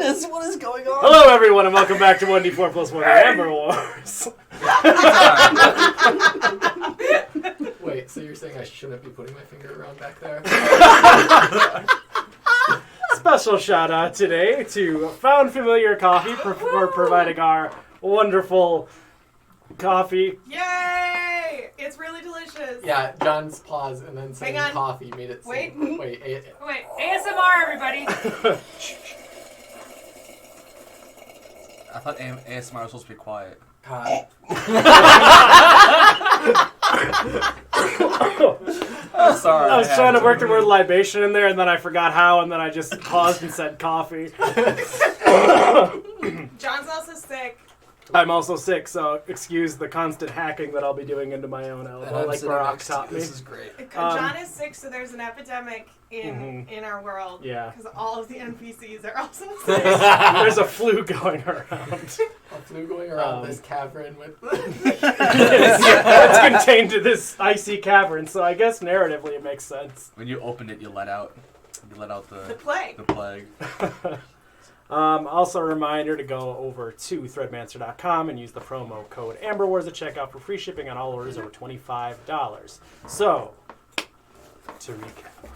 goodness, what is going on? Hello, everyone, and welcome back to 1d4 plus 1 Amber Wars. Wait, so you're saying I shouldn't be putting my finger around back there? Special shout out today to Found Familiar Coffee for providing our wonderful coffee. Yay! It's really delicious. Yeah, John's pause and then saying Hang on. coffee made it Wait. seem... Wait, Wait. ASMR, everybody. I thought ASMR was supposed to be quiet. God. I'm sorry. I was trying to work the word libation in there, and then I forgot how, and then I just paused and said coffee. John's also sick. I'm also sick, so excuse the constant hacking that I'll be doing into my own elbow, like Barack taught me. This is great. John is sick, so there's an epidemic in our world. Yeah. Because all of the NPCs are also sick. There's a flu going around. A flu going around this cavern with... It's contained to this icy cavern, so I guess narratively it makes sense. When you open it, you let out The plague. the plague. Also a reminder to go over to threadmancer.com and use the promo code AmberWars at checkout for free shipping on all orders over $25. So, to recap.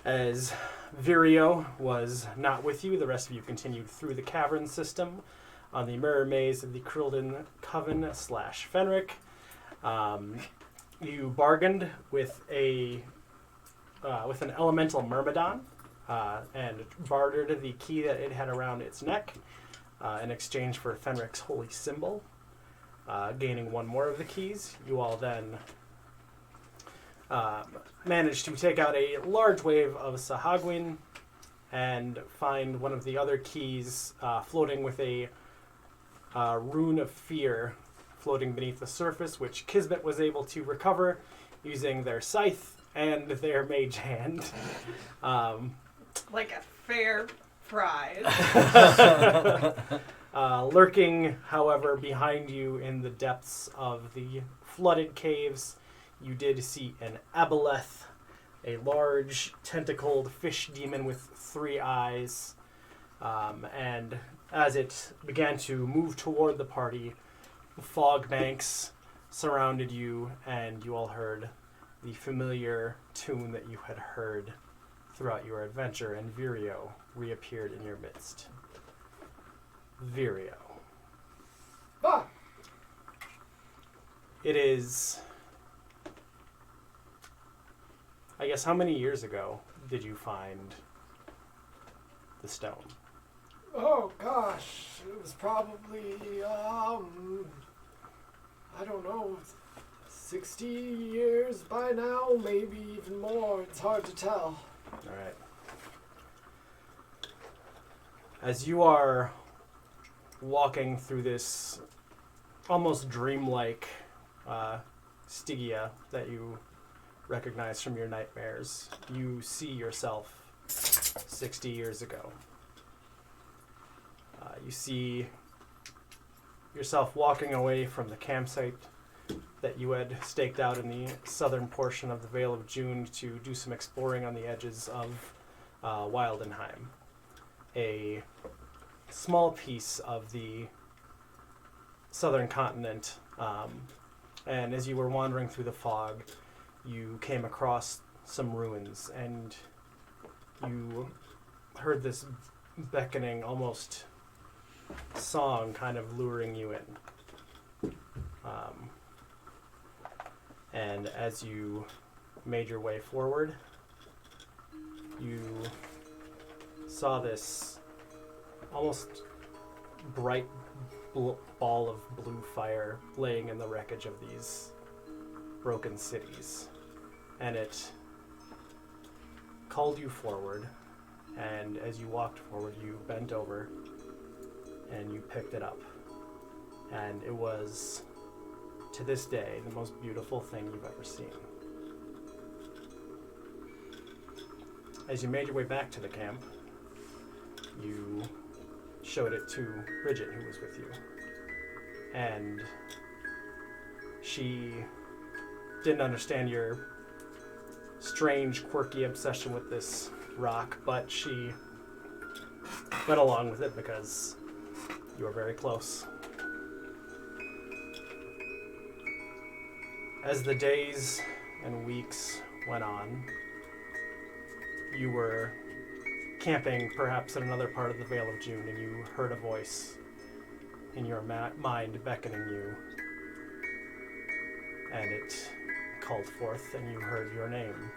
As Vireo was not with you, the rest of you continued through the cavern system on the mirror maze of the Krillden Coven / Fenric. You bargained with an elemental myrmidon. And bartered the key that it had around its neck in exchange for Fenric's holy symbol, gaining one more of the keys. You all then managed to take out a large wave of Sahagwin and find one of the other keys floating with a rune of fear floating beneath the surface, which Kismet was able to recover using their scythe and their mage hand. Like a fair prize. Lurking, however, behind you in the depths of the flooded caves, you did see an aboleth, a large tentacled fish demon with 3 eyes. And as it began to move toward the party, fog banks surrounded you, and you all heard the familiar tune that you had heard throughout your adventure, and Vireo reappeared in your midst. Vireo. Ah. It is... I guess, how many years ago did you find the stone? Oh, gosh. It was probably, I don't know, 60 years by now, maybe even more. It's hard to tell. All right. As you are walking through this almost dreamlike Stygia that you recognize from your nightmares, you see yourself 60 years ago. You see yourself walking away from the campsite that you had staked out in the southern portion of the Vale of June to do some exploring on the edges of Wildenheim. A small piece of the southern continent. And as you were wandering through the fog, you came across some ruins, and you heard this beckoning, almost song kind of luring you in. And as you made your way forward, you saw this almost bright ball of blue fire laying in the wreckage of these broken cities. And it called you forward, and as you walked forward, you bent over and you picked it up. And it was, to this day, the most beautiful thing you've ever seen. As you made your way back to the camp, you showed it to Bridget, who was with you. And she didn't understand your strange, quirky obsession with this rock, but she went along with it because you were very close. As the days and weeks went on, you were camping perhaps in another part of the Vale of June, and you heard a voice in your mind beckoning you, and it called forth, and you heard your name.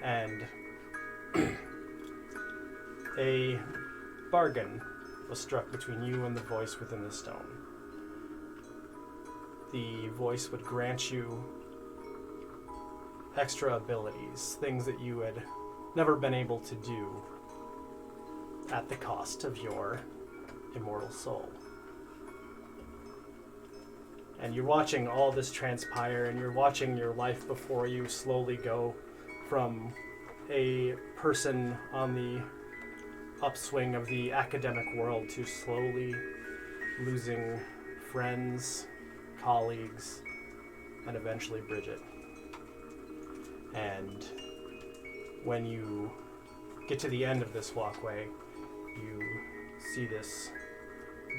And a bargain was struck between you and the voice within the stone. The voice would grant you extra abilities, things that you had never been able to do at the cost of your immortal soul. And you're watching all this transpire, and you're watching your life before you slowly go from a person on the upswing of the academic world to slowly losing friends, colleagues, and eventually Bridget. And when you get to the end of this walkway, you see this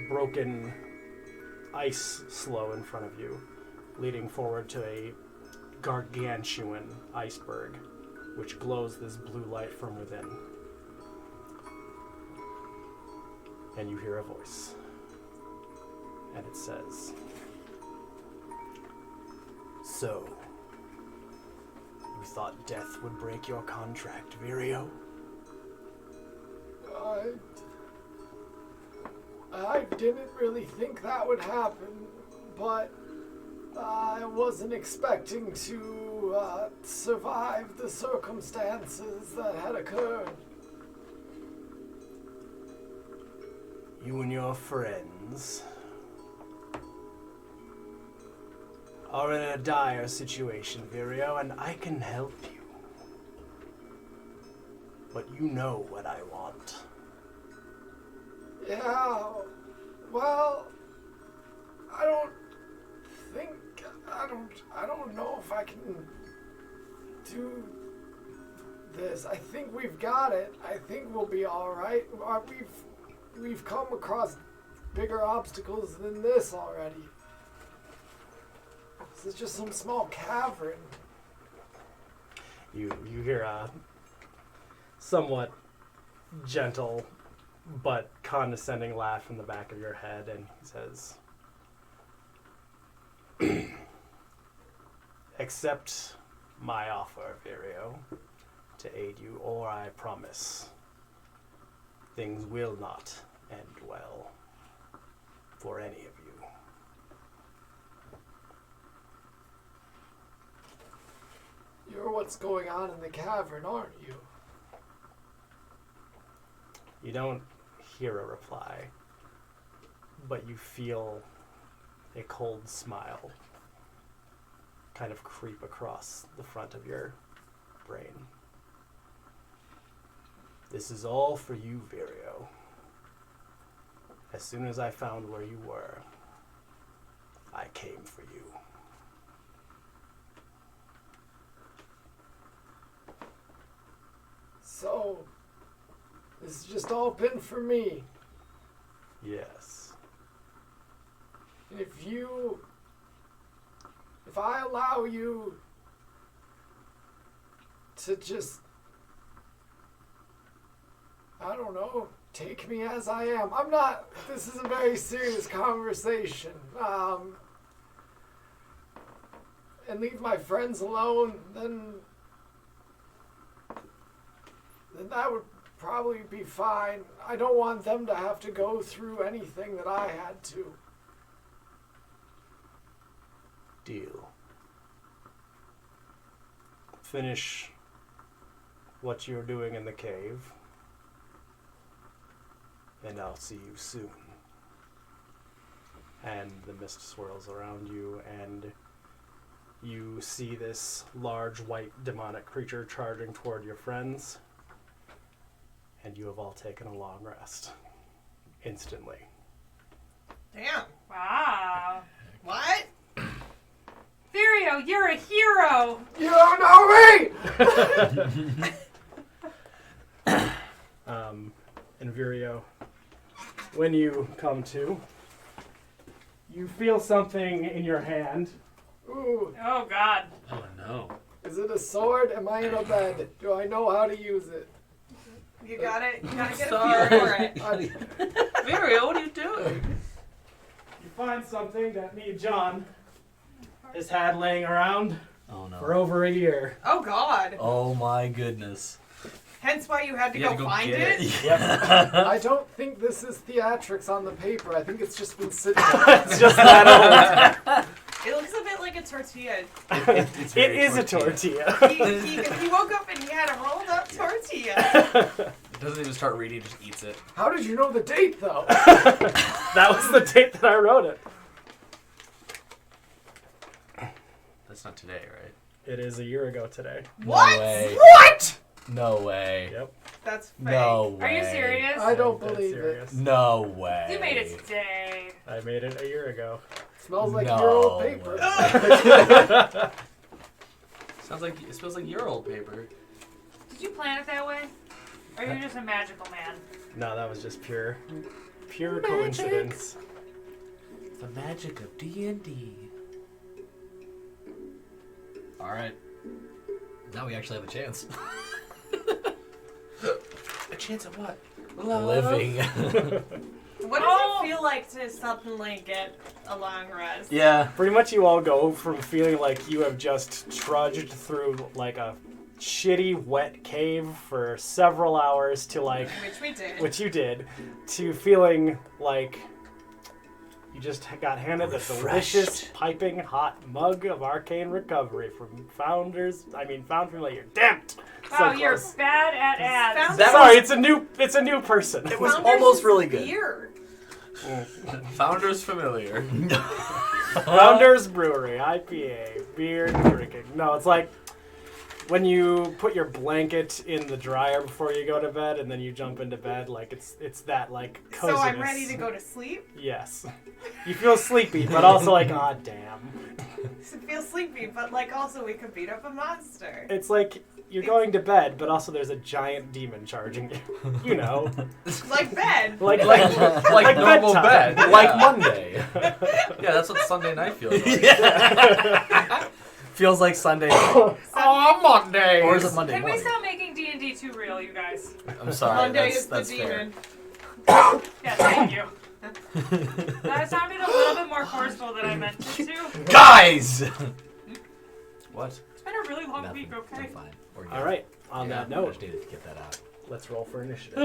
broken ice slope in front of you, leading forward to a gargantuan iceberg, which glows this blue light from within. And you hear a voice, and it says, "So, you thought death would break your contract, Virio?" I didn't really think that would happen, but I wasn't expecting to survive the circumstances that had occurred. You and your friends are in a dire situation, Virio, and I can help you. But you know what I want. Yeah, well, I don't know if I can do this. I think we've got it. I think we'll be all right. We've come across bigger obstacles than this already. This is just some small cavern. You hear a somewhat gentle but condescending laugh in the back of your head, and he says, "Accept my offer, Virio, to aid you, or I promise things will not end well for any of you." You're what's going on in the cavern, aren't you? You don't hear a reply, but you feel a cold smile kind of creep across the front of your brain. "This is all for you, Virio. As soon as I found where you were, I came for you." So, this has just all been for me. Yes. And if I allow you to just, I don't know, take me as I am. This is a very serious conversation. And leave my friends alone, then that would probably be fine. I don't want them to have to go through anything that I had to. Deal. Finish what you're doing in the cave, and I'll see you soon. And the mist swirls around you, and you see this large white demonic creature charging toward your friends, and you have all taken a long rest instantly. Damn. Wow. What? Virio, you're a hero! You don't know me! when you come to, you feel something in your hand. Ooh, Oh God. Oh no. is it a sword? Am I in a bed? Do I know how to use it? You got it. You gotta get a Sorry. feel for it. Mario, what are you doing? You find something that me and John has had laying around Oh for no. over a year. Oh God. Oh my goodness. Hence why you had to You had go to go find get it. I don't think this is theatrics on the paper. I think it's just been sitting there. It's just that old. It looks a bit like a tortilla. It's It very is a tortilla. He woke up and he had a rolled up tortilla. It doesn't even start reading, it just eats it. How did you know the date, though? That was the date that I wrote it. That's not today, right? It is a year ago today. What? No way. What? No way. Yep. That's fake. No way. Are you serious? I don't I'm dead believe serious. No way. You made it today. I made it a year ago. it. Smells like No your old paper. way. It smells like your old paper. Did you plan it that way? Or are you just a magical man? No, that was just pure coincidence. The magic of D&D. Alright. Now we actually have a chance. A chance at what? Living. What does it feel like to suddenly get a long rest? Yeah. Pretty much you all go from feeling like you have just trudged through like a shitty wet cave for several hours to like, Which we did. which you did, to feeling like you just got handed a Refreshed. delicious piping hot mug of arcane recovery from found familiar. Damn it! Wow, So you're close. bad at ads. Found- That Sorry, was- it's a new person. It was Founders almost is really good. Beer. Founder's familiar. Founders Brewery, IPA, beer drinking. No, it's like when you put your blanket in the dryer before you go to bed, and then you jump into bed. Like it's that like coziness. So I'm ready to go to sleep. Yes, you feel sleepy, but also like, ah, damn. So feel sleepy, but like also we could beat up a monster. It's like you're going to bed, but also there's a giant demon charging you. You know, Like bed. like like normal bedtime. bed. Like Yeah. Monday. Yeah, that's what Sunday night feels like. Feels like Sunday. Oh, Monday! Or is it Monday Can we morning? stop making D&D too real, you guys? I'm sorry. Monday that's is the that's fair. demon. Yeah, thank you. That sounded a little bit more forceful than I meant it to. Guys! What? It's been a really long Nothing. week, okay? I'm fine. We're good. All right. On Yeah, that I note, just needed to get that out. let's roll for initiative.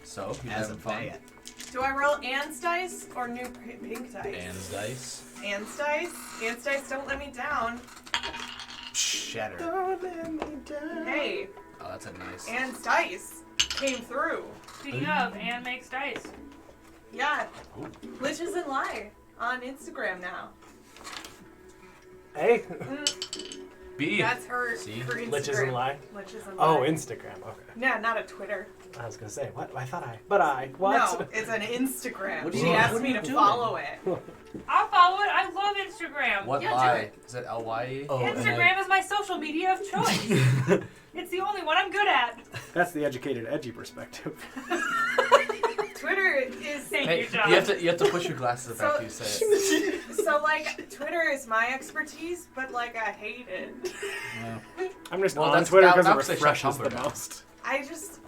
So, you As having a fun? fan. Do I roll Anne's dice or new pink dice? Anne's dice. Anne's dice? Anne's dice don't let me down. Shatter. Hey, Oh, that's a nice. Anne's dice came through. Speaking of, Anne makes dice. Yeah. Glitches and Lie on Instagram now. Hey, B. That's her, See? her Instagram. Liches and Lie. Liches and Oh, Lie. Instagram. Okay. Yeah, not a Twitter. I was gonna say what? What? No, it's an Instagram. What are She you- asked what are me you to doing? follow it. I'll follow it. I love Instagram. What Yeah, do lie? it. Is it L-Y-E? Oh, and Instagram is my social media of choice. It's the only one I'm good at. That's the educated, edgy perspective. Twitter is Thank Hey, you, John. you have to push your glasses up after you say it. so like Twitter is my expertise, but like I hate it. I'm just Well, on that's- Twitter that- because that it was a refreshes the Tumblr now. most.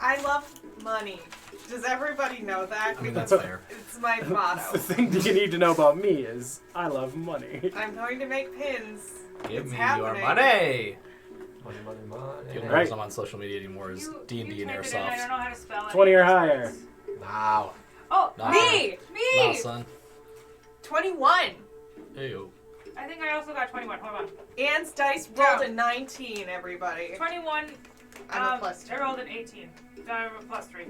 I love money. Does everybody know that? I mean, Because that's fair. it's my The motto. thing that you need to know about me is I love money. I'm going to make pins. Give It's me happening. your money. Money, money, The money. only Right. reason I'm on social media anymore is You D&D and typed it in, I don't Airsoft. know how to spell it. 20 or higher. Wow. Oh, Nah. Me! Nah, Me! son. 21. Ew. I think I also got 21. Hold on. Anne's dice rolled a 19, everybody. 21. I'm a plus 2. I rolled an 18. So I have a plus 3.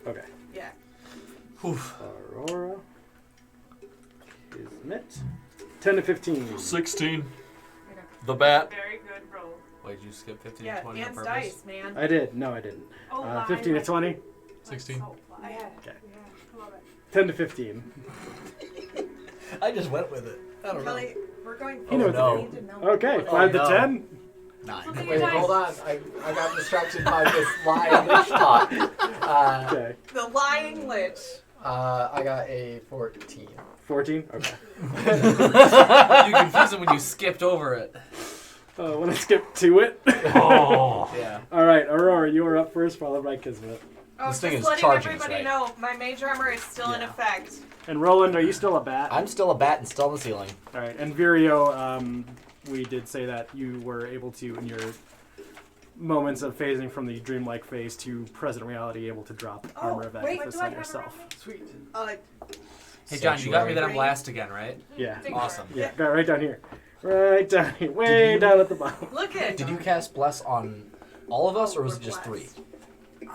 Okay. Yeah. Aurora is met. 10 to 15. 16. The bat. Very good roll. Wait, did you skip 15 Yeah, and 20 on Anne's purpose? dice, man. I did. No, I didn't. Oh, 15 to 20. 16. Oh, Yeah. Okay. yeah, I love it. 10 to 15. I just went with it. I don't know. Kelly, we're going You know Oh, no. we need to know Okay, what- 5 no. to 10. 9. Look at Wait, your dice. hold on. I got distracted by this lying lich talk. Okay. The lying lich. I got a 14. 14? Okay. You confused him when you skipped over it. When I skip to it. Oh. Yeah. All right, Aurora, you are up first, followed by Kismet. Oh, This thing just is letting charging us, everybody right? know, my mage armor is still in Yeah. effect. And Roland, are you still a bat? I'm still a bat and still on the ceiling. All right, and Virio, we did say that you were able to, in your moments of phasing from the dreamlike phase to present reality, able to drop armor of wait, Agatha do I on have yourself. Sweet. Hey, John, you got me that I'm Sanctuary. last again, right? Yeah, Think Awesome. yeah, got it right down here. Right down here, way down at the bottom. Look at Did you cast Bless on all of us, or was we're it just blessed. 3?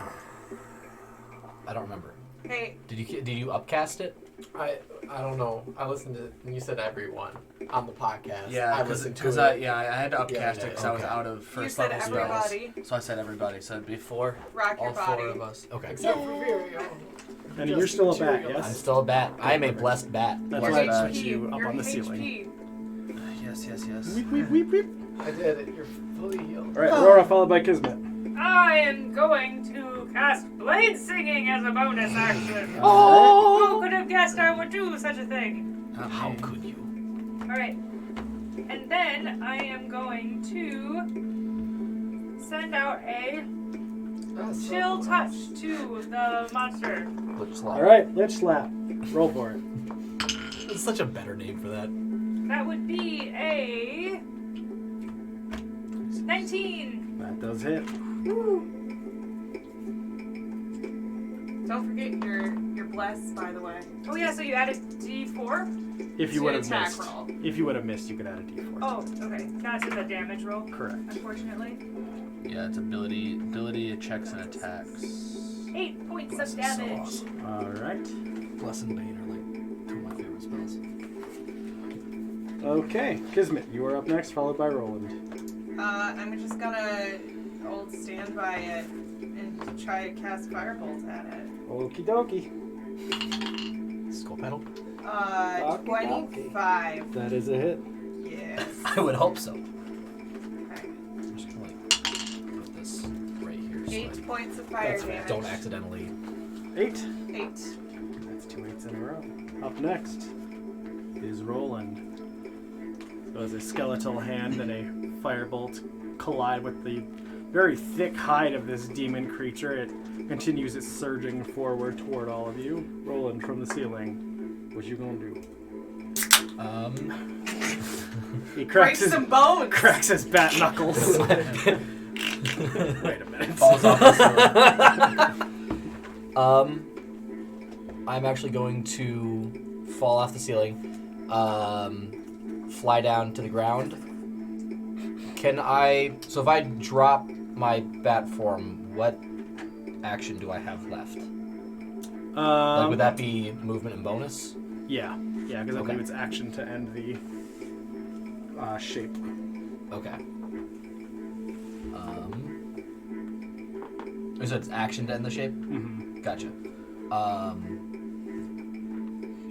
I don't remember. Hey, Did you upcast it? I don't know. I listened to, and you said everyone on the podcast. Yeah, I because listened to it. I had to upcast Yeah, it because I was okay. out of you first said level spells. everybody. So I said everybody. So it'd be 4. Rock your All body. 4 of us. Okay. Except for Virio. And you're still a bat, I'm yes? still a bat. I am a blessed bat. That's Your why I HP, put you up your on the HP. ceiling. Yes, yes, yes. Weep, weep, weep, weep. I did it. You're fully healed. All right, Aurora, followed by Kismet. I am going to cast Blade Singing as a bonus action. Oh! Who could have guessed I would do such a thing? How could you? Alright. And then I am going to send out a That's chill so touch nice. to the monster. All right, Lich Slap. Roll for it. It's such a better name for that. That would be a 19. That does hit. Don't forget your bless, by the way. Oh yeah, so you added D4? If you To would an have attack missed. roll. If you would have missed, you could add a d4. Oh, okay. That's in the damage roll, Correct. unfortunately. Yeah, it's ability checks and attacks. 8 points Bless of is so damage. awesome. All right. Bless and Bane are like 2 of my favorite spells. Okay, Kismet, you are up next, followed by Roland. I'm just gonna hold stand by it and try to cast firebolt at it. Okie dokie. Skull pedal? Okie 25. That is a hit. Yes. I would hope so. Okay. I'm just gonna like put this right here so 8 points of fire That's fair. damage. don't accidentally. 8. 8. That's 2 8s in a row. Up next is Roland. So as a skeletal hand and a firebolt collide with the very thick hide of this demon creature, it continues its surging forward toward all of you. Roland from the ceiling. What you gonna do? He Break cracks his, some bones. cracks his bat knuckles. Wait a minute. Falls off the ceiling. I'm actually going to fall off the ceiling, fly down to the ground. Can I? So if I drop my bat form, what action do I have left? Like, would that be movement and bonus? Yeah, because I Okay. believe it's action to end the shape. Okay. So it's action to end the shape? Mm-hmm. Gotcha.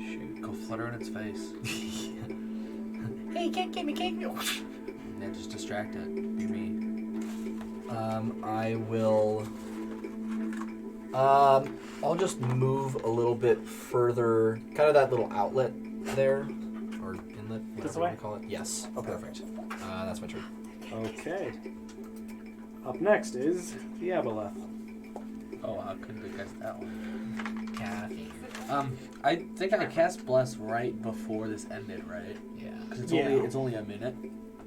Shoot, go flutter in its face. Hey, you can't get me, can't you? Yeah, just distract it. Be me. I will. I'll just move a little bit further, kind of that little outlet there, or inlet, This whatever you way? want to call it. Yes. Oh, perfect. That's my turn. Okay. Up next is the Aboleth. Oh, I couldn't have guessed that one. Kathy. I think I cast Bless right before this ended, right? Yeah. Because it's Yeah. only a minute.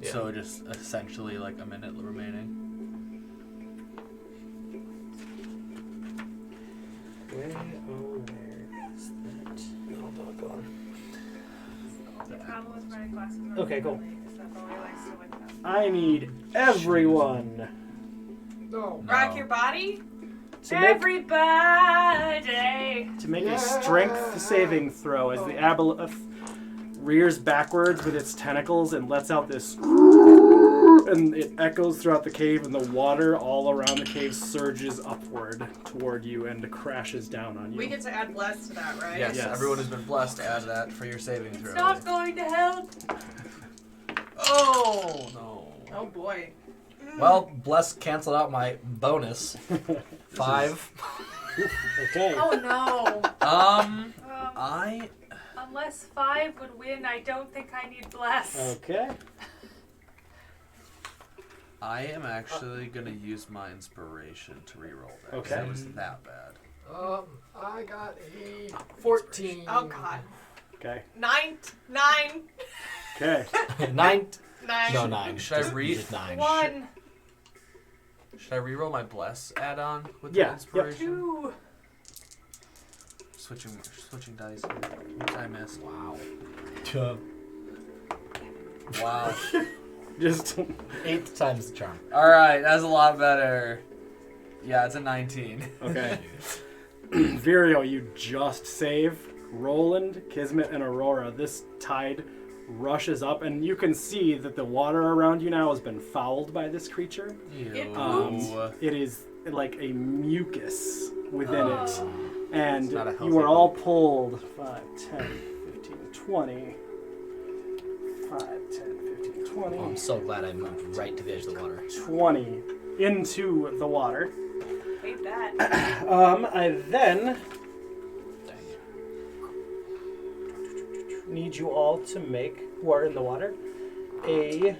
Yeah. So just essentially like a minute remaining. Where is that? Oh, doggone. The problem with wearing glasses on Okay, cool. is that Bowie likes to look them. I need everyone No. Rock your body? to make, Everybody! to make a strength saving throw as the Aboleth rears backwards with its tentacles and lets out this, and it echoes throughout the cave, and the water all around the cave surges upward toward you and crashes down on you. We get to add bless to that, right? Yes, Yes. everyone has been blessed to add that for your saving It's throw. not going to help. Oh no. Oh boy. Well, Bless canceled out my bonus. 5. Okay. Oh no. I Unless 5 would win, I don't think I need bless. Okay. am actually gonna use my inspiration to reroll that. Okay. It was that bad. I got a 14. Oh god. Okay. 9. Okay. 9. 9. No, 9. Should I Just- read? just 9. 1, Should I reroll my bless add-on with Yeah, the yep. inspiration? 2. Switching dice here. Oops, I missed. Wow. Wow. Just 8 times the charm. All right, that's a lot better. Yeah, it's a 19. okay. Virio, you just save. Roland, Kismet, and Aurora. This tide rushes up, and you can see that the water around you now has been fouled by this creature. Ew. It is like a mucus within it. And not a healthy you are all pulled 5, 10, 15, 20. 5, 10, 15, 20. Oh, I'm so glad I moved right to the edge of the water. 20 into the water. Hate that. I then need you all to make, who are in the water, a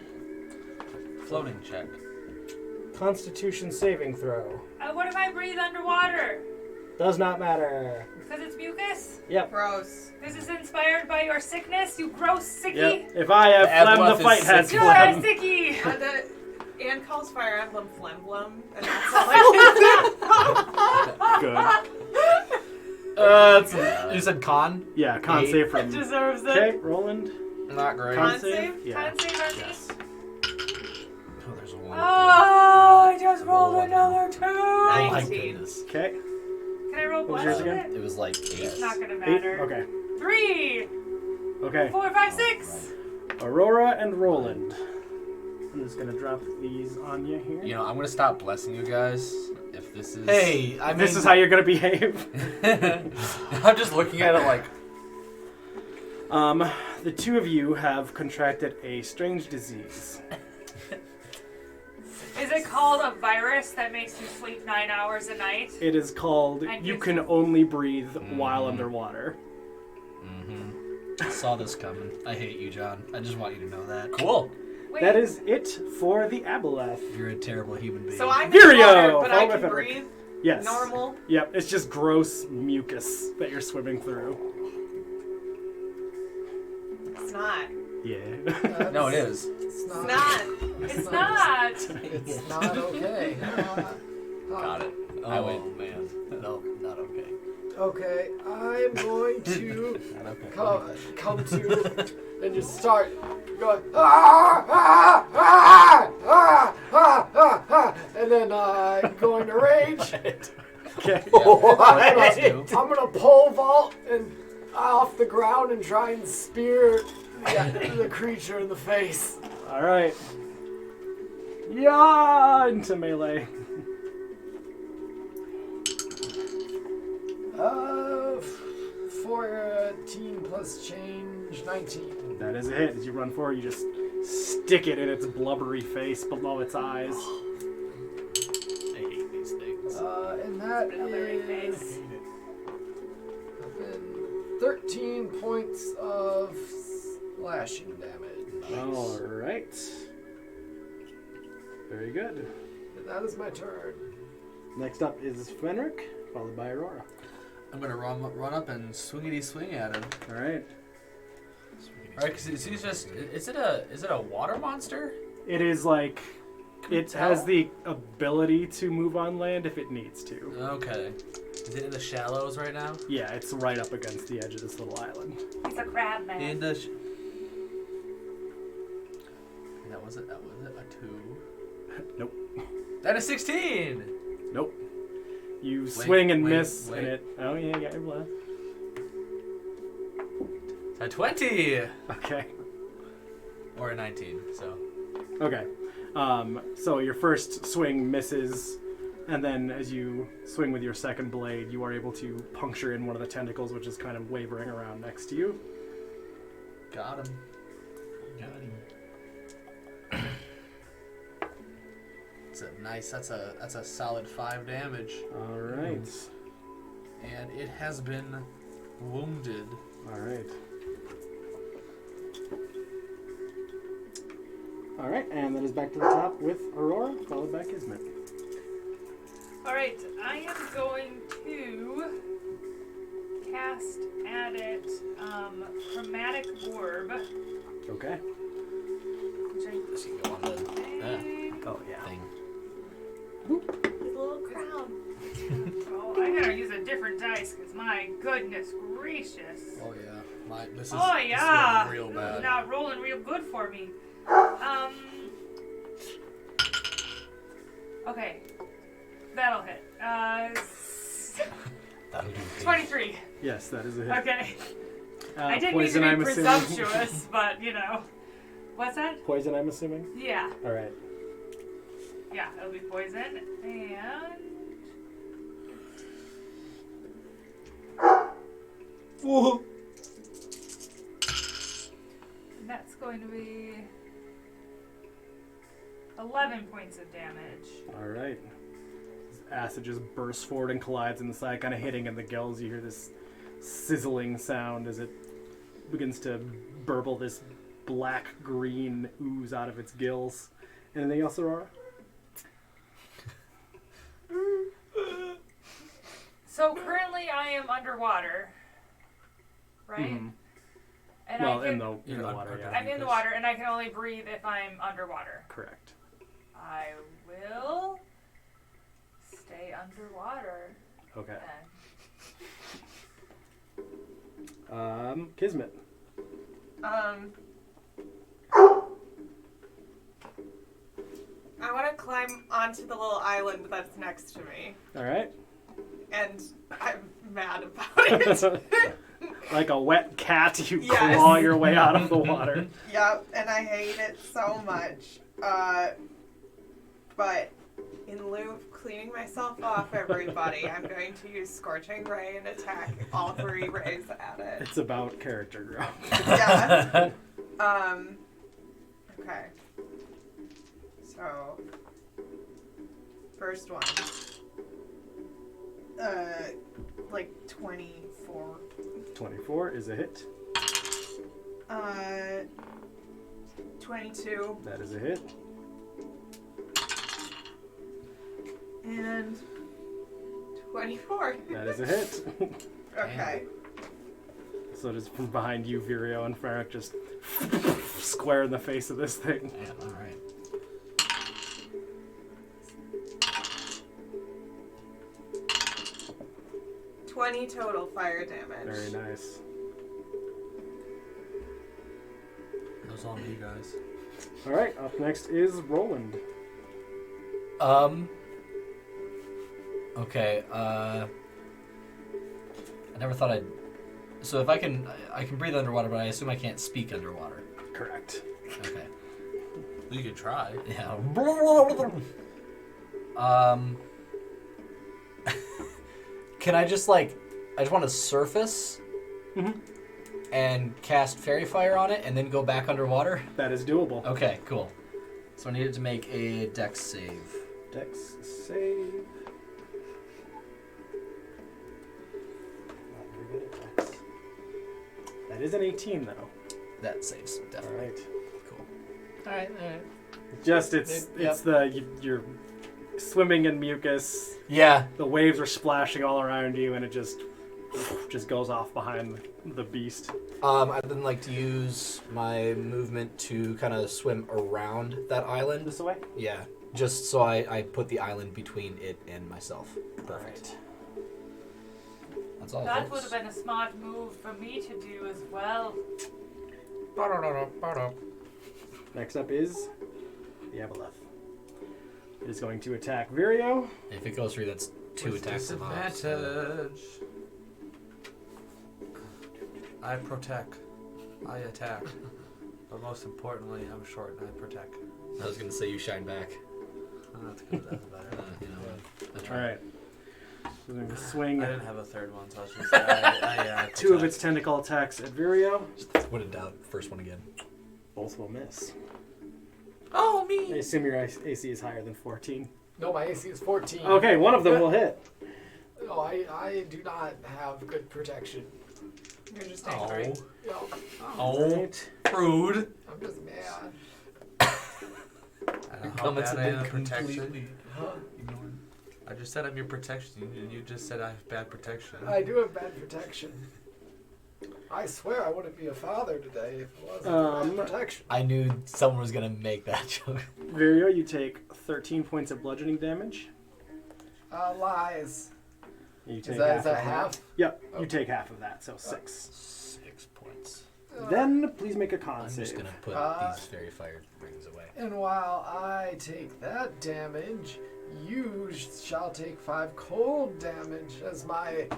Floating check. Constitution saving throw. What if I breathe underwater? Does not matter. Because it's mucus? Yep. Gross. This is inspired by your sickness, you gross sicky. Yep. If I have phlegm, Ableth the fight is has sick. You're a phlegm. sicky! Anne calls Fire Emblem Flemblem, and that's all I Good. You said con? Yeah, con 8. save from. Deserves it. Okay, Roland. Not great. Con Con save? Yeah. Con save on me. Yes. Oh, there's a 1. Oh, I just rolled another 2. Oh my 19. goodness. Okay. Can I roll What was bless yours with again? it? It was like 8. It's not gonna 8. matter. Okay. 3, Okay. 4, 5, 6. Aurora and Roland. I'm just gonna drop these on you here. You know, I'm gonna stop blessing you guys if this is. Hey, I mean, This is how you're gonna behave. I'm just looking at it like. The two of you have contracted a strange disease. Is it called a virus that makes you sleep 9 hours a night? It is called And you you- can only breathe while underwater. I saw this coming. I hate you, John. I just want you to know that. Cool. Wait, That is it for the Aboleth. You're a terrible human being. So I'm Virio! in water, but I Follow can my breathe Yes. normal. Yep, it's just gross mucus that you're swimming through. It's not. Yeah. No, it is. It's It's not. not. it's not. It's not okay. Got it. Oh, man. No, not okay. Okay, I'm going to Not okay. come to and just start going and then going to rage. Okay. I'm gonna pole vault and off the ground and try and spear the creature in the face. All right. Yeah, into melee. 14 plus change, 19. That is a hit. As you run forward, you just stick it in its blubbery face below its eyes. I hate these things. And that Blubbery is face. 13 points of slashing damage. All right. Very good. And that is my turn. Next up is Fenric, followed by Aurora. I'm gonna run up and swingity swing at him. All right. Right, because he's just. Is it a water monster? It is like it tell. has the ability to move on land if it needs to. Okay. Is it in the shallows right now? Yeah, it's right up against the edge of this little island. He's a crab man. In the. That was it. That was it. A 2. Nope. That is 16. Nope. You swing and miss, wait. and it. Oh yeah, you got your blast. A 20 Okay. or a 19. So. Okay. So your first swing misses, and then as you swing with your second blade, you are able to puncture in one of the tentacles, which is kind of wavering around next to you. Got him. It's a nice. That's a solid 5 damage. All right. and it has been wounded. All right. All right, and that is back to the top with Aurora, followed by Kismet. Alright, I am going to cast at it Chromatic Orb. Okay. Which I So you go on the think... Oh, yeah. thing. His little crown. Oh, I gotta use a different dice, because my goodness gracious. Oh yeah, this is Oh yeah! this is real This bad. is not rolling real good for me. Okay. That'll hit. That'll do. 23. Yes, that is a hit. Okay. I didn't mean to poison, be I'm assuming. presumptuous, but you know. What's that? Poison, I'm assuming? Yeah. All right. Yeah, it'll be poison. And that's going to be 11 points of damage. All right. Acid just bursts forward and collides in the side, kind of hitting in the gills. You hear this sizzling sound as it begins to burble this black-green ooze out of its gills. Anything else, Aurora? So currently I am underwater, right? Mhm. And Well, I can, in the water, under- yeah. I'm in the water, and I can only breathe if I'm underwater. Correct. I will stay underwater Okay. then. Kismet. I want to climb onto the little island that's next to me, All right. and I'm mad about it. Like a wet cat, you Yes. claw your way out of the water. Yep, and I hate it so much. But in lieu of cleaning myself off, everybody, I'm going to use Scorching Ray and attack all 3 rays at it. It's about character growth. Yeah. Okay. So, first one. Like 24. 24 is a hit. 22. That is a hit. And 24. That is a hit. Okay. So just from behind you, Virio and Farrak just square in the face of this thing. Man, all right. 20 total fire damage. Very nice. That was all me, guys. All right, up next is Roland. Okay. I never thought I'd. So if I can breathe underwater, but I assume I can't speak underwater. Correct. Okay. You could try. Yeah. Can I just I just want to surface Mhm. and cast Fairy Fire on it and then go back underwater? That is doable. Okay, cool. So I needed to make a Dex save. Dex save. Not very good at Dex. That is an 18, though. That saves, All definitely. right. Cool. All right. Just it's you're swimming in mucus. Yeah. The waves are splashing all around you, and it just goes off behind the beast. I'd then like to use my movement to kind of swim around that island. This way. Yeah. Just so I put the island between it and myself. Perfect. That's all. That would have been a smart move for me to do as well. Next up is the Aboleth. It is going to attack Virio. If it goes through, that's 2 With attacks of mine. disadvantage. I protect. I attack. But most importantly, I'm short and I protect. I was gonna say you shine back. That's good. That's better. You know, that's All right. So they're going to swing I didn't have a third one, so I was just I 2 of protect. its tentacle attacks at Virio. What a doubt. First one again. Both will miss. Oh, I me! assume your AC is higher than 14. No, my AC is 14. Okay, one of them will hit. No, I do not have good protection. You're just angry. No, Oh, rude. I'm just mad. I don't know how Comments bad I have am been at protection. completely Huh? ignored. I just said I'm your protection, and you just said I have bad protection. I do have bad protection. I swear I wouldn't be a father today if it wasn't for bad protection. I knew someone was gonna make that joke. Virio, you take 13 points of bludgeoning damage. Lies. You take Is that of that. half? Yep, Oh. you take half of that, so 6. 6 points. Then please make a con I'm save. just gonna put these fairy fire rings away. And while I take that damage, you shall take 5 cold damage as my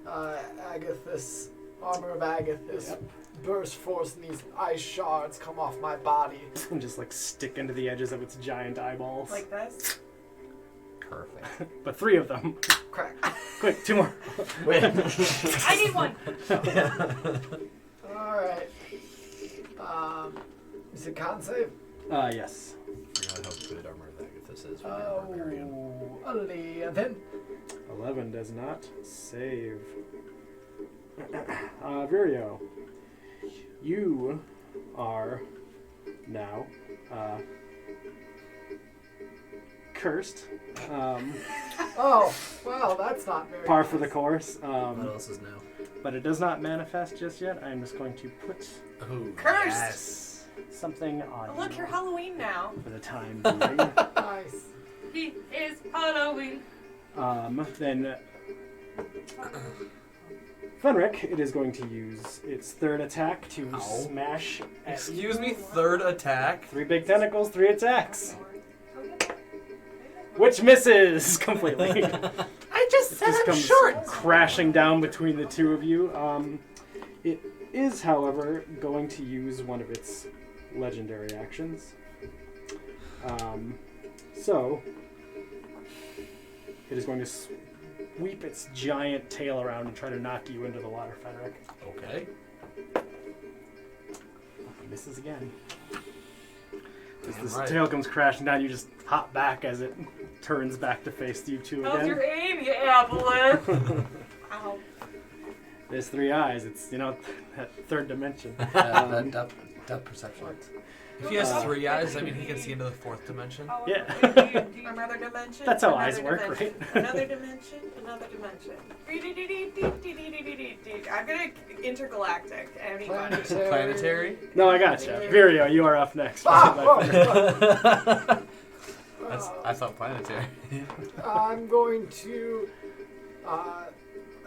Agathis, armor of Agathis, bursts forth and these ice shards come off my body. And just like stick into the edges of its giant eyeballs. Like this? Perfect. But 3 of them. Crack. Quick, 2 more. Wait. I need one. Alright. Is it con save? Yes. I hope good armor of Agathis is when you're a barbarian. Oh, 11. 11 does not save. Virio, you are now cursed. Oh, well, that's not very Par for the nice. course. What else is new? But it does not manifest just yet. I'm just going to put Ooh, Cursed! yes. something on Oh, look, you you're Halloween now. for the time being. Nice. He is Halloween. Then Fenric, it is going to use its 3rd attack to Ow. smash at Excuse me, 3rd attack. 3 big tentacles, 3 attacks. Which misses completely. I just It said just I'm comes short. crashing down between the 2 of you. It is, however, going to use one of its legendary actions. So, it is going to sweep its giant tail around and try to knock you into the water, Fenric. Okay. Misses again. As Damn this right. tail comes crashing down, you just hop back as it turns back to face you 2 How's your again. aim, you appler? Ow. There's 3 eyes. It's, that 3rd dimension. That depth perception. If he has 3 eyes, I mean he can see into the 4th dimension. Oh, Yeah. Another dimension. That's how another eyes work, dimension, right? Another dimension. Another dimension. I'm gonna intergalactic. Anybody? Planetary. No, I got you. Virio, you are up next. I thought planetary. I'm going to,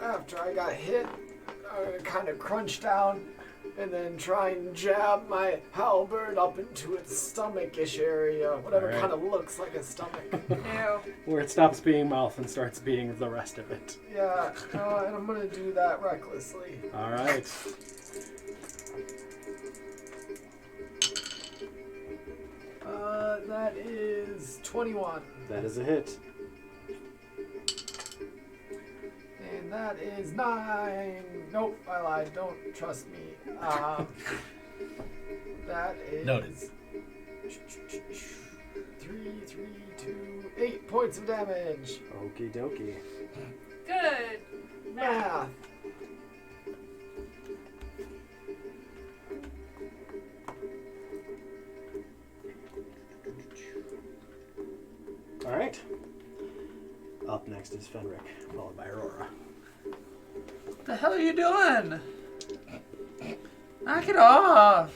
after I got hit, kind of crunch down and then try and jab my halberd up into its stomach-ish area, whatever Alright. kind of looks like a stomach. Ew. Where it stops being mouth and starts being the rest of it. Yeah, and I'm going to do that recklessly. All right. That is 21. That is a hit. And that is 9. Nope, I lied. Don't trust me. That is... Noted. 3, 2, 8 points of damage. Okie dokie. Good. Math. All right. Up next is Fenric, followed by Aurora. What the hell are you doing? Knock it off.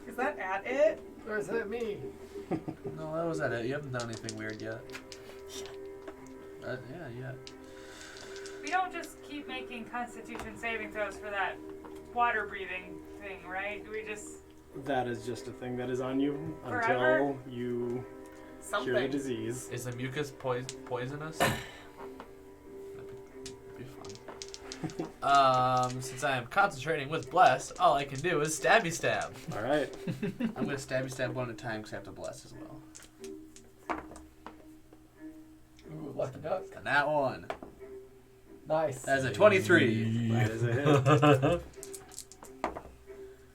Is that at it? Or is that me? No, that was at it. You haven't done anything weird yet. Yeah. We don't just keep making Constitution saving throws for that water breathing thing, right? Do we just? That is just a thing that is on you Forever? until you cure the Something. disease. Is the mucus poisonous? That'd be fun. Since I am concentrating with bless, all I can do is stabby stab. All right. I'm gonna stabby stab one at a time because I have to bless as well. Ooh, lucky duck. And that one. Nice. That's a 23. That is a hit.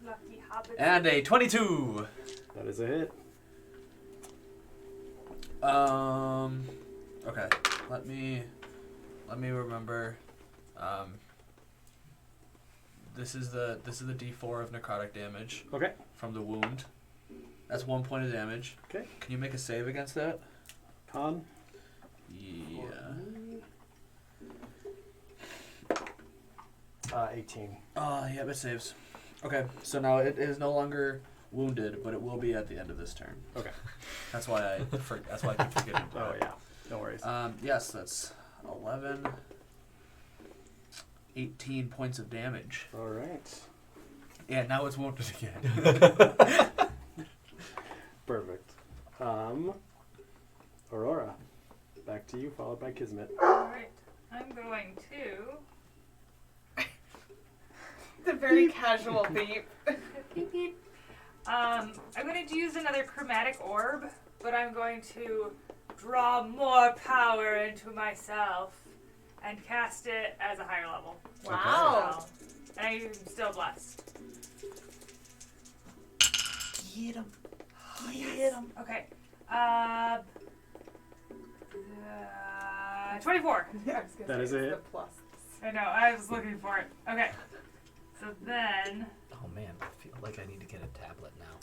Lucky hobbit. And a 22. That is a hit. Okay. Let me Let me remember. This is the D4 of necrotic damage. Okay. From the wound. That's 1 point of damage. Okay. Can you make a save against that? Con. Yeah. 18. Yeah, it saves. Okay, so now it is no longer wounded, but it will be at the end of this turn. Okay. That's why I keep forgetting. Oh yeah. No worries. Yes, that's 11. 18 points of damage. All right. Yeah, now it's wounded again. Perfect. Aurora, back to you, followed by Kismet. Alright. I'm going to. The very casual beep. Beep, beep. I'm going to use another chromatic orb, but I'm going to draw more power into myself and cast it as a higher level. Wow. So, and I'm still blessed. Get him. Hit him. Okay. 24. Yeah, I was gonna That say is a it's hit. the plus. I know, I was looking for it. Okay. So then. Oh man, I feel like I need to get a tablet now.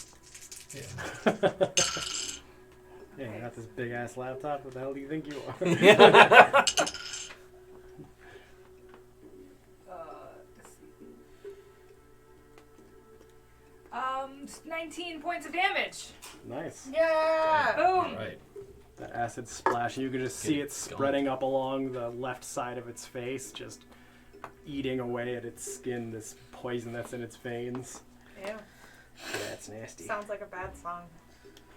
Yeah, you got this big ass laptop. What the hell do you think you are? 19 points of damage. Nice. Yeah. Boom. Right. That acid splash, and you can just see it spreading up along the left side of its face, just eating away at its skin, this poison that's in its veins. Ew. Yeah, it's nasty. Sounds like a bad song.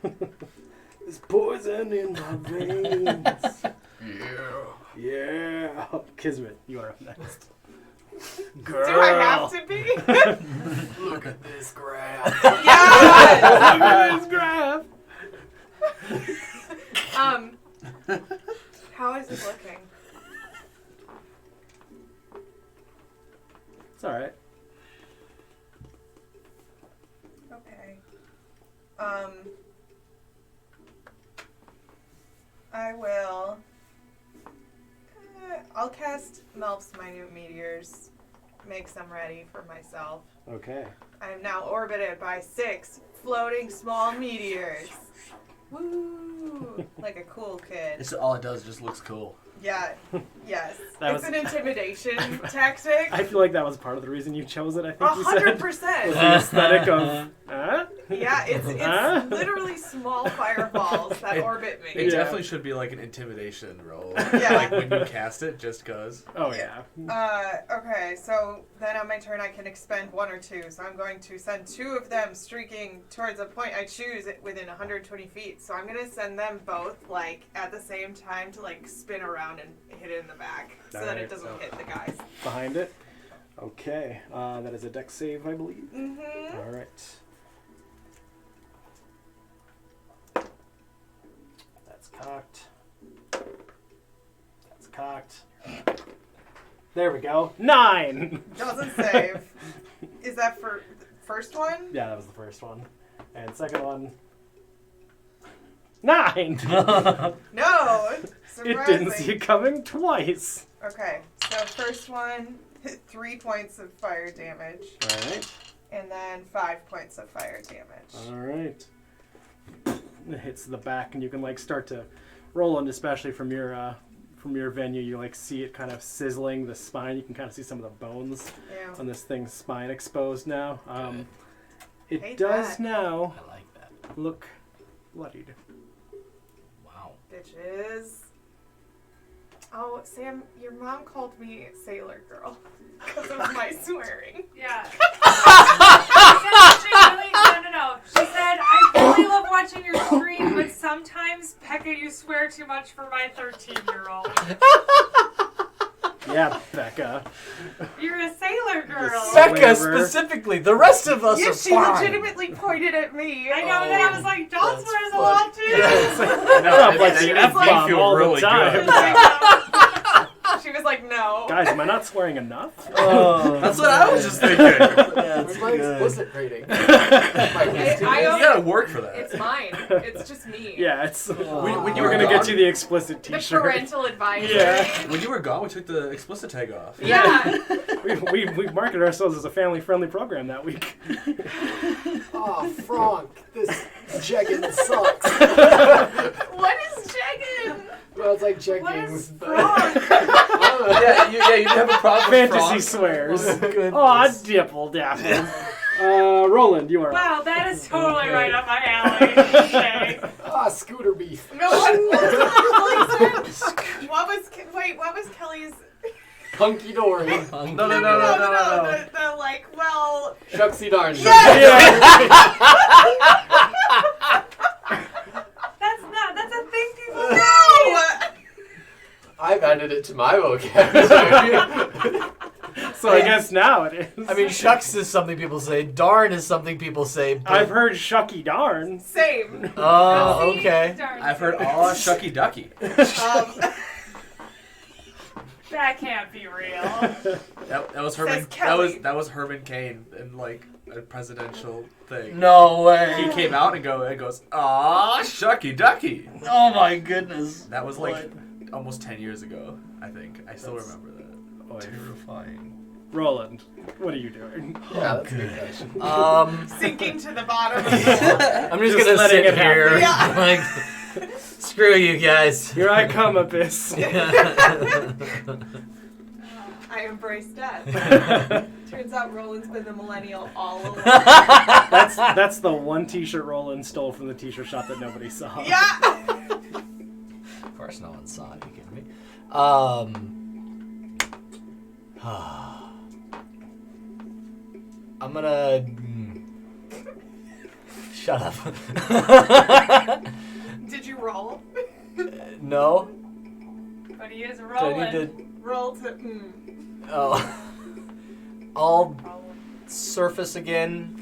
There's poison in my veins. Yeah. Yeah. Kismet, you are up next. Do I have to be? Look at this graph. Yeah. Look at this graph. How is it looking? It's alright. Okay. I will. I'll cast Melf's Minute Meteors. Make some ready for myself. Okay. I am now orbited by 6 floating small meteors. Woo! Like a cool kid. It's all it does. Just looks cool. Yeah. Yes. That It's was- an intimidation tactic. I feel like that was part of the reason you chose it, I think you said. 100%. Was the aesthetic of, huh? Yeah, it's Huh? literally small fireballs that orbit me. It Yeah. definitely should be like an intimidation roll. Yeah. Like when you cast it, just cause. Oh, yeah. Okay, so then on my turn I can expend 1 or 2. So I'm going to send 2 of them streaking towards a point I choose within 120 feet. So I'm going to send them both like at the same time to like spin around and hit it in the back so that it Alright, doesn't so- hit the guys. Behind it. Okay. That is a dex save, I believe. Mm-hmm. All right. That's cocked. That's cocked. There we go. 9! Doesn't save. Is that for the first one? Yeah, that was the first one. And second one. 9! No! It Surprising. didn't see it coming twice. Okay, so first one, 3 points of fire damage, All right. and then 5 points of fire damage. All right. It hits the back, and you can like start to roll, and especially from your venue, you like see it kind of sizzling the spine. You can kind of see some of the bones Yeah. on this thing's spine exposed now. It Hate does that. now I like that. look bloodied. Wow. Bitches. Oh, Sam, your mom called me Sailor Girl because of my swearing. Yeah. She really, no. She said, I really love watching your stream, but sometimes, Becca, you swear too much for my 13-year-old. Yeah, Becca. You're a sailor girl. Becca Becca specifically. The rest of us Yeah, are she fine. legitimately pointed at me. I know, and then I was like, John That's swears a funny. lot too. Drop like it the makes me F-bomb feel all really the time. good. She was like, no, no. Guys, am I not swearing enough? Oh, That's what I was just thinking. That's Where's my good. explicit rating? I You gotta work for that. It's mine. It's just me. Yeah, it's. When you We're were gonna gone- get you the explicit The T-shirt. parental advisory. Yeah. When you were gone, we took the explicit tag off. Yeah. We marketed ourselves as a family-friendly program that week. Oh, Frank, this jegging sucks. What is Jeggin? Well, it's like What jeggings, is but wrong? Yeah, you have a problem with Fantasy frogs? swears. Goodness. Aw, dipple dapple. Roland, you are up. Wow, that is totally right up my alley. Okay. scooter beef. No, what was Kelly's? Hunky dory. No. The like, well, Shucksy darn. That's a thing people say. no. I've added it to my vocabulary. So I guess now it is. I mean, shucks is something people say. Darn is something people say. But... I've heard shucky darn. Same. Oh, okay. Darn. I've heard aw shucky ducky. That can't be real. That was Herman. Says Kelly. That was Herman Cain in like a presidential thing. No way. He came out and goes, aw shucky ducky. Oh my goodness. That was like almost 10 years ago, I think. I still remember that. Terrifying. Roland, what are you doing? Yeah, that's a good question. Sinking to the bottom. I'm just Just gonna letting sit it here. happen. Like, screw you guys. Here I come, Abyss. I embrace death. Turns out Roland's been the millennial all along. That's the one T-shirt Roland stole from the T-shirt shop that nobody saw. Yeah. Of course, no one saw it. Are you kidding me? I'm gonna. Shut up. Did you roll? No. But he is Do I rolling. need to? Roll to. Oh. I'll surface again.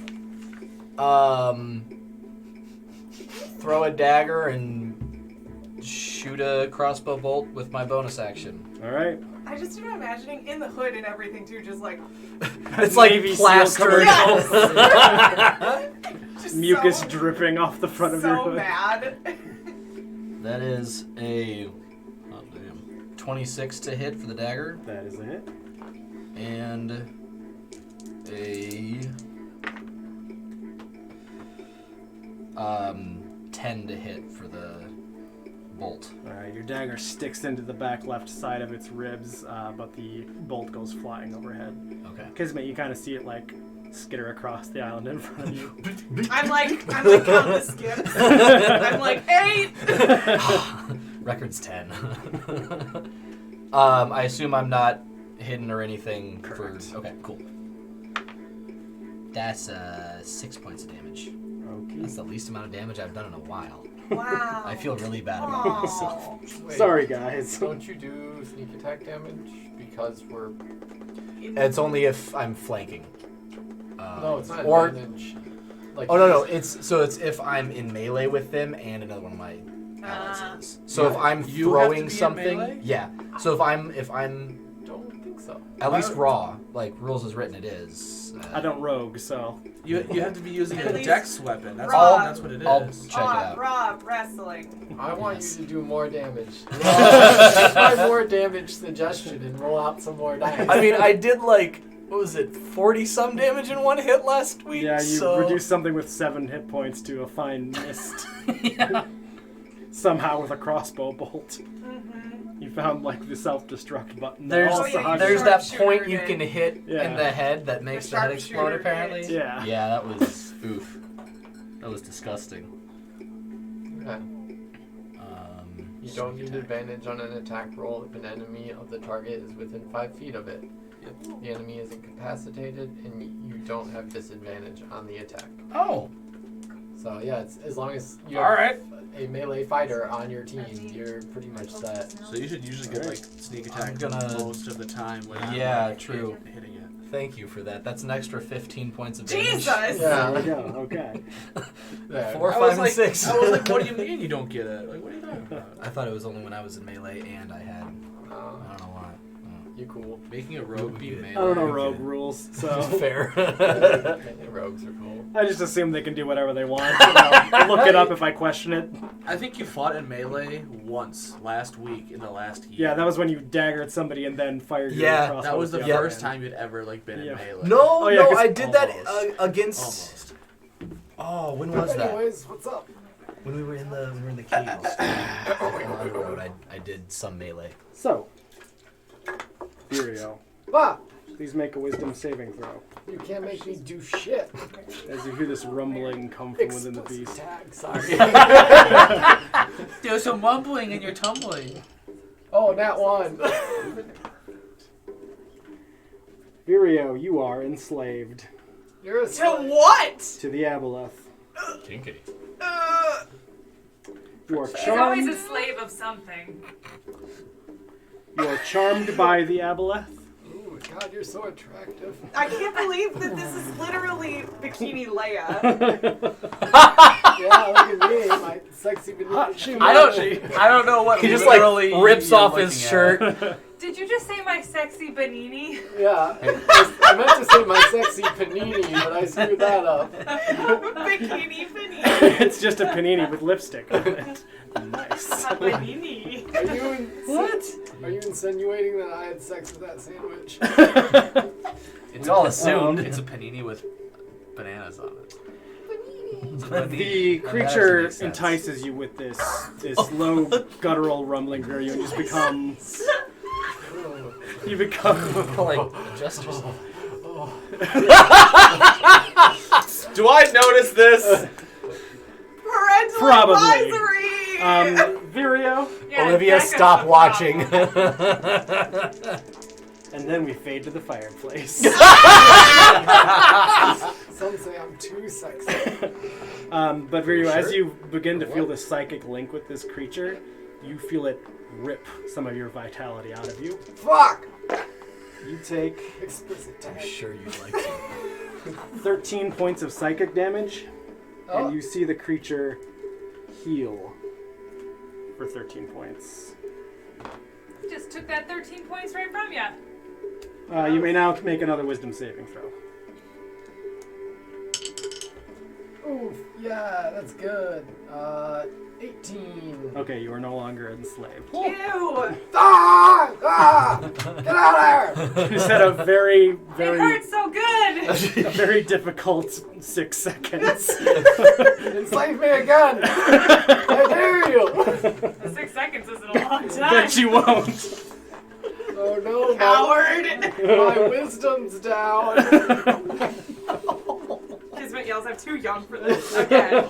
Throw a dagger and shoot a crossbow bolt with my bonus action. All right. I just am imagining in the hood and everything too, just like It's like Navy SEAL plastered. Yes! just Mucus so, dripping off the front of your so hood. mad. That is a 26 to hit for the dagger, That is a hit. and a 10 to hit for the bolt. All right, your dagger sticks into the back left side of its ribs, but the bolt goes flying overhead. Okay. Kismet, you kind of see it like skitter across the island in front of you. I'm like counting the skips. I'm like 8. Record's 10. I assume I'm not hidden or anything. Correct. Okay, cool. That's 6 points of damage. Okay. That's the least amount of damage I've done in a while. Wow. I feel really bad about myself. Wait, Sorry, guys. Don't you do sneak attack damage because we're? It's only if I'm flanking. No, it's not or advantage. Like oh no, it's if I'm in melee with them and another one of my allies is. So if I'm You have to throwing be in something, melee? yeah. So if I'm Don't think so. at least raw, like rules as written, it is. I don't rogue, so. You have to be using At a least dex weapon. That's Rob. that's what it is. I'll check it out. Rob, wrestling. I want Yes. you to do more damage. Make my more damage suggestion and roll out some more dice. I mean, I did like what was it, 40 some damage in one hit last week? Yeah, you so... reduced something with 7 hit points to a fine mist. Yeah. Somehow with a crossbow bolt. Mm-hmm. You found like the self-destruct button. There's Oh, yeah, you there's that sharpshooter point you did. can hit Yeah. in the head that makes the head explode sharpshooter apparently. did. Yeah. Yeah, that was oof. That was disgusting. Okay. You don't need advantage on an attack roll if an enemy of the target is within 5 feet of it. Yep. The enemy is incapacitated and you don't have disadvantage on the attack. Oh. So yeah, it's as long as you All have right. a melee fighter on your team, you're pretty much set. So you should usually get like sneak attack I'm gonna- most of the time when I'm Yeah, like, true. hitting it. Thank you for that. That's an extra 15 points of damage. Jesus! There we Yeah. go. Okay. There. 4, I 5, was and like, 6. I was like, what do you mean you don't get it? Like, what are you talking about? I thought it was only when I was in melee and I had. I Uh, don't know why. You cool. Making a rogue be melee. I don't know rogue rules, so Fair. Rogues are cool. I just assume they can do whatever they want. I'll look it up if I question it. I think you fought in melee once last week in the last year. Yeah, that was when you daggered somebody and then fired your Yeah, crossbow That was with the other first hand. time you'd ever been Yeah. in melee. No, Oh, yeah, no, 'cause- I did that Almost. against. Almost. Oh, when was that? Anyways, what's up? When we were in the caves. On the road, I did some melee. So, Virio, Ah, please make a wisdom saving throw. you can't make me do shit. As you hear this rumbling come from within the Explicit beast. tag, sorry. There's some mumbling and you're tumbling. Oh, nat 1. Virio, you are enslaved You're a To slave. what? to the Aboleth. Kinky. You are He's always a charmed. slave of something. You are charmed by the Aboleth. Ooh, God, you're so attractive. I can't believe that this is literally Bikini Leia. Yeah, look at me, my sexy vanilla. I don't know what He just literally rips you're off his looking shirt. Did you just say my sexy banini? Yeah, I meant to say my sexy panini, but I screwed that up. Bikini panini. It's just a panini with lipstick on it. Nice. A panini. Are you insinuating that I had sex with that sandwich? It's all assumed. It's a panini with bananas on it. The creature entices you with this low guttural rumbling Virio, and you become Like, adjust yourself. Do I notice this? Parental Probably. advisory. Virio, Yeah, Olivia, Becca's stop the watching. problem. and then we fade to the fireplace. Some say I'm too sexy. But Virio, as you begin to feel the psychic link with this creature, you feel it rip some of your vitality out of you. Fuck! You take Explicit tag. Sure you'd like to. 13 points of psychic damage, Oh. and you see the creature heal for 13 points. Just took that 13 points right from you. You may now make another wisdom saving throw. Oof, yeah, that's good. 18. Okay, you are no longer enslaved. Ew. Ah! Ah! Get out of there! You said a very, It very, hurts so good. a very difficult 6 seconds. Enslave me again! I dare you! 6 seconds isn't a long time. Bet you won't. Oh no, Coward. my wisdom's down. Kismet yells, I'm too young for this. Again.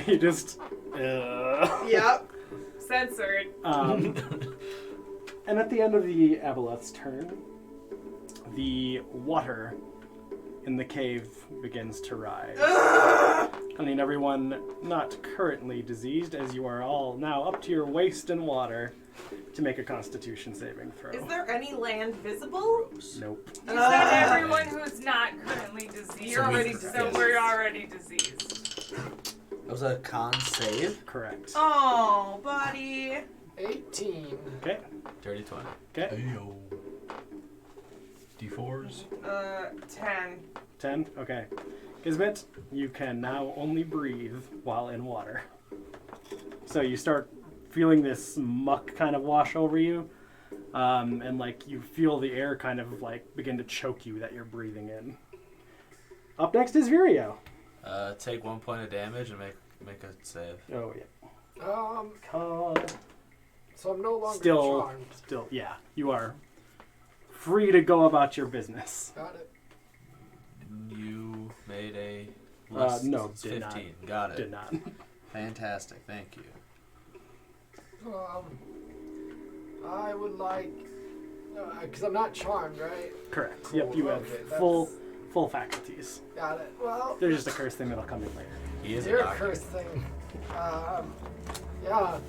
You just. Yep. Censored. And at the end of the Aboleth's turn, the water in the cave begins to rise. I mean, everyone not currently diseased, as you are all now up to your waist in water, to make a Constitution saving throw. Is there any land visible? Nope. You said everyone who's not currently diseased. You're already So diseased. we're already diseased. That was a con save. Correct. Oh, buddy. 18. Okay. Dirty 20. Okay. Ayo. D4s. 10. 10. Okay. Kismet, you can now only breathe while in water. So you start feeling this muck kind of wash over you, and like you feel the air kind of like begin to choke you that you're breathing in. Up next is Virio. Take 1 point of damage and make a save. Oh yeah. Con. So I'm no longer Still, charmed. yeah. You are free to go about your business. Got it. You made a No, it's did 15. Got it. Did not. Fantastic. Thank you. I would like, because I'm not charmed, right? Correct. Cool, Yep. You have okay, that's- full faculties. Got it. Well, There's just a curse thing that'll come in later. He is a your doctor. curse thing. Yeah,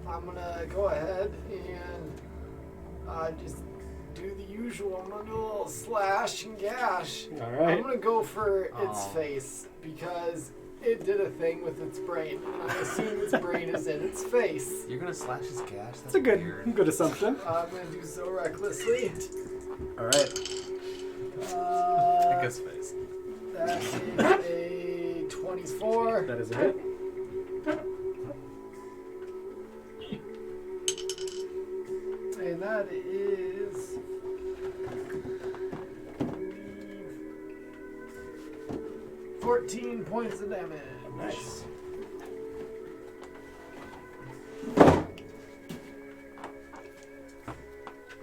I'm gonna go ahead and just do the usual. I'm gonna do a little slash and gash. All I'm right. gonna go for its Oh. face because it did a thing with its brain, and I assume its brain is in its face. You're gonna slash his gash? That's a good assumption. I'm gonna do so recklessly. All right. Pick his face. That is a 24. That is a hit. And that is 14 points of damage. Nice.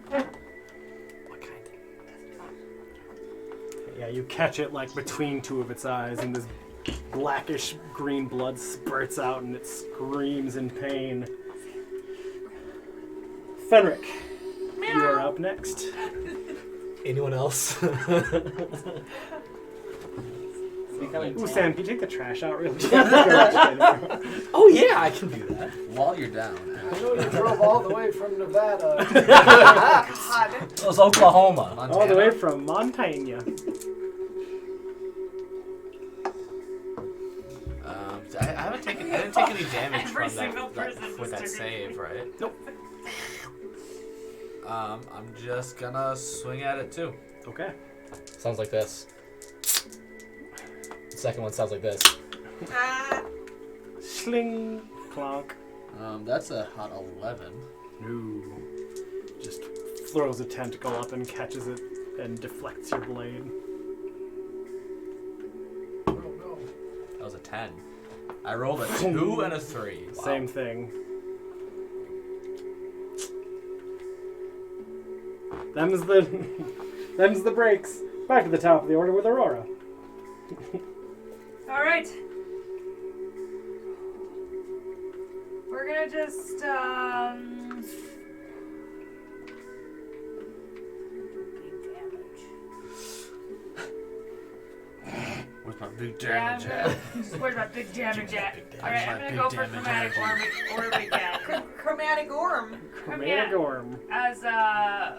What kind? Yeah, you catch it like between two of its eyes, and this blackish green blood spurts out, and it screams in pain. Fenric, you are up next. Anyone else? Ooh, Sam, can you take the trash out real quick? Oh yeah, I can do that. While you're down. I know you drove all the way from Nevada. God. It was Oklahoma. All the way from Montana. I didn't take any damage Every from single that person with that just save, right? Nope. I'm just gonna swing at it too. Okay. Sounds like this. The second one sounds like this. Sling, clonk. That's a hot 11. Ooh. Just throws a tentacle up and catches it and deflects your blade. Oh no. That was a 10. I rolled a 2 and a 3. Wow. Same thing. Them's the breaks. Back to the top of the order with Aurora. All right. We're gonna just big damage. Where's my big damage at? Where's my big damage at? All right, I'm my gonna go big for damage chromatic orb again. Chromatic orm. Chromatic Orm. As a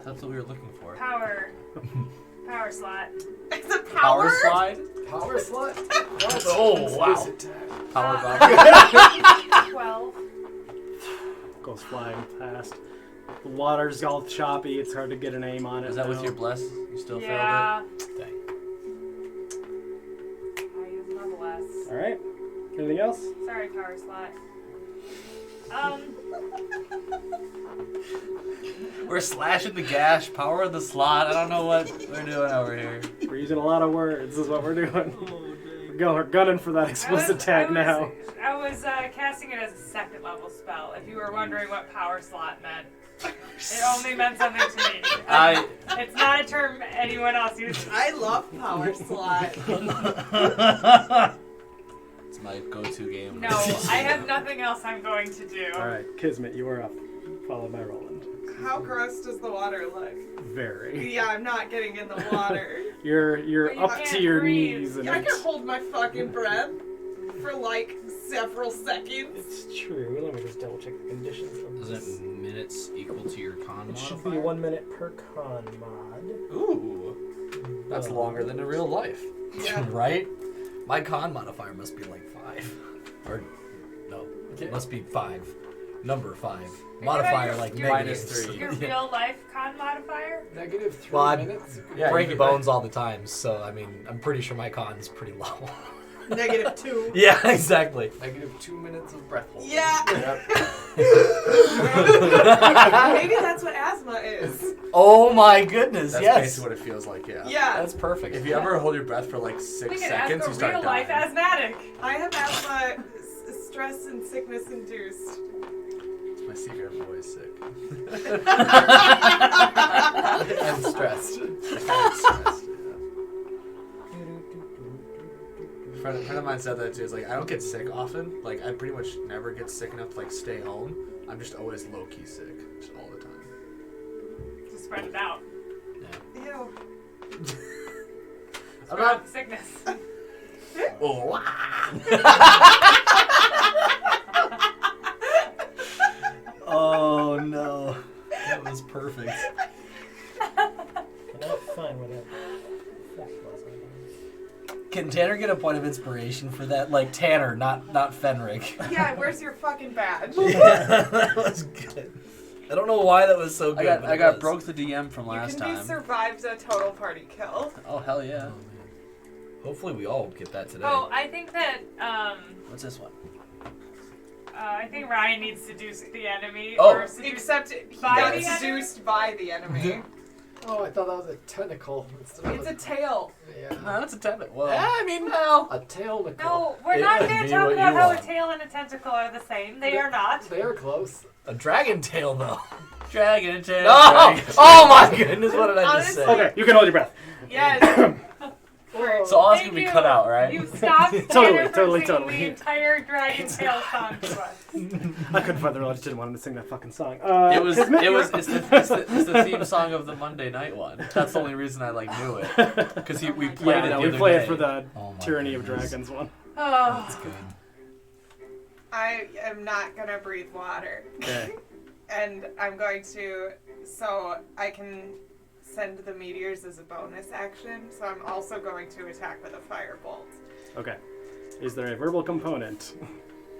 That's what we were looking for. power slot. It's a Power power. slide? Power slut? Oh, wow. Space attack. Power bomb. 12. Goes flying past. The water's all choppy. It's hard to get an aim on it. Is that with now. your bless? You still Yeah. failed Dang. I use my bless. All right. Anything else? Sorry, power slot. it? We're slashing the gash, power of the slot. I don't know what we're doing over here. We're using a lot of words. Is what we're doing. We're gunning for that explicit tag now. I was casting it as a second level spell. If you were wondering what power slot meant, it only meant something to me. It's not a term anyone else uses. I love power slot. It's my go-to game. No, I have nothing else I'm going to do. All right, Kismet, you are up. Followed by Roland. How gross does the water look? Very. Yeah, I'm not getting in the water. You're But you up to can't your breathe. knees, and I can hold my fucking breath for like several seconds. it's true. Let me just double check the conditions of Is this. it minutes equal to your con It should modifier? be 1 minute per con mod. Ooh. That's longer than in real life. Yeah. Right? My con modifier must be like 5. Or, no, it must be 5. Number 5. Modifier like Your- Minus negative. 3. Your real life con modifier? Negative 3 Well, I'm- minutes? Yeah, Breaking you- bones all the time, so I mean, I'm pretty sure my con's pretty low. -2. Yeah, exactly. Negative 2 minutes of breath holding. Yeah. Yep. Maybe that's what asthma is. Oh my goodness, That's yes. basically what it feels like, yeah. Yeah. That's perfect. If you ever hold your breath for like 6 We can seconds, ask you a start real dying. life asthmatic. I have asthma, stress and sickness induced. It's my secret, I'm always sick. And stressed. I'm stressed, yeah. A friend of mine said that too. It's like, I don't get sick often. Like, I pretty much never get sick enough to like stay home. I'm just always low-key sick, just all the time. Just spread it out. Ew. I'm not. Sickness. Oh, Oh no. That was perfect. I'm not fine with that. Can Tanner get a point of inspiration for that? Like Tanner, not Fenric. Yeah, where's your fucking badge? Yeah, that was good. I don't know why that was so good. I got broke the DM from last You can be time. survived a total party kill. Oh hell yeah! Hopefully we all get that today. Oh, I think that What's this one? I think Ryan needs seduced the enemy. Oh. Or seduced Except he By got the enemy? seduced by the enemy. Oh, I thought that was a tentacle. Instead of It's a tail. yeah. No, that's a 10. Well, I mean, well. A tail. No, we're It not could going to be talk what about you how want. a tail and a tentacle are the same. They are not. They are close. A dragon tail, though. dragon tail. No! dragon tail. Oh my goodness, what did I just say? Okay, you can hold your breath. Yes. Whoa. So all that's Thank gonna be you. cut out, right? You stopped Totally, from totally, singing totally. the entire Dragon Tail song to us. I couldn't find the role. I just didn't want him to sing that fucking song. It's Kismet, the theme song of the Monday night one. That's the only reason I knew it. Because we played Yeah, it no, the we other play day. it for the Oh my Tyranny of goodness. Dragons one. Oh. That's good. I am not gonna breathe water. Okay. And I'm going to, so I can send the meteors as a bonus action. So I'm also going to attack with a firebolt. Okay. Is there a verbal component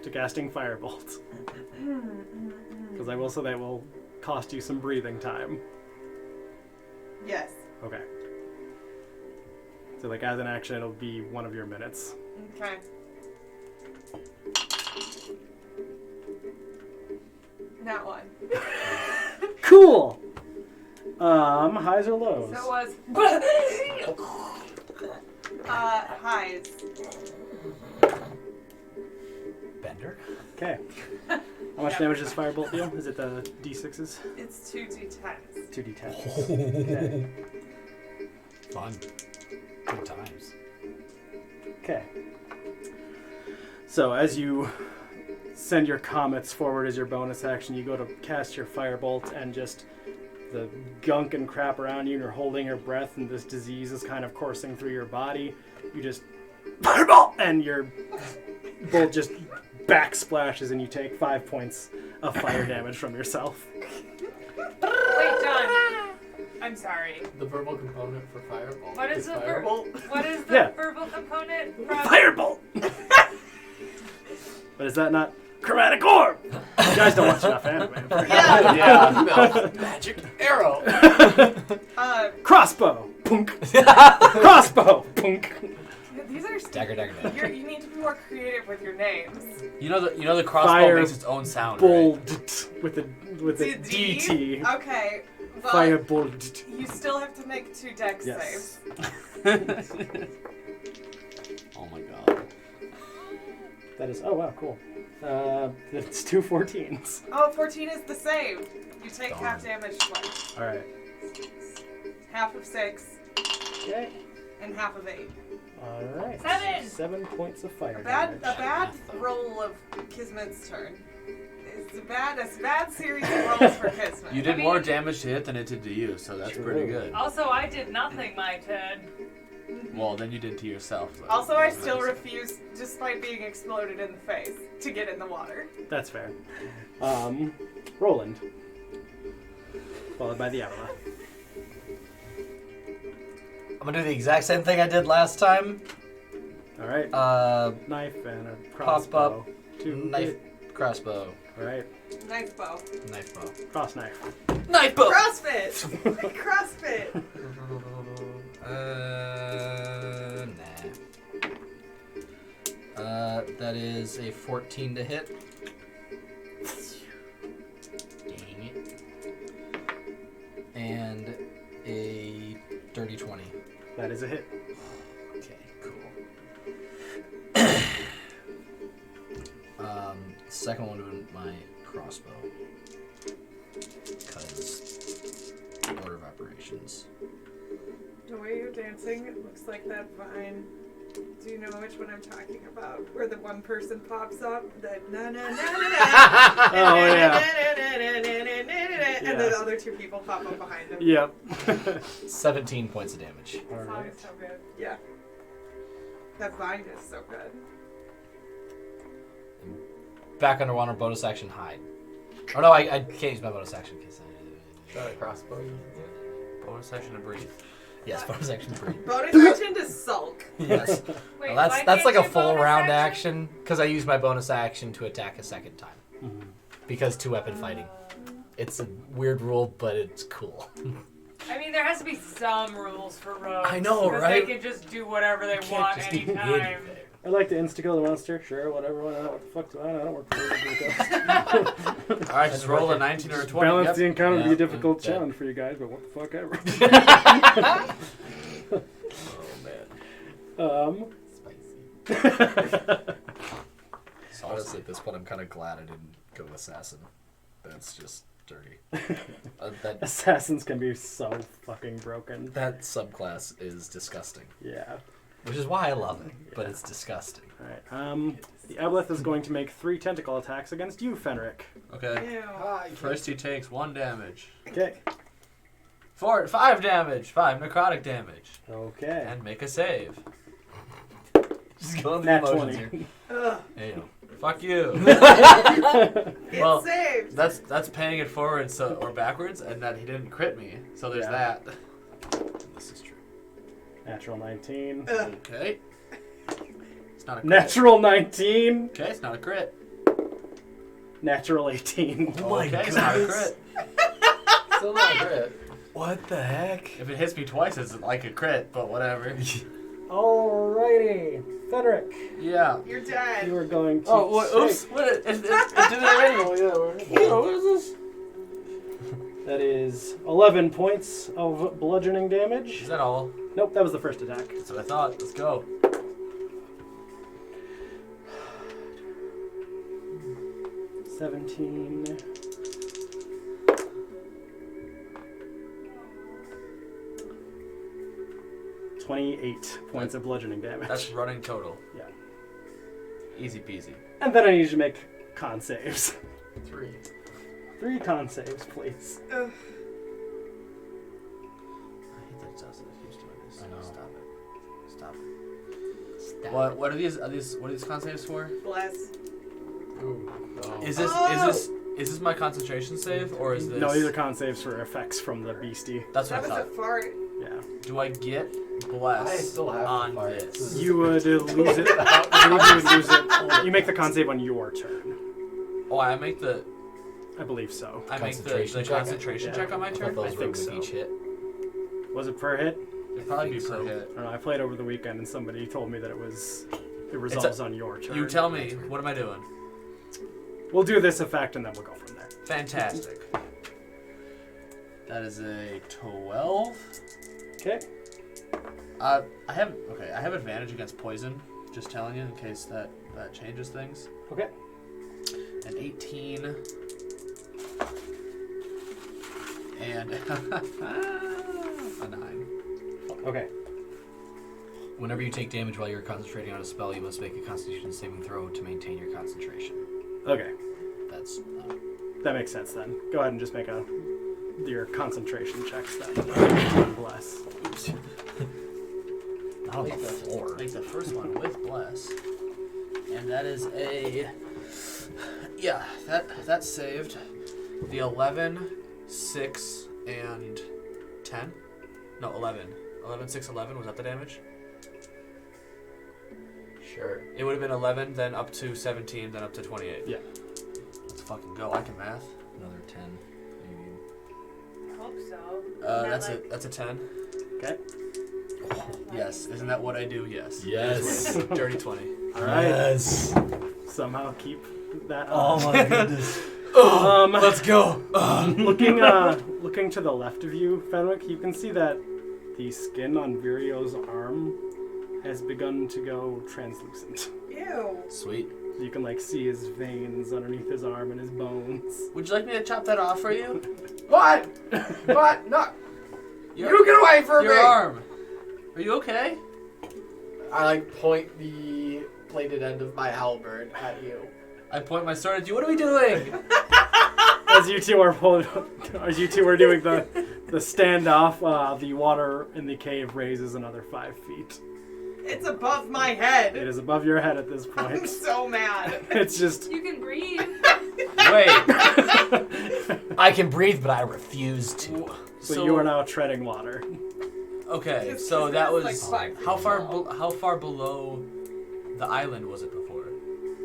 to casting Firebolt? Because I will say that will cost you some breathing time. Yes. Okay. So, like, as an action, it'll be one of your minutes. Okay. Not one. Cool! Highs or lows? So it was. Highs. Bender? Okay. How much damage does Firebolt deal? Is it the D6s? It's 2d10s. 2d10s. Okay. Fun. Good times. Okay. So as you send your comets forward as your bonus action, you go to cast your firebolt, and just the gunk and crap around you, and you're holding your breath, and this disease is kind of coursing through your body. You just fireball, and your bolt just backsplashes, and you take 5 points of fire damage from yourself. Wait, John. I'm sorry. The verbal component for Firebolt. What is the Firebolt? What is the Yeah. verbal component from? Firebolt. But is that not chromatic orb? You guys don't watch enough anime. Yeah. Yeah. No, magic arrow. Crossbow. Punk. Crossbow. Punk. These are Dagger, dagger, dagger. You need to be more creative with your names. You know the crossbow Fire makes its own sound, Bolt right? with a D? DT. Okay. Well, Firebolt. you still have to make 2 dex Yes. saves. Oh my god. That is. Oh wow, cool. It's 2 14s. Oh, 14 is the same. You take Darn. half damage twice. All right. Half of 6 Okay. and half of 8. All right. 7. 7 points of fire A damage. bad roll of Kismet's turn. It's a bad series of rolls for Kismet. You did I mean- more damage to it than it did to you, so that's True. pretty good. Also, I did nothing my turn. Well, then you did to yourself. So Also, I that's still nice. refuse, despite being exploded in the face, to get in the water. That's fair. Roland. Followed by the Avila. I'm gonna do the exact same thing I did last time. All right. Knife and a Pop crossbow. up. Two Knife, crossbow. All right. Knife bow. Knife bow. Cross knife. Knife bow! CrossFit! CrossFit! Nah. That is a 14 to hit. Dang it. And a dirty 20. That is a hit. Okay, cool. Second one doing my crossbow. Because order of operations. The way you're dancing, it looks like that vine. Do you know which one I'm talking about? Where the one person pops up, that na na na na na, Oh, yeah. and the other 2 people pop up behind him. Yep. 17 points of damage. All That song right. is so good. Yeah. That vine is so good. Back underwater, bonus action hide. Oh no, I can't use my bonus action because Is that a crossbow you can get? Bonus action to breathe. Yes, bonus action 3. Bonus action to sulk. Yes. Wait, Well, why that's can't like a you full bonus round action because I use my bonus action to attack a second time. Mhm. Because 2-weapon fighting. It's a weird rule, but it's cool. I mean, there has to be some rules for rogues. I know, because right? they can just do whatever they Can't want just do anytime. anything. I'd like to insta-kill the monster. Sure, whatever. Why not? What the fuck do I know? I don't work for the ghost. All right, just roll a 19 or a 20. Balance Yep. the encounter to be Yeah, a difficult yeah. challenge for you guys, but what the fuck ever. Oh, man. Spicy. So honestly, at this point, I'm kind of glad I didn't go assassin. That's just dirty. That Assassins can be so fucking broken. that subclass is disgusting. Yeah. Which is why I love it, but it's disgusting. Alright. The Aboleth is going to make 3 tentacle attacks against you, Fenric. Okay. Ew. Hi. First he takes 1 damage. Okay. 5 damage. 5 necrotic damage. Okay. And make a save. Just going Nat through motions 20. here. Ugh. Hey, yo. Fuck you. It's Well, saved. That's paying it forward or backwards, and that he didn't crit me. So there's Yeah. that. This is true. Natural 19. Ugh. Okay. It's not a crit. Natural 19. Okay, it's not a crit. Natural 18. Oh my Okay, it's not a goodness. crit. Still not crit. What the heck? If it hits me twice, it's like a crit, but whatever. Alrighty. Fenric, Yeah. You're dead. you are going to Oh, what, oops. take- What, it did it already. Oh, what is this? That is 11 points of bludgeoning damage. Is that all? Nope, that was the first attack. That's what I thought. Let's go. 17. $28 points of bludgeoning damage. That's running total. Yeah. Easy peasy. And then I need you to make con saves. 3. 3 con saves, please. Ugh. I hate that it does it. It keeps doing this. I know. Stop it. Stop it. Stab. What are these? What are these con saves for? Bless. Ooh. No. Is this my concentration save or is this? No, these are con saves for effects from the beastie. That's That what was I a thought. fart. Yeah. Do I get I bless still have to on fight. this? You would lose it. I believe you would lose it. You make the con save on your turn. Oh, I make the I believe so. Concentration the check? concentration Yeah. check on my I thought turn. those I were think with so. each hit. Was it per hit? It'd probably be think per so. hit. I don't know. I played over the weekend and somebody told me that it resolves on your turn. You tell me. What am I doing? We'll do this effect and then we'll go from there. Fantastic. That is a 12. Okay. I have advantage against poison. Just telling you in case that changes things. Okay. An 18. And a 9. Okay. Whenever you take damage while you're concentrating on a spell, you must make a Constitution saving throw to maintain your concentration. Okay. That's That makes sense then. Go ahead and just make your concentration checks then. Bless. not on the floor. Make the first one with bless. And that is a... Yeah, that saved. The 11, 6, and 10? No, 11. 11, 6, 11. Was that the damage? Sure. It would have been 11, then up to 17, then up to 28. Yeah. Let's fucking go. I can math. Another 10. Maybe. I hope so. That's a 10. Okay. Yes. Isn't that what I do? Yes. Yes. Dirty 20. All right. Yes. Somehow keep that Oh up. my goodness. Let's go. Looking to the left of you, Fenwick, you can see that the skin on Virio's arm has begun to go translucent. Ew. Sweet. You can see his veins underneath his arm and his bones. Would you like me to chop that off for you? What? What? No. Your, You get away from your me! arm. Are you okay? I point the bladed end of my halberd at you. I point my sword at you. What are we doing? As you two are doing the standoff, the water in the cave raises another 5 feet. It's above my It head. is above your head at this I'm point. so mad. It's just You can breathe. Wait. I can breathe, but I refuse to. so you are now treading water. Okay, His so kismet that is, was like, 5 feet how far? tall. How far below the island was it before?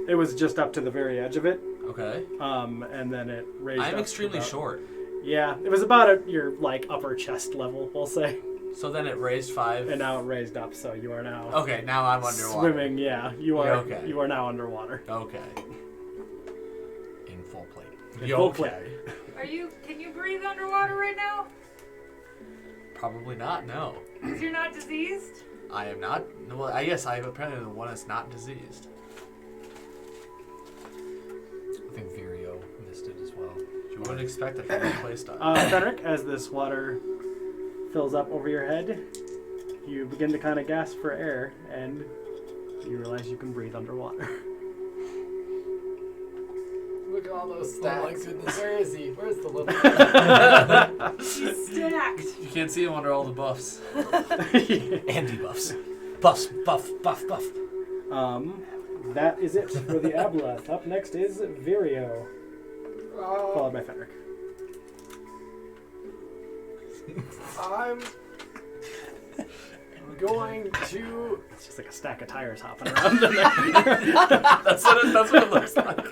It was just up to the very edge of it, Okay. and then it raised. I'm up extremely about, short, Yeah, it was about at your like upper chest level, we'll say, so then it raised 5. and now it raised up, so you are now Okay, now I'm underwater. swimming. Yeah, you are. Yeah, okay. You are now underwater. Okay. In full plate. In Yeah, full okay. Can you breathe underwater right now? Probably not. No, Because you're not diseased? I am not. No, well, I guess I am apparently the one that's not diseased. I think Virio missed it as well. You wouldn't expect that from a playstyle. Fenric, as this water fills up over your head, you begin to kind of gasp for air, and you realize you can breathe underwater. Look at all those Oh my stacks. goodness. Where is he? Where's the little? He's stacked. You can't see him under all the buffs. And debuffs. Buffs, buff. That is it for the Aboleth. Up next is Virio, followed by Fenric. I'm going to. It's just like a stack of tires hopping around in there. That's what it looks like.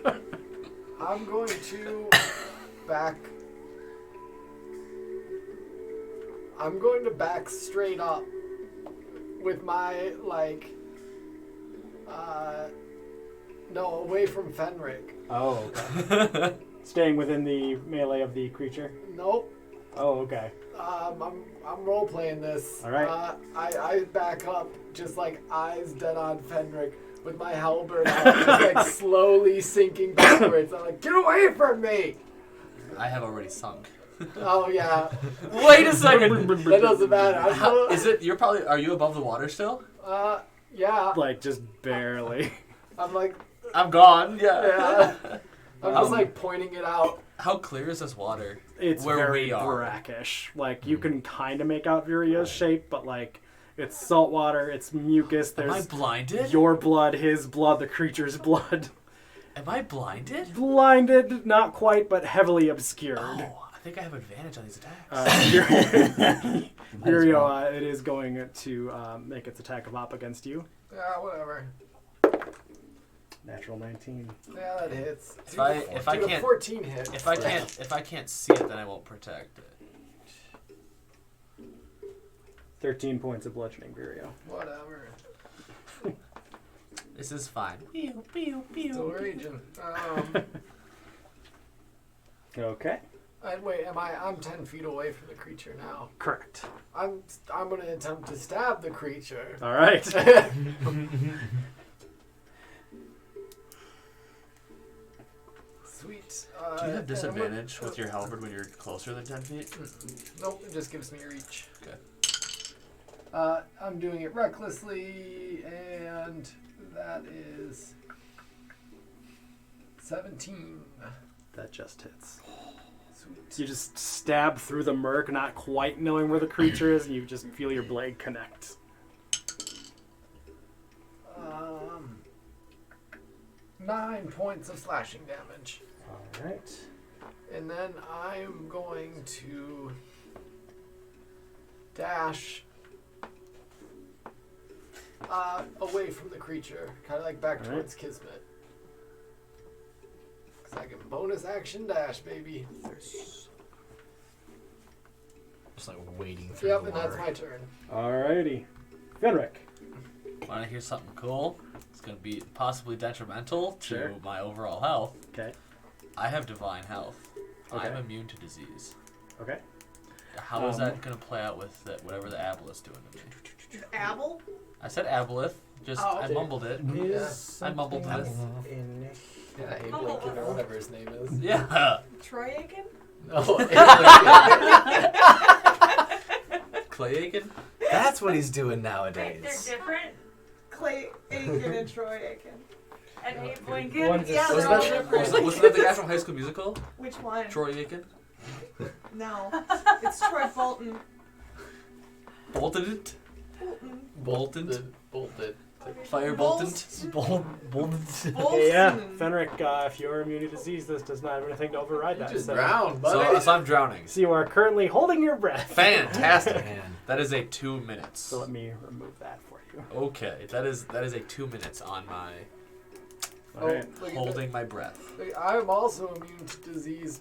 I'm going to back. I'm going to back straight up with my no, away from Fenric. Oh, okay. Staying within the melee of the creature. Nope. Oh, okay. I'm role playing this. All right. I back up just like eyes dead on Fenric with my halberd out, just like slowly sinking backwards. I'm like, get away from me! I have already sunk. Oh yeah. Wait a second. That doesn't matter. I'm How, is it? You're probably. Are you above the water still? yeah. Like, just barely. I'm like, I'm gone. Yeah. yeah. I'm just like pointing it out. How clear is this water? It's Where very we are. brackish. Like, you can kind of make out Virio's shape, but, like, it's salt water, it's mucus, Am I there's blinded? your blood, his blood, the creature's blood. Am I blinded? Blinded, not quite, but heavily obscured. Oh, I think I have advantage on these attacks. Virio, it is going to make its attack of op against you. Yeah, whatever. Natural 19. Yeah, that hits. If I can't 14 hits. if I can't see it, then I won't protect it. 13 points of bludgeoning, Virio. Whatever. This is fine. Pew pew pew. Still raging. Okay. Wait, I'm 10 feet away from the creature now. Correct. I'm going to attempt to stab the creature. All right. Sweet. Do you have disadvantage with your halberd when you're closer than 10 feet? Nope, it just gives me reach. Okay. I'm doing it recklessly, and that is 17. That just hits. Sweet. You just stab through the murk, not quite knowing where the creature is, and you just feel your blade connect. 9 points of slashing damage. All right. And then I'm going to dash away from the creature, kind of like back All right. towards Kismet. Because I can bonus action dash, baby. Just like wading through Yep, the and water. that's my turn. Alrighty. Fenric. Want to hear something cool? It's going to be possibly detrimental to Sure. my overall health. Okay. I have divine health. Okay. I'm immune to disease. Okay. How is that going to play out with whatever the aboleth's doing to me? Abel? I said aboleth. Just Oh. I mumbled it. Is I mumbled this. in Yeah, Abe Lincoln or whatever his name is. Yeah. Troy Aiken? No, Abe Lincoln. Clay Aiken? That's what he's doing Wait, they're nowadays. different? Clay Aiken and Troy Aiken. And Abe Lincoln? One's a Yeah, sword. they're all different. Wasn't that the guy from High School Musical? Which one? Troy Aiken? No. It's Troy Bolton. Bolted it? Bolton. Bolton? Bolted. Firebolt. Bold. Hey, yeah, Fenric, if you're immune to disease, this does not have anything to override You that. just So, drowned, buddy. So I'm drowning. so you are currently holding your breath. Fantastic. Man. That is a 2 minutes. So let me remove that for you. Okay, that is a 2 minutes on my All right. look at holding my breath. that. I'm also immune to disease.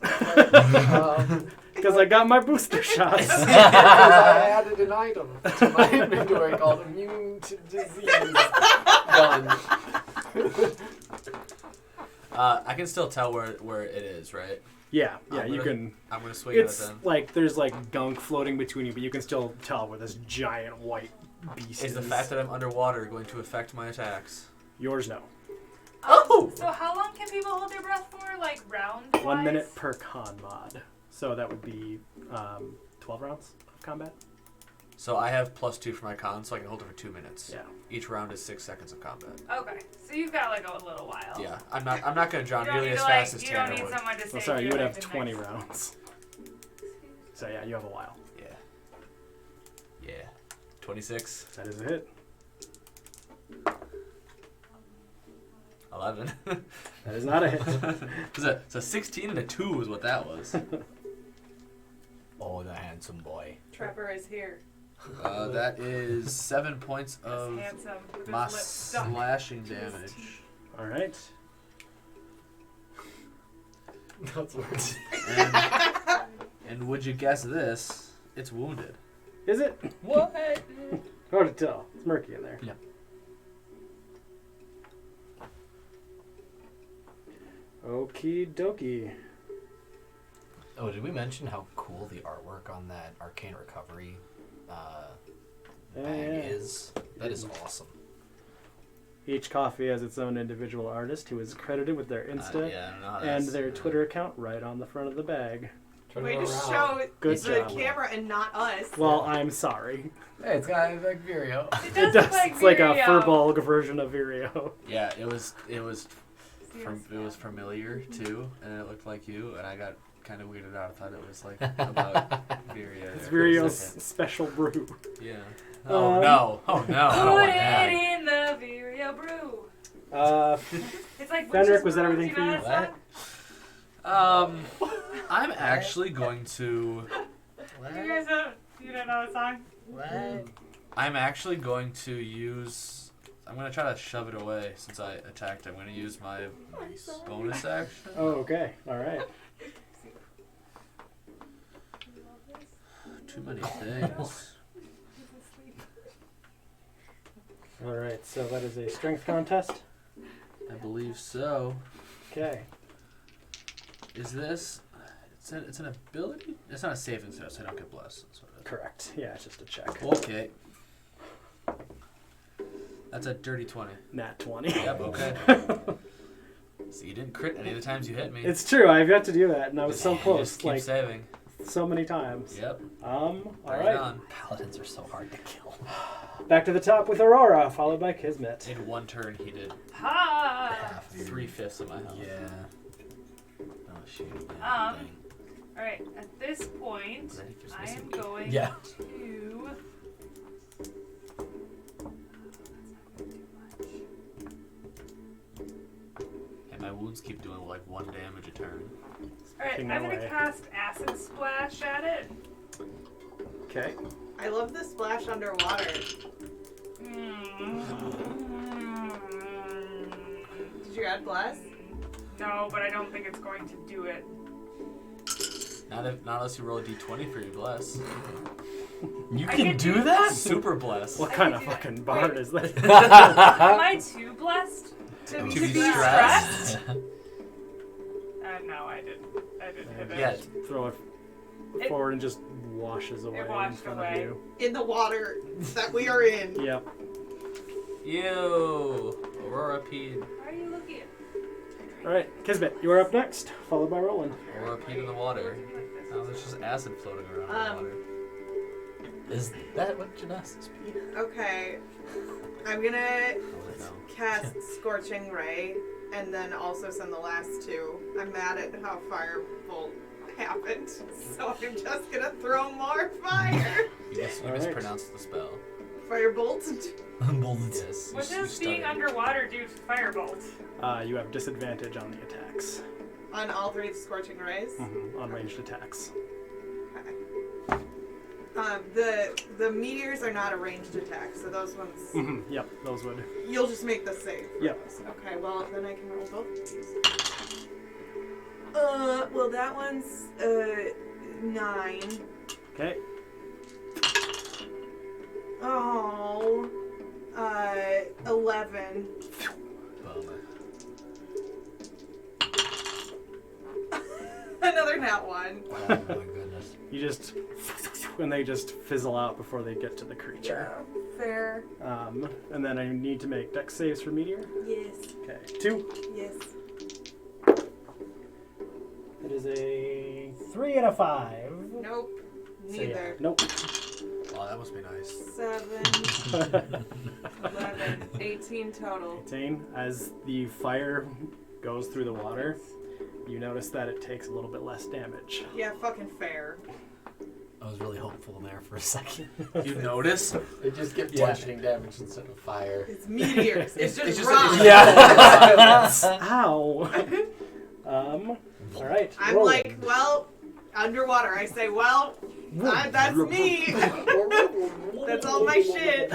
Because I got my booster shots. Because I added an item to my inventory called immune to disease. Done. I can still tell where it is, right? Yeah, I'm you gonna- can. I'm gonna swing at it It's then. like there's like gunk floating between you, but you can still tell where this giant white beast Is the fact that I'm underwater going to affect my attacks? Yours, no. Oh! So how long can people hold their breath for? Like round? 1 minute per con mod. So that would be 12 rounds of combat. So I have +2 for my con, so I can hold it for 2 minutes. Yeah. Each round is 6 seconds of combat. Okay, so you've got like a little while. Yeah, I'm not gonna drown You don't nearly need as to, fast like, as you don't Tanner need would. someone to Oh, say sorry, you would have 20 next. rounds. So yeah, you have a while. Yeah. Yeah. 26. That is a hit. 11. That is not a hit. So 16 and a 2 is what that was. Oh, the handsome boy. Trevor is here. That is 7 points He's of handsome with my his lips stuck. slashing to his damage. teeth. All right. That's worse. And would you guess this? It's wounded. Is it? What? Hard to tell. It's murky in there. Yep. Okie dokie. Oh, did we mention how cool the artwork on that Arcane Recovery bag is? That is awesome. Each coffee has its own individual artist who is credited with their Insta Yeah, I don't know how and that's- their Twitter account right on the front of the bag. Turn Way it to around. show Good the job. camera and not us. Well, I'm sorry. Hey, it's got like Virio. It It does does. look like It's like a Virio. Furbolg version of Virio. Yeah, it was Yes. familiar too, and it looked like you, and I got kind of weirded out. I thought it was like about Virio. It's there for a Virio's second. special brew. Yeah. Oh Um, no! Oh no! I don't Put want it that. in the Virio brew. It's like Fenric, Witch's was that Brew. everything Do you know for that you? song? I'm actually going to. You guys you don't know the song? What? I'm actually going to use. I'm gonna try to shove it away since I attacked. I'm gonna use my bonus action. Oh, okay. All right. Too many things. All right. So that is a strength contest. I believe so. Okay. Is this? It's an ability. It's not a saving throw, so I don't get blessed. That's what it is. Correct. Yeah, it's just a check. Okay. That's a dirty 20. Nat 20. Yep. Okay. So you didn't crit any of the times you hit me. It's true. I've got to do that, and I was so You close, just keep like saving. so many times. Yep. All Bring it right. on. Paladins are so hard to kill. Back to the top with Aurora, followed by Kismet. In one turn, he did Ha! Half of your- 3/5 of my health. Yeah. Oh shoot. Yeah, Um, dang. Alright, at this point, Then he keeps I missing am me. going Yeah. to. And my wounds keep doing like 1 damage a turn. Alright, I'm Taking gonna away. cast Acid Splash at it. Okay. I love the splash underwater. Did you add bless? No, but I don't think it's going to do it. Not unless you roll a d20 for your bless. You I can can do do that? Super bless. What I kind can of do that. fucking bard Wait. is that? Am I too blessed To To be be stressed? stressed? No, I didn't. I didn't hit it. Yeah. Throw it It- forward and just washes away in washed front away. of you. In the water that we are in. Yep. Ew. Aurora peed. Why are you looking at All right, Kismet, you are up next, followed by Roland. Aurora peed in the water. Oh, there's just acid floating around in the water. Is that what Genesis be? Okay. I'm gonna I don't know. cast Scorching Ray and then also send the last two. I'm mad at how Firebolt happened, so I'm just gonna throw more fire. You All right. mispronounced the spell. Firebolt. Yes. What you does being started. underwater do to Firebolt? You have disadvantage on the attacks. On all 3 scorching rays. On ranged attacks. The meteors are not a ranged attack, so those ones. Yep, those would. You'll just make the save. For Yep. those. Okay, well then I can roll both of these. Well that one's 9. Okay. Oh. 11. Bummer. Another nat 1. Oh my goodness. You just. And they just fizzle out before they get to the creature. Fair. And then I need to make dex saves for meteor. Yes. Okay. 2. Yes. It is a 3 and a 5. Nope. So, yeah, Neither. nope. Oh, that must be nice. 7. 11. 18 total. 18. As the fire goes through the water, you notice that it takes a little bit less damage. Yeah, fucking fair. I was really hopeful there for a second. You notice? They just get Yeah. bludgeoning damage instead of fire. It's meteors. It's just just- rock. Yeah. Ow! Alright. I'm roll like, it. well, underwater. I say, well, that's me. That's all my shit.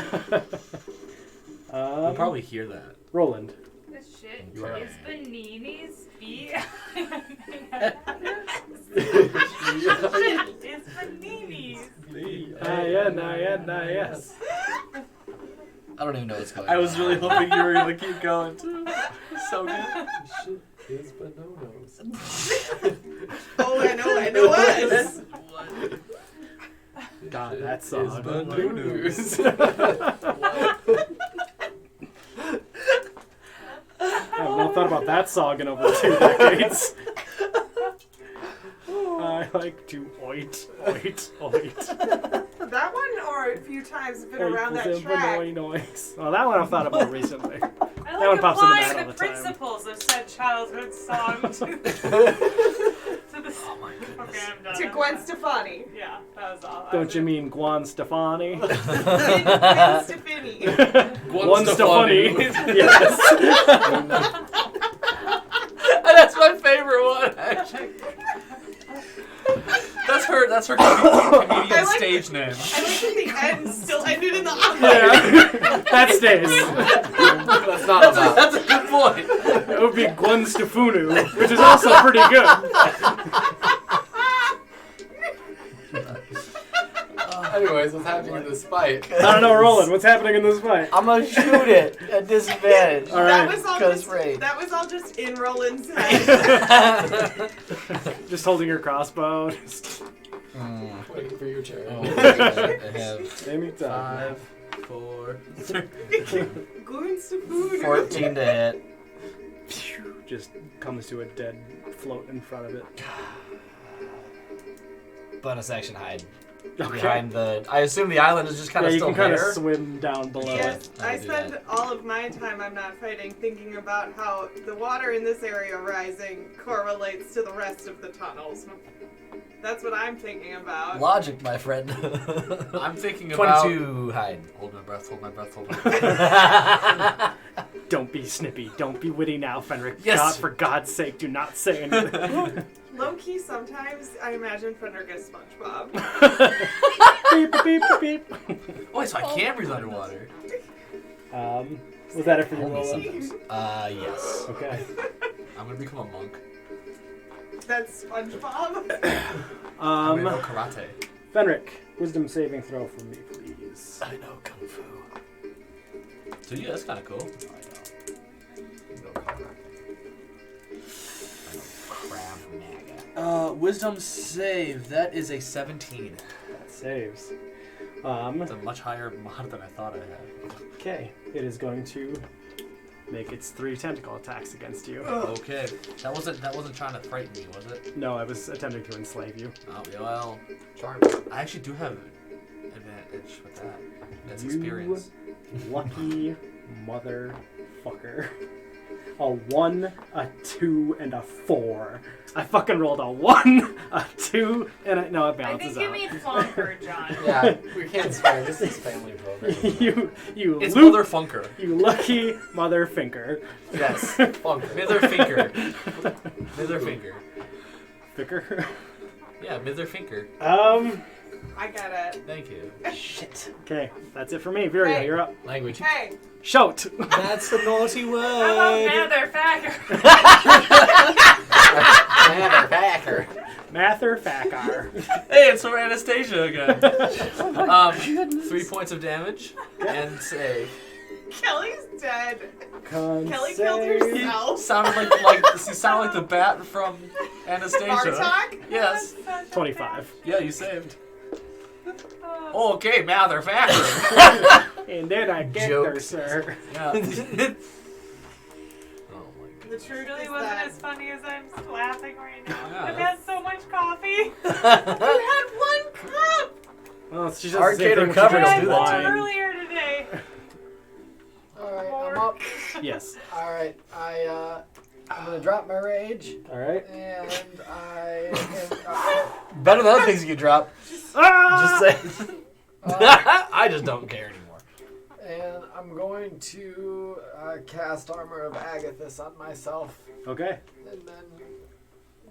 You'll probably hear that. Roland. This shit You are is Benini's feet. Shit is Benini's. Yes. I don't even know what's going I on. was really hoping you were gonna keep going too. So good. Shit is bananas. Oh, I know us. God, that Is song. bananas. I've not thought about that song in over 2 decades. I like to oit. That one, or a few times been around that Oit, track. noise. Well, that one I've thought about recently. I That like one pops into my applying head all the the time. principles of said childhood song to the. Oh my goodness. Okay, I'm done. To Gwen Stefani. Yeah, that was all. Don't you mean Gwen Stefani? Gwen Stefani. Gwen Stefani. Yes. That's my favorite one, actually. That's her comedian I like stage name. I like that the end still ended in the I. Yeah. That stays. That's not about. That's a good point. It would be Gwen Stefanu, which is also pretty good. Anyways, what's happening in this fight? I don't know, Roland. What's happening in this fight? I'm gonna shoot it at disadvantage. All right. That was all just in Roland's head. Just holding your crossbow. Waiting for your turn. Oh, I have Anytime. 5, 4, Gwen Stefani. 14 to hit. Just comes to a dead float in front of it. Bonus action hide. Okay. Behind the. I assume the island is just kind Yeah, of you still can kind of there. swim down below Yes, it. I do spend that. all of my time I'm not fighting thinking about how the water in this area rising correlates to the rest of the tunnels. That's what I'm thinking about. Logic, my friend. I'm thinking about. 22 hide. Hold my breath, hold my breath, hold my breath. Don't be snippy. Don't be witty now, Fenric. Yes. God, for God's sake, do not say anything. Low key, sometimes I imagine Fenric as SpongeBob. Beep, beep, beep, beep. Oh, wait, so I can breathe underwater. Was that it for you, Only Roland? sometimes. Yes. Okay. I'm gonna become a monk. That's SpongeBob. I'm gonna know karate. Fenric, wisdom saving throw for me, please. I know Kung Fu. So yeah, that's kind of cool. Krav Maga. Wisdom save. That is a 17. That saves. It's a much higher mod than I thought I had. Okay. It is going to make its 3 tentacle attacks against you. Okay, that wasn't trying to frighten me, was it? No, I was attempting to enslave you. Oh yeah, well, Charm. I actually do have advantage with that. That's You experience. Lucky motherfucker. a 1, a 2, and a 4. I fucking rolled a 1, a 2, and a... No, it I balances think you out. mean flonker, John. Yeah, we can't swear. This is family program. It's loop- Mother Funker. You lucky mother finker. Yes. Funker. Mither Finker. Mither Finger. Ficker? Yeah, Mither Finker. I get it. Thank you. Shit. Okay, that's it for me. Viria, Hey. you're up. Language. Hey, Shout! That's the naughty How about word. motherfucker? Motherfucker. Mather Fakar. Hey, it's for Anastasia again. 3 points of damage and save. Kelly's dead. Con Kelly save. killed herself. Sounded you sound like the bat from Anastasia. Bartok? Yes. 25. Yeah, you saved. Okay, motherfucker. And then I get Joke. there, sir. Yeah. Oh my The goodness. truth Really is wasn't that as funny as I'm laughing right now. Yeah, I've had so much coffee. you had 1 cup. Well, she does Arcade the same thing when she recovery drinks will do that to wine. Earlier today. Alright, I'm up. Yes. Alright, I'm gonna drop my rage, Alright. and I am, Better than other things you could drop. Ah! Just say. I just don't care anymore. and I'm going to cast Armor of Agathis on myself, Okay. and then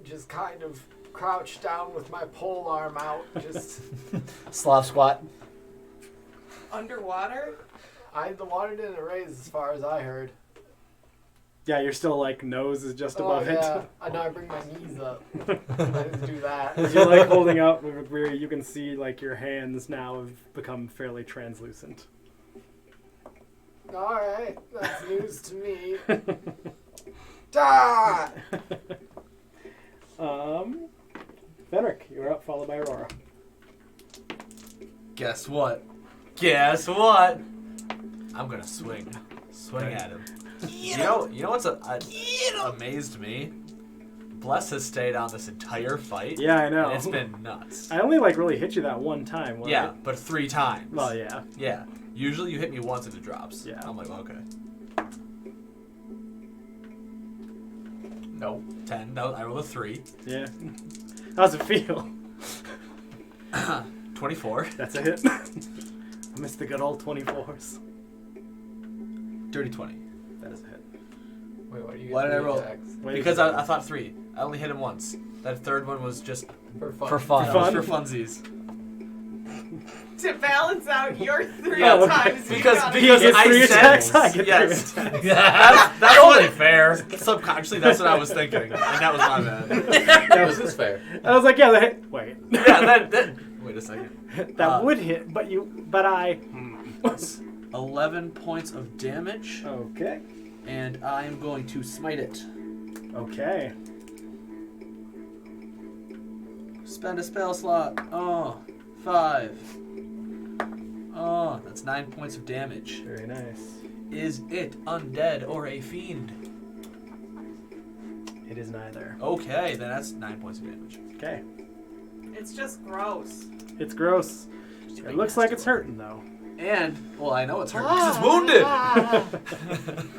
just kind of crouch down with my pole arm out. Just Slav squat. Underwater? the water didn't raise as far as I heard. Yeah, you're still like nose is just above yeah. I know I bring my knees up. I just do that. it. You're like holding up where you can see like your hands now have become fairly translucent. Alright, that's news to me. Da! Fenric, you're up, followed by Aurora. Guess what? Guess what? I'm gonna swing. Swing at him. You know what's amazed me? Bless has stayed on this entire fight. Yeah, I know. And it's been nuts. I only like really hit you that one time. Right? Yeah, but 3 times. Well, yeah. Yeah. Usually you hit me once and it drops. Yeah. I'm like, okay. Nope. 10. No, I rolled a 3. Yeah. How's it feel? 24. That's a hit. I missed the good old 24s. Dirty 20. That is a hit. Wait, what are you Why did I roll? attacks? Wait, Because I thought 3. I only hit him once. That third one was just For fun. For fun. that was for funsies. To balance out your 3 Yeah, times. because He gets I 3 said- attacks, I get 3 Yes. attacks. That's only fair. Subconsciously, that's what I was thinking, and that was my bad. This is fair. I was like, yeah, that hit. Wait. Yeah, that. Wait a second. That would hit, but I... 11 points of damage, Okay. and I am going to smite it. Okay. Spend a spell slot. Oh, 5. Oh, that's 9 points of damage. Very nice. Is it undead or a fiend? It is neither. Okay, then that's 9 points of damage. Okay. It's just gross. It's gross. It looks like it's hurting, though. And, well, I know it's hurt because it's wounded.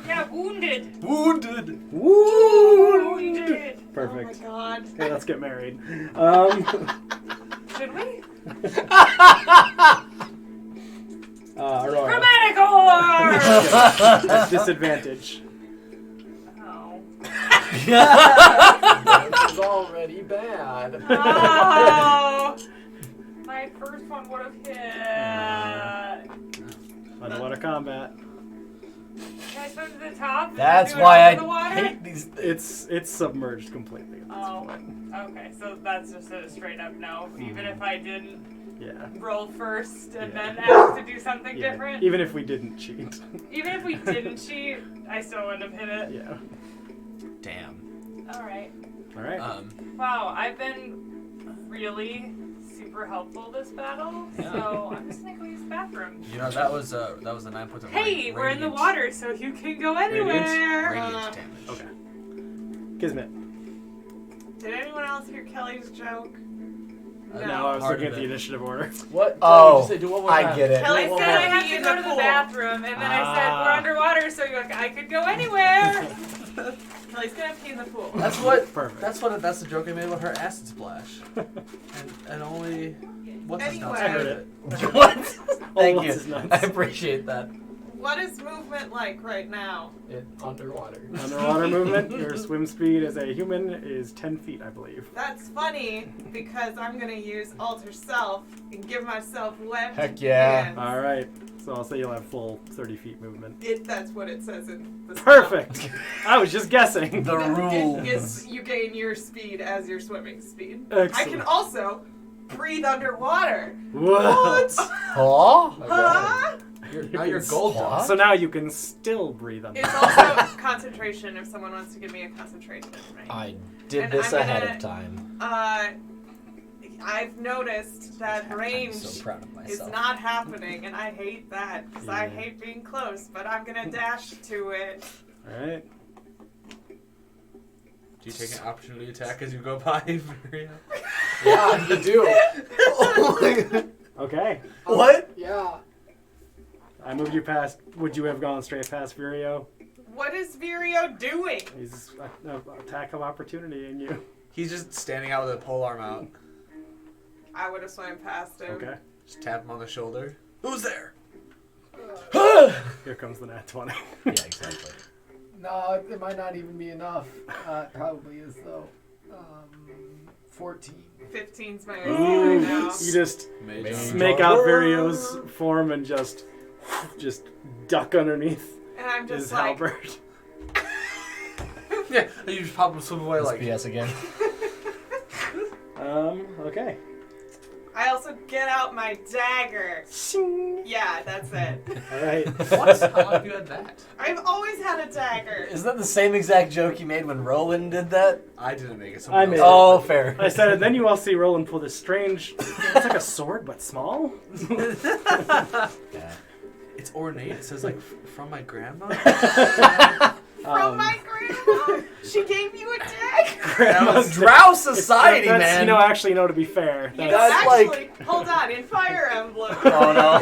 Yeah, wounded. Wounded. Wounded. Perfect. Oh my god. Okay, let's get married. Should we? Aurora. Chromatic orb! Disadvantage. Oh. That was already bad. Oh. My first one would have hit. Underwater combat. Can I swim to the top? and That's do it why over the water? I hate these things. It's submerged completely. at this Oh, point. okay. So that's just a straight up no. Even if I didn't Yeah. roll first and Yeah. then ask to do something Yeah. different. Even if we didn't cheat. Even if we didn't cheat, I still wouldn't have hit it. Yeah. Damn. All right. All right. Wow, I've been really super helpful this battle. Yeah. So I'm just gonna go use the bathroom. You know, that was the 9 points of Hey, we're in the radiant- water, so you can go anywhere. Radiant damage. Okay. Kismet. Did anyone else hear Kelly's joke? No, I was Part looking of at the it. initiative order. What? Oh, Just say, do one more I time. get it. Kelly I Well, said I well, have be to in go the to the pool. bathroom, and then I said Ah. we're underwater, so I could go anywhere. No, he's gonna pee in the pool. That's what. Perfect. That's the joke I made about her acid splash. and only. What's his nuts Anyway. I heard heard it. What? All Thank what's you. his nuts. I appreciate that. What is movement like right now? It's underwater. Underwater movement. Your swim speed as a human is 10 feet, I believe. That's funny because I'm gonna use alter self and give myself webbed Heck yeah. hands. All right. So I'll say you'll have full 30 feet movement. That's what it says in the Perfect. I was just guessing. The rules. You gain your speed as your swimming speed. Excellent. I can also breathe underwater. Whoa. Oh? Huh? Now you're gold. What? So now you can still breathe under. It's also concentration if someone wants to give me a concentration. Right? I did And this I'm ahead gonna- of time. I've noticed that range I'm so proud of is myself. not happening, and I hate that because I Yeah. hate being close. But I'm gonna dash to it. All right. Do you take an opportunity attack as you go by? Yeah, you do. Okay. What? Yeah. I moved you past. Would you have gone straight past Virio? What is Virio doing? He's an attack of opportunity in you. He's just standing out with a pole arm out. I would have swam past him. Okay. Just tap him on the shoulder. Who's there? Here comes the nat 20. Yeah, exactly. No, it might not even be enough. It probably is though. 14. 15's my Ooh. AC right now. You just Mage. make out Virio's form and just duck underneath And I'm his just like, halberd. Yeah, you just pop him, swim away This like. BS again. Okay. I also get out my dagger. Yeah, that's it. All right. What? How long have you had that? I've always had a dagger. Isn't that the same exact joke you made when Roland did that? I didn't make it. I Someone made else Oh, fair. I said, and then you all see Roland pull this strange. It's like a sword, but small. Yeah. It's ornate. It says like from my grandma. From my grandma. She gave you a dagger. That was Drow society, That's, man. actually, to be fair, You That's actually, like- hold on, in Fire Emblem. Oh no.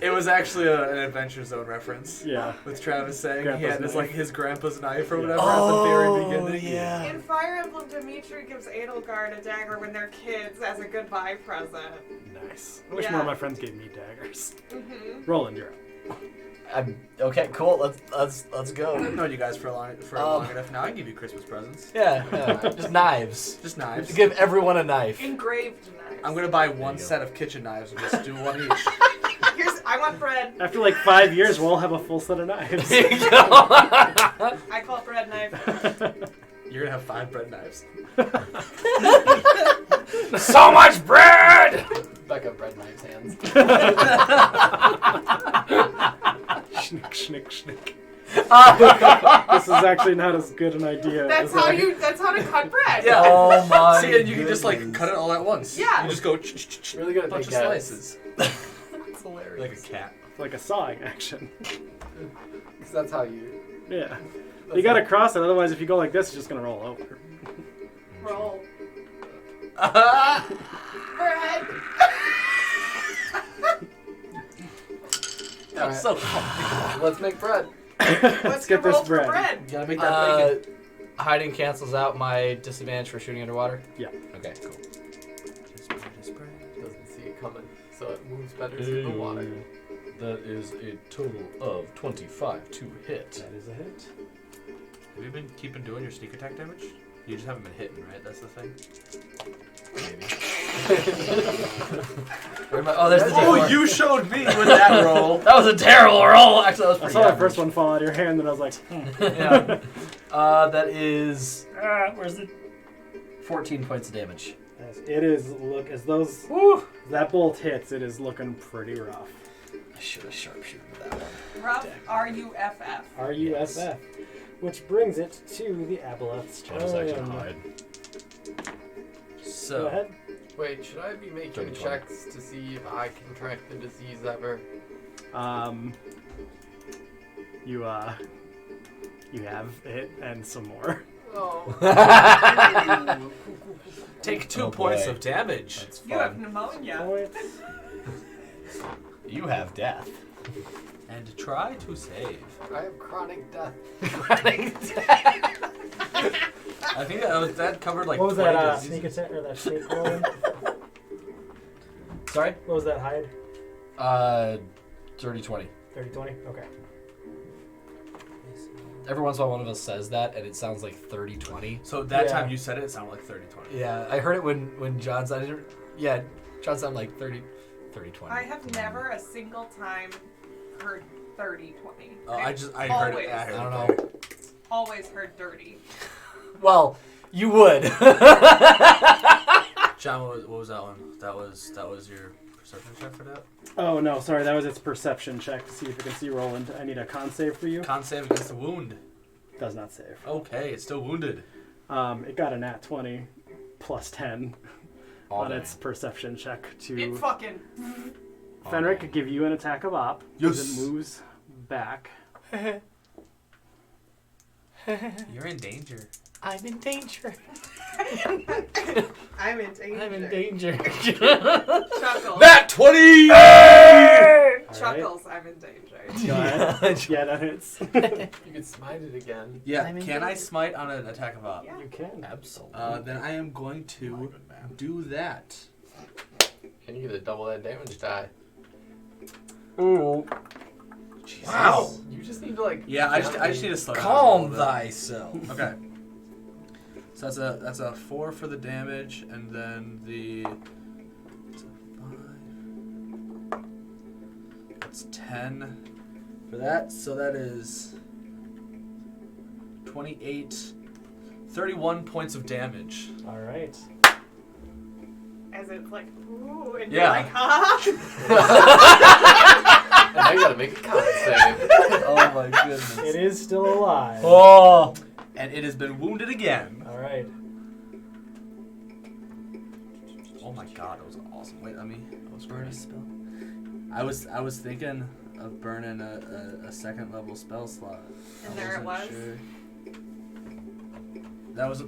It was actually an Adventure Zone reference. yeah. With Travis saying he Grandpa's had his knife. his grandpa's knife or Yeah. whatever at the very Oh, beginning. yeah. In Fire Emblem, Dimitri gives Edelgard a dagger when they're kids as a goodbye present. Nice. I wish Yeah. more of my friends gave me daggers. Mm-hmm. Roland, you're up. Okay, cool. Let's go. I've known you guys for long enough now. I can give you Christmas presents. Yeah, just knives. Just knives. To give everyone a knife. Engraved knives. I'm gonna buy There one you go. set of kitchen knives and just do one each. I want bread. After like 5 years, we'll all have a full set of knives. There you go. I call bread knife. You're gonna have 5 bread knives. So much bread. Becca bread knife's hands. Schnick, schnick, schnick. Oh This is actually not as good an idea. That's as how I- that's how to cut bread. Yeah. my. See, and you can just like cut it all at once. Yeah. You just go Really good a at bunch of big guys. slices. It's hilarious. Like a cat. Like a sawing action. Because that's how you. Yeah. That's You gotta how- cross it, otherwise if you go like this, it's just gonna roll over. Roll. Ah! Bread. That's so fun. Let's make bread. Let's get roll this for bread. bread. You gotta make that bacon. Hiding cancels out my disadvantage for shooting underwater. Yeah. Okay, cool. Doesn't see it coming, so it moves better through the water. That is a total of 25 to hit. That is a hit. Have you been keeping doing your sneak attack damage? You just haven't been hitting, right? That's the thing. Maybe. Where am I? Oh, there's the Oh, D4. you showed me with that roll. That was a terrible roll. Actually, that was I pretty saw that average. first one fall out of your hand, and I was like, Yeah. That is. Where's the 14 points of damage? Yes, it is look as those Woo! that bolt hits, it is looking pretty rough. I should have sharpshooted that one. Rough. R-U-F-F. RUSF. Which brings it to the Aboleth's turn. Go So, ahead. Wait, should I be making 30, 20. checks to see if I contract the disease ever? You have it and some more. Oh. take 2 Oh, points boy. of damage. That's You have fun. pneumonia. Points. You have death. and try to save. I have chronic death. I think that covered like. What was 20 that diseases. sneak attack or that sneak roll? Sorry? What was that hide? 30-20. 30-20? Okay. Every once in a while one of us says that, and it sounds like 30-20. So that Yeah. time you said it sounded like 30-20. Yeah, I heard it when John said it. Yeah, John sounded like 30-20. I have never a single time heard 30-20. Oh, I heard always, it. I heard I it. don't know. always heard dirty. Well, you would. John, what was that one? That was your perception check for that? Oh, no, sorry. That was its perception check to see if it can see Roland. I need a con save for you. Con save against the wound. Does not save. Okay, it's still wounded. It got a nat 20 plus 10 Oh, on dang. its perception check It to... fucking. Fenric could give you an attack of op. Yes. As it moves back. You're in danger. I'm in danger. I'm in danger. I'm in danger. Chuckles. That 20! Chuckles, I'm in danger. Go ahead. Yeah, that hits. You could smite it again. Yeah, I'm in can I danger. smite on an attack of op? Yeah. You can. Absolutely. Then I am going to do that. And you get to double that damage die. Ooh. Wow. You just need to like. Yeah, I just need to slow down. a Calm little bit. thyself. Okay. So that's a 4 for the damage, and then the it's a 5. That's 10 for that. So that is 28, 31 points of damage. All right. As it's like, ooh, and Yeah. you're like, ha. And now you gotta make a con save. Oh my goodness. It is still alive. Oh. And it has been wounded again. All right. Oh my god, that was awesome. Wait, let me. What's burn a spell? I was thinking of burning a second level spell slot. And I there it wasn't was? sure. That was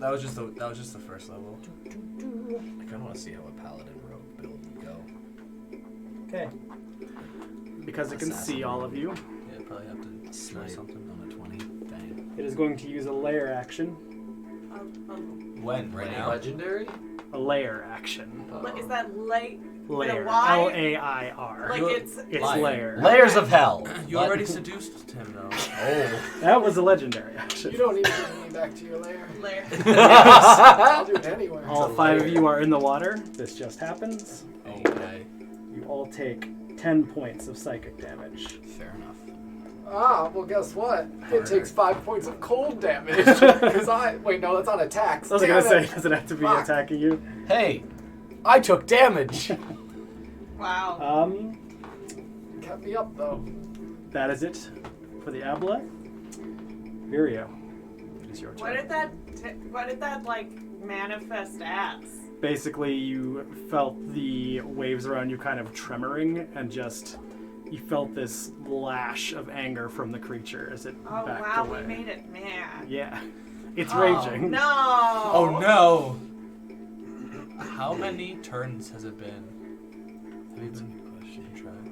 just the first level. I kind of want to see how a paladin rogue build would go. Okay. Because it can see all of you, Yeah, probably have to Snipe snipe something. on a 20. Dang. it is going to use a layer action. When? Right Right now? now? Legendary? A layer action. Is that light? Layer. Y? L-A-I-R. Like You- it's. It's Liar. layer. Layers of hell. You What? already seduced him though. Oh. That was a legendary You action. don't need to bring me back to your lair. Layer. I'll do it anywhere. All 5 of you are in the water. This just happens. Okay. You all take 10 points of psychic damage. Fair enough. Ah, well, guess what? Harder. It takes 5 points of cold damage. Because wait, no, that's on attacks. I was Damn gonna say, it. does it have to be Fuck. attacking you? Hey, I took damage. Wow. Kept me up, though. That is it for the Abla. Virio, it is your What turn. did that like manifest as? Basically, you felt the waves around you kind of tremoring, and just you felt this lash of anger from the creature as it Oh backed wow, away. we made it mad. Yeah, it's Oh, raging. No. Oh no! How many turns has it been? Have you been tried?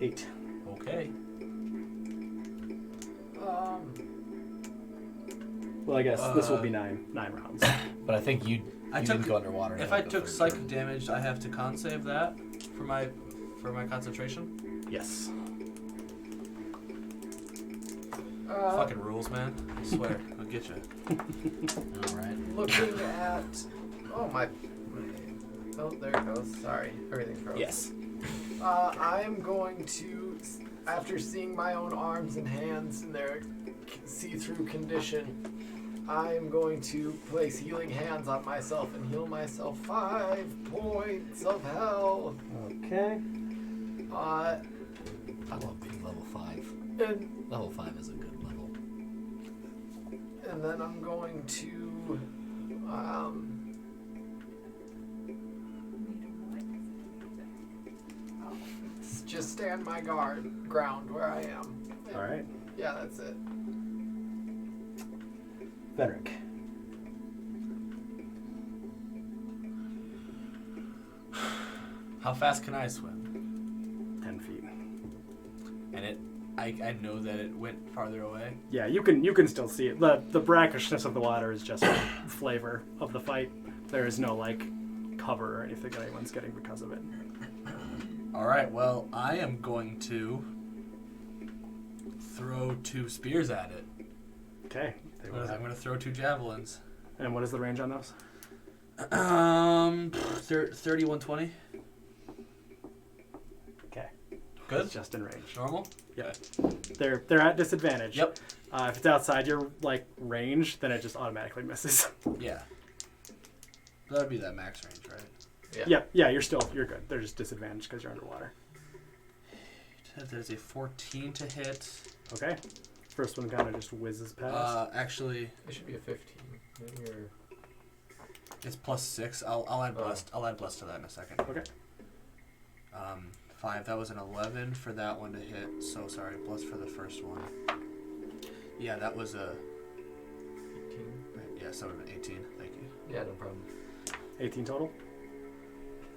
8. Okay. Well, I guess this will be 9 rounds. But I think you I didn't took. go underwater. If now, I go took for a psychic turn. damage, I have to con save that for my concentration. Yes. Fucking rules, man. I swear, I'll get you. All right. Looking at. Oh, my. Oh, there it goes. Sorry. Everything's frozen. Yes. I am going to, after seeing my own arms and hands in their see-through condition, I am going to place healing hands on myself and heal myself 5 points of health. Okay. I love being level 5. And Level 5 is a good level. then I'm going to just stand my ground where I am. All right. Yeah, that's it. Fenric. How fast can I swim? 10 feet. and I know that it went farther away. Yeah, you can still see it. The brackishness of the water is just flavor of the fight. There is no like cover or anything that anyone's getting because of it. All right, well, I am going to throw 2 spears at it. Okay. I'm going to throw 2 javelins. And what is the range on those? 3120. Okay. Good. It's just in range. Normal. Yep. They're at disadvantage. Yep. If it's outside your like range, then it just automatically misses. Yeah. That would be that max range, right? Yeah. You're good. They're just disadvantaged because you're underwater. There's a 14 to hit. Okay. First one kind of just whizzes past. Actually, It should be a 15. Maybe you're... it's +6. I'll add blessed. I'll add blessed to that in a second. Okay. 5. That was an 11 for that one to hit. So sorry, blessed for the first one. Yeah, that was a 18. Yeah, so it would have been 18. Thank you. Yeah, no problem. 18 total?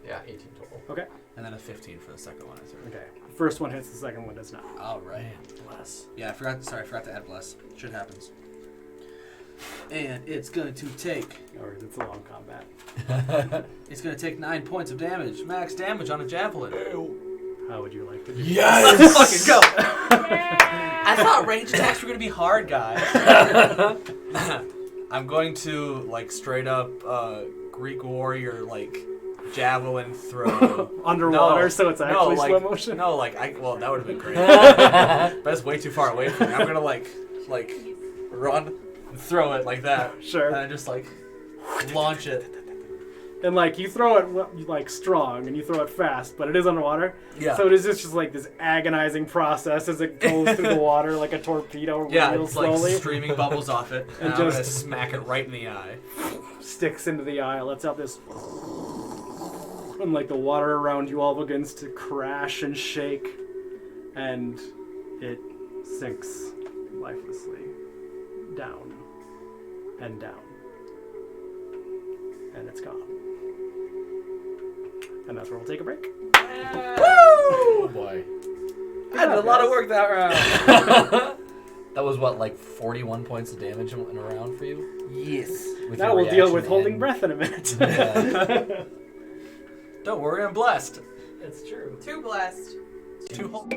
Yeah, 18 total. Okay. And then a 15 for the second one, I threw. Okay. First one hits, the second one does not. All right. Bless. Yeah, I forgot to add bless. Shit happens. And it's going to take... Or it's a long combat. It's going to take 9 points of damage. Max damage on a javelin. How would you like to do Yes! Let's fucking go! Yay! I thought range attacks were going to be hard, guys. I'm going to, like, straight up Greek warrior, like, javelin throw. Underwater, No, so it's no, actually like, slow motion? No, like, well, that would have been great. But that's way too far away from me. I'm going to, like, run and throw it like that. Sure. And I just, like, launch it. And like you throw it like strong and you throw it fast, but it is underwater. Yeah. So it is just like this agonizing process as it goes through the water like a torpedo Yeah, real it's slowly. like streaming bubbles off it. And And I'm going to just- smack it right in the eye. Sticks into the eye, lets out this and like the water around you all begins to crash and shake and it sinks lifelessly down and down. And it's gone. And that's where we'll take a break. Oh boy. I did a lot of work that round. That was what, like 41 points of damage in a round for you? Yes. With Now your we'll deal reaction with holding and- breath in a minute. Yeah. Don't worry, I'm blessed. It's true. 2 blessed. 2 whole.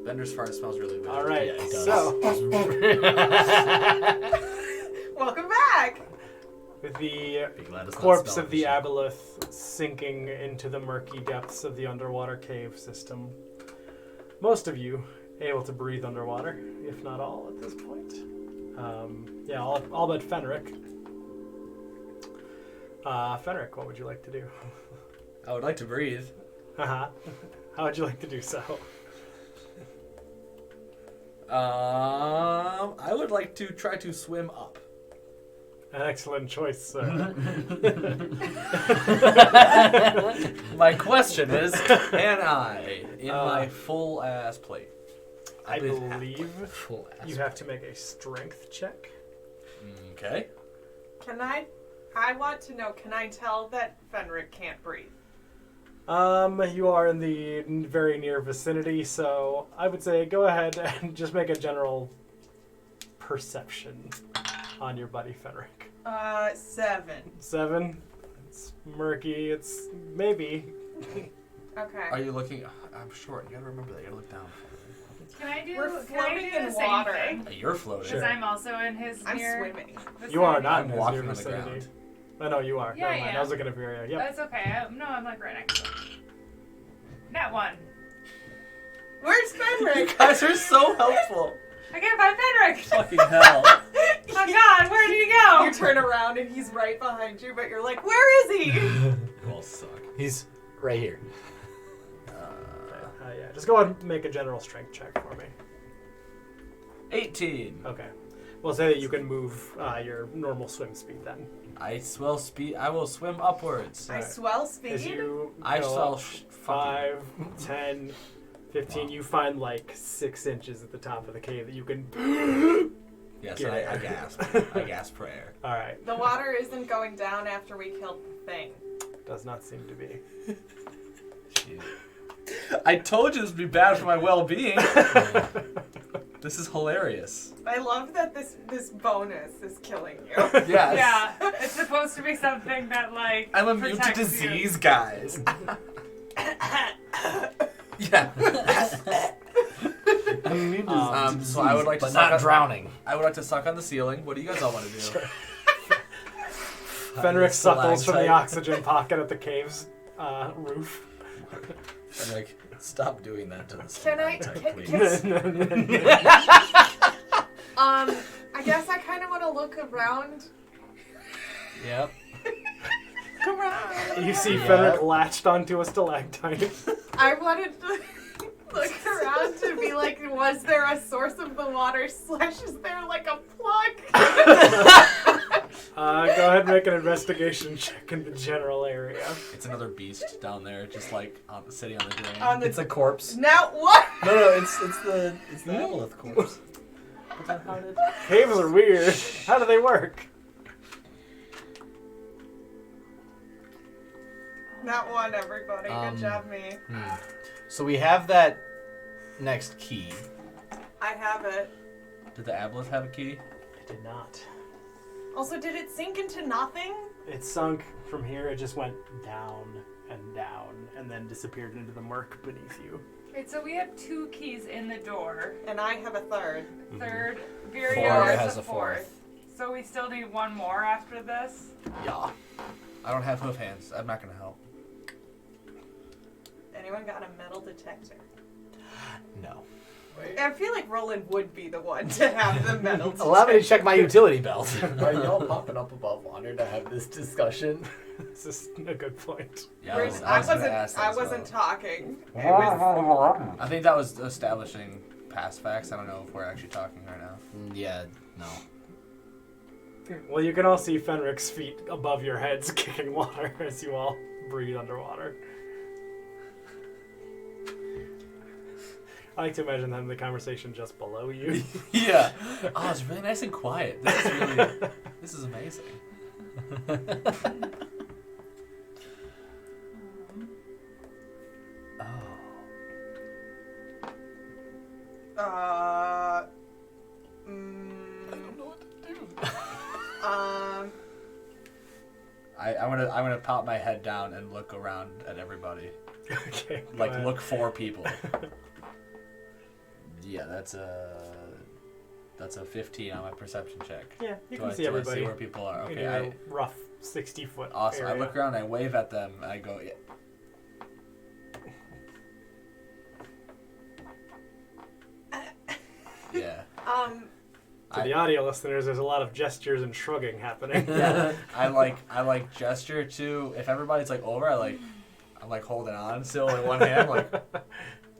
Bender's fart smells really weird. All right, Yeah, it does. so Welcome back. with the Be glad it's not corpse smell of the efficient. aboleth sinking into the murky depths of the underwater cave system, most of you able to breathe underwater, if not all at this point. All but Fenric. Fenric, what would you like to do? I would like to breathe. How would you like to do so? I would like to try to swim up. An excellent choice, sir. My question is, can I, in my full ass plate? I believe- believe Full ass. you have to make a strength check. Okay. I want to know, can I tell that Fenric can't breathe? You are in the very near vicinity, so I would say go ahead and just make a general perception on your buddy Fenric. 7. 7. It's murky. It's maybe. Okay. Are you looking? I'm short. You gotta remember that. You gotta look down. Can I do? We're can I floating do in the same water. thing? You're floating. Because Sure. I'm also in his I'm near swimming. vicinity. You are not I'm in his walking near on the vicinity. ground. I know you are. Yeah, Never mind. I I was am. looking at Viria. Yep. That's okay. I'm like right next to him. That one. Where's You Fenric? guys are so helpful. I can't find Fenric. Fucking hell. Oh God, where did he go? You turn around and he's right behind you, but you're like, where is he? Well, suck. He's right here. Yeah. Just go ahead and make a general strength check for me. 18. Okay. We'll say that you can move your normal swim speed then. I will swim upwards. I swell speed. As you I go shall up 5, 10, 15, Wow. you find like 6 inches at the top of the cave that you can. Yes, Get I it. gasp. I gasp for air. All right. The water isn't going down after we killed the thing. Does not seem to be. Shit. I told you this would be bad for my well-being. This is hilarious. I love that this bonus is killing you. Yes. Yeah, it's supposed to be something that like. I'm immune to protects you. disease, guys. Yeah. So I would like to But suck not on, drowning. I would like to suck on the ceiling. What do you guys all want to do? Fenric suckles from the stalactite. oxygen pocket at the cave's roof. I'm like, stop doing that to the Can I? stalactite, Can, please. I guess I kind of want to look around. Yep. Come on. You see Yeah. Fenric latched onto a stalactite. I wanted to look around to be like, was there a source of the water? / is there like a plug? Go ahead and make an investigation check in the general area. It's another beast down there, just like sitting on the drain. On the It's a corpse. now what? No, it's the aboleth corpse. But then how did... Caves are weird. How do they work? Not one, everybody. Good job, me. So we have that next key. I have it. Did the aboleth have a key? It did not. Also, did it sink into nothing? It sunk from here. It just went down, and then disappeared into the murk beneath you. Right, so we have 2 keys in the door. And I have a third. Third, Four Viria has has a a fourth. So we still need 1 more after this. Yeah. I don't have hoof hands. I'm not gonna help. Anyone got a metal detector? No. I feel like Roland would be the one to have the metal detector. Allow me to check my utility belt. Are y'all popping up above water to have this discussion? This is a good point. Yeah, Where's- I was gonna wasn't. ask that I as wasn't well. talking. It was. I think that was establishing past facts. I don't know if we're actually talking right now. Yeah, no. Well, you can all see Fenric's feet above your heads kicking water as you all breathe underwater. I like to imagine them the conversation just below you. Yeah. Oh, it's really nice and quiet. This is really. This is amazing. Oh. Uh. I don't know what to do. I'm gonna pop my head down and look around at everybody. Okay. go Like ahead. look for people. Yeah, that's a 15 on my perception check. Yeah, you Do can I- see do I everybody. see where people are. In Okay, a rough 60-foot awesome. area. I look around, I wave at them, I go, yeah. Yeah. To the audio listeners, there's a lot of gestures and shrugging happening. Yeah. I like gesture to, if everybody's like over, I'm like holding on still in one hand,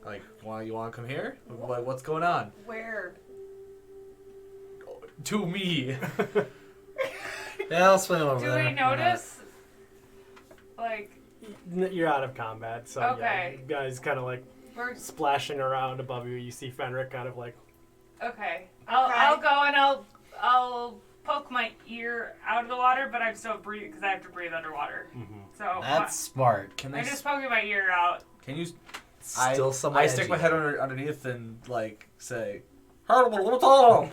like you want to come here? What's going on? Where? To me. Yeah, I'll swing over Do there. we notice? Like, You're out of combat, so Okay. yeah, you guys kind of like we're splashing around above you. You see Fenric kind of like, okay. I'll go and I'll poke my ear out of the water, but I'm still breathing because I have to breathe underwater. So That's smart. Can I'm they? just poking my ear out. Can you? Still somewhat I stick edgy. my head underneath and like say, "Hello."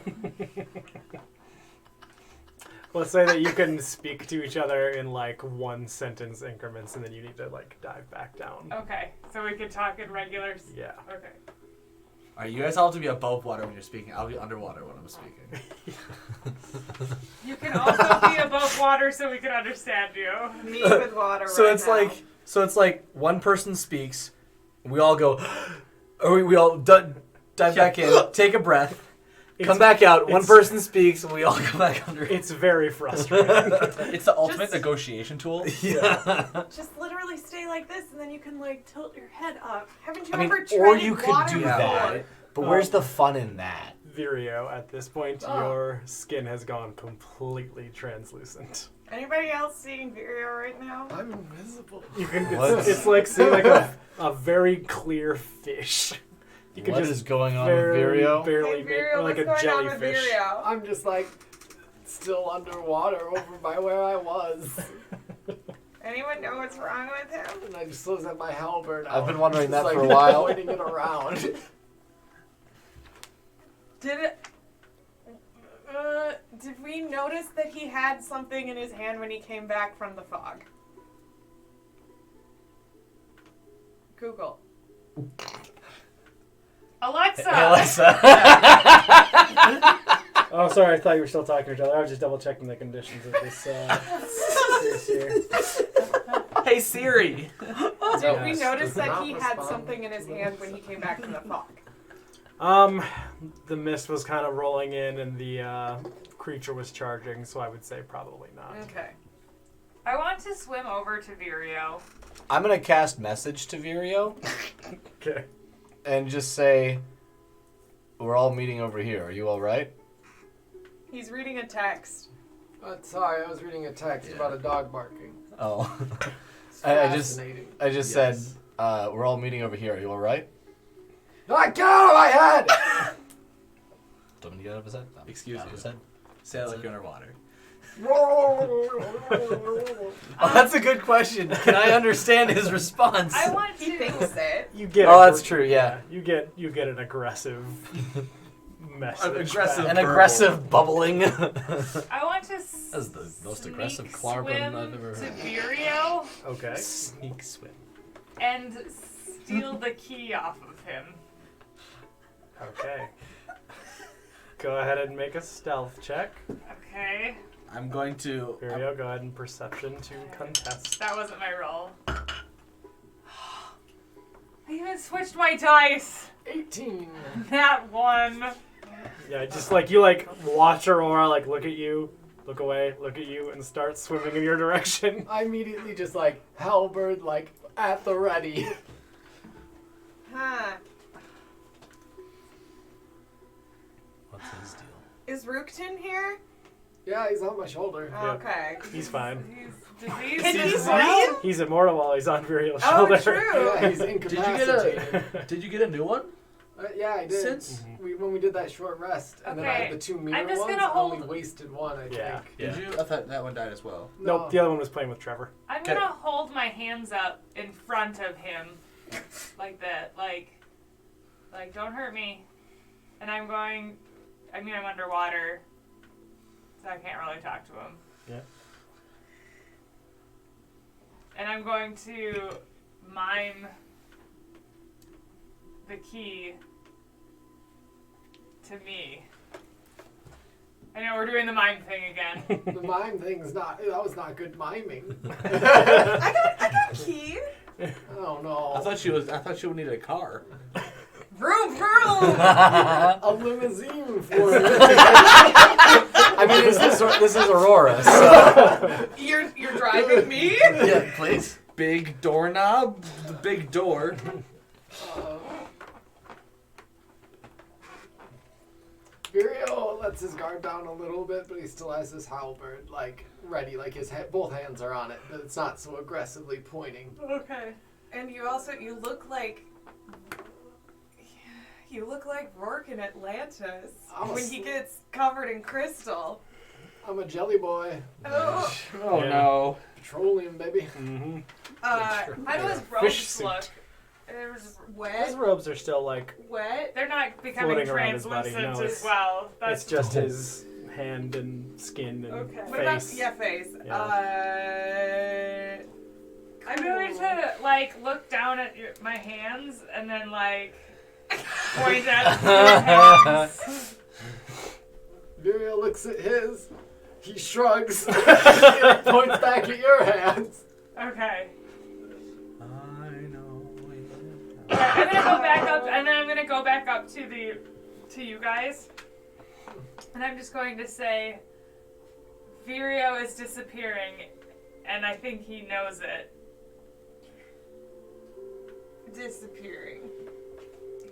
let's say that you can speak to each other in like 1 sentence increments, and then you need to like dive back down. Okay, so we can talk in regular. Yeah. Okay. All right, you guys all have to be above water when you're speaking. I'll be underwater when I'm speaking. You can also be above water so we can understand you. Me with water So right it's now. like one person speaks, we all go, or we all dive back in, take a breath, come back out. One person speaks, and we all come back under. It's very frustrating. It's the ultimate Just- negotiation tool. Yeah. Just literally stay like this, and then you can like tilt your head up. Haven't you I mean, ever or treaded you could water do before? that. But where's the fun in that? Virio, at this point, Oh. your skin has gone completely translucent. Anybody else seeing Virio right now? I'm invisible. You can. What? It's like seeing like a very clear fish. You can What just is going on with barely, Virio? barely Hey, make Virio, or like what's a going on with jellyfish. Virio? I'm just like still underwater over by where I was. Anyone know what's wrong with him? And I just looks at my halberd. I've been out, wondering just, that like, for a while. Pointing it around. Did we notice that he had something in his hand when he came back from the fog? Google. Alexa. Alexa. Oh, sorry. I thought you were still talking to each other. I was just double checking the conditions of this. This here. Hey Siri. Did we Yes. notice that Not he had respond. something in his hand when he came back from the fog? The mist was kind of rolling in, and the creature was charging, so I would say probably not. Okay. I want to swim over to Virio. I'm gonna cast message to Virio Okay. and just say, "We're all meeting over here. Are you all right?" He's reading a text. Sorry, I was reading a text about a dog barking. Oh. It's I just fascinating. just said, "We're all meeting over here. Are you all right?" No, I get out of my head! Don't get out of his head. No. Excuse Out of you. his head. Say it like you're underwater. Oh, that's a good question. Can I understand his response? I want He to. thinks it. You get. Oh, that's true, yeah. You get an aggressive message. aggressive- back. An aggressive bubbling. I want to. That's the most sneak aggressive Clarvin swim I've ever to heard. Virio Okay. Sneak swim. and steal the key off of him. Okay. Go ahead and make a stealth check. Okay, I'm going to. Virio, go ahead and perception to contest. that wasn't my roll. I even switched my dice. 18. That one. Yeah, just like you watch Aurora look at you, look away, look at you, and start swimming in your direction. I immediately just halberd at the ready. Huh. What's his deal? Is Rookton here? Yeah, he's on my shoulder. Yeah. Okay. He's fine. He's diseased. Can he He's- swim? He's immortal while he's on Virio's Oh, shoulder. true. Yeah, he's Did you get incapacitated. Did you get a new one? Yeah, I did. Since? When we did that short rest, and then I Okay, had the 2 meter I'm just ones, gonna I only hold- wasted one, I Yeah. think. Did you? I thought that one died as well. Nope, the other one was playing with Trevor. I'm Okay. gonna hold my hands up in front of him, like that, like don't hurt me. And I'm underwater, so I can't really talk to him. Yeah. And I'm going to mime the key to me. I know we're doing the mime thing again. The mime thing's not. That was not good miming. I got key. Oh no. I thought she would need a car. Vroom vroom. A limousine for it. I mean, this is Aurora, so. You're driving me? Yeah, please. Big doorknob, the big door. Virio lets his guard down a little bit, but he still has his halberd like ready, like his both hands are on it, but it's not so aggressively pointing. Okay. And you look like Rourke in Atlantis when he gets covered in crystal. I'm a jelly boy. Oh. Oh no. Petroleum, baby. Mm-hmm. How do his Fish robes suit. look? They're just His Wet. robes are still like, Wet. they're not becoming Floating around his body, translucent no, as well. it's just his hand and skin and Okay. What about face. face? Yeah. I'm going to like look down at my hands and then like point at your hands. Virio looks at his. He shrugs. And points back at your hands. Okay. I know. I'm gonna go back up, and then I'm gonna go back up to you guys, and I'm just going to say, Virio is disappearing, and I think he knows it. Disappearing.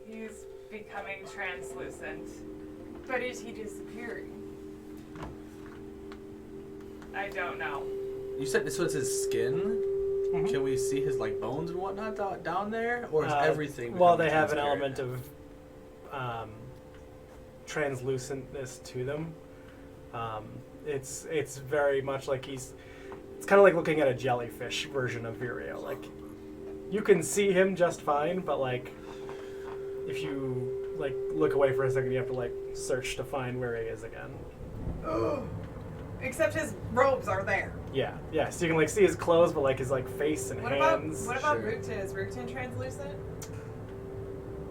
He's becoming translucent. But is he disappearing? I don't know. You said so. It's his skin. Mhm. Can we see his like bones and whatnot down there, or is everything? Well, becoming they have an transparent? element of translucentness to them. It's very much like it's kind of like looking at a jellyfish version of Virio. Like you can see him just fine, but like if you like look away for a second, you have to like search to find where he is again. Except his robes are there. Yeah. So you can like see his clothes, but like his like face and What hands. about Sure. Ruktin? Is Ruktin translucent?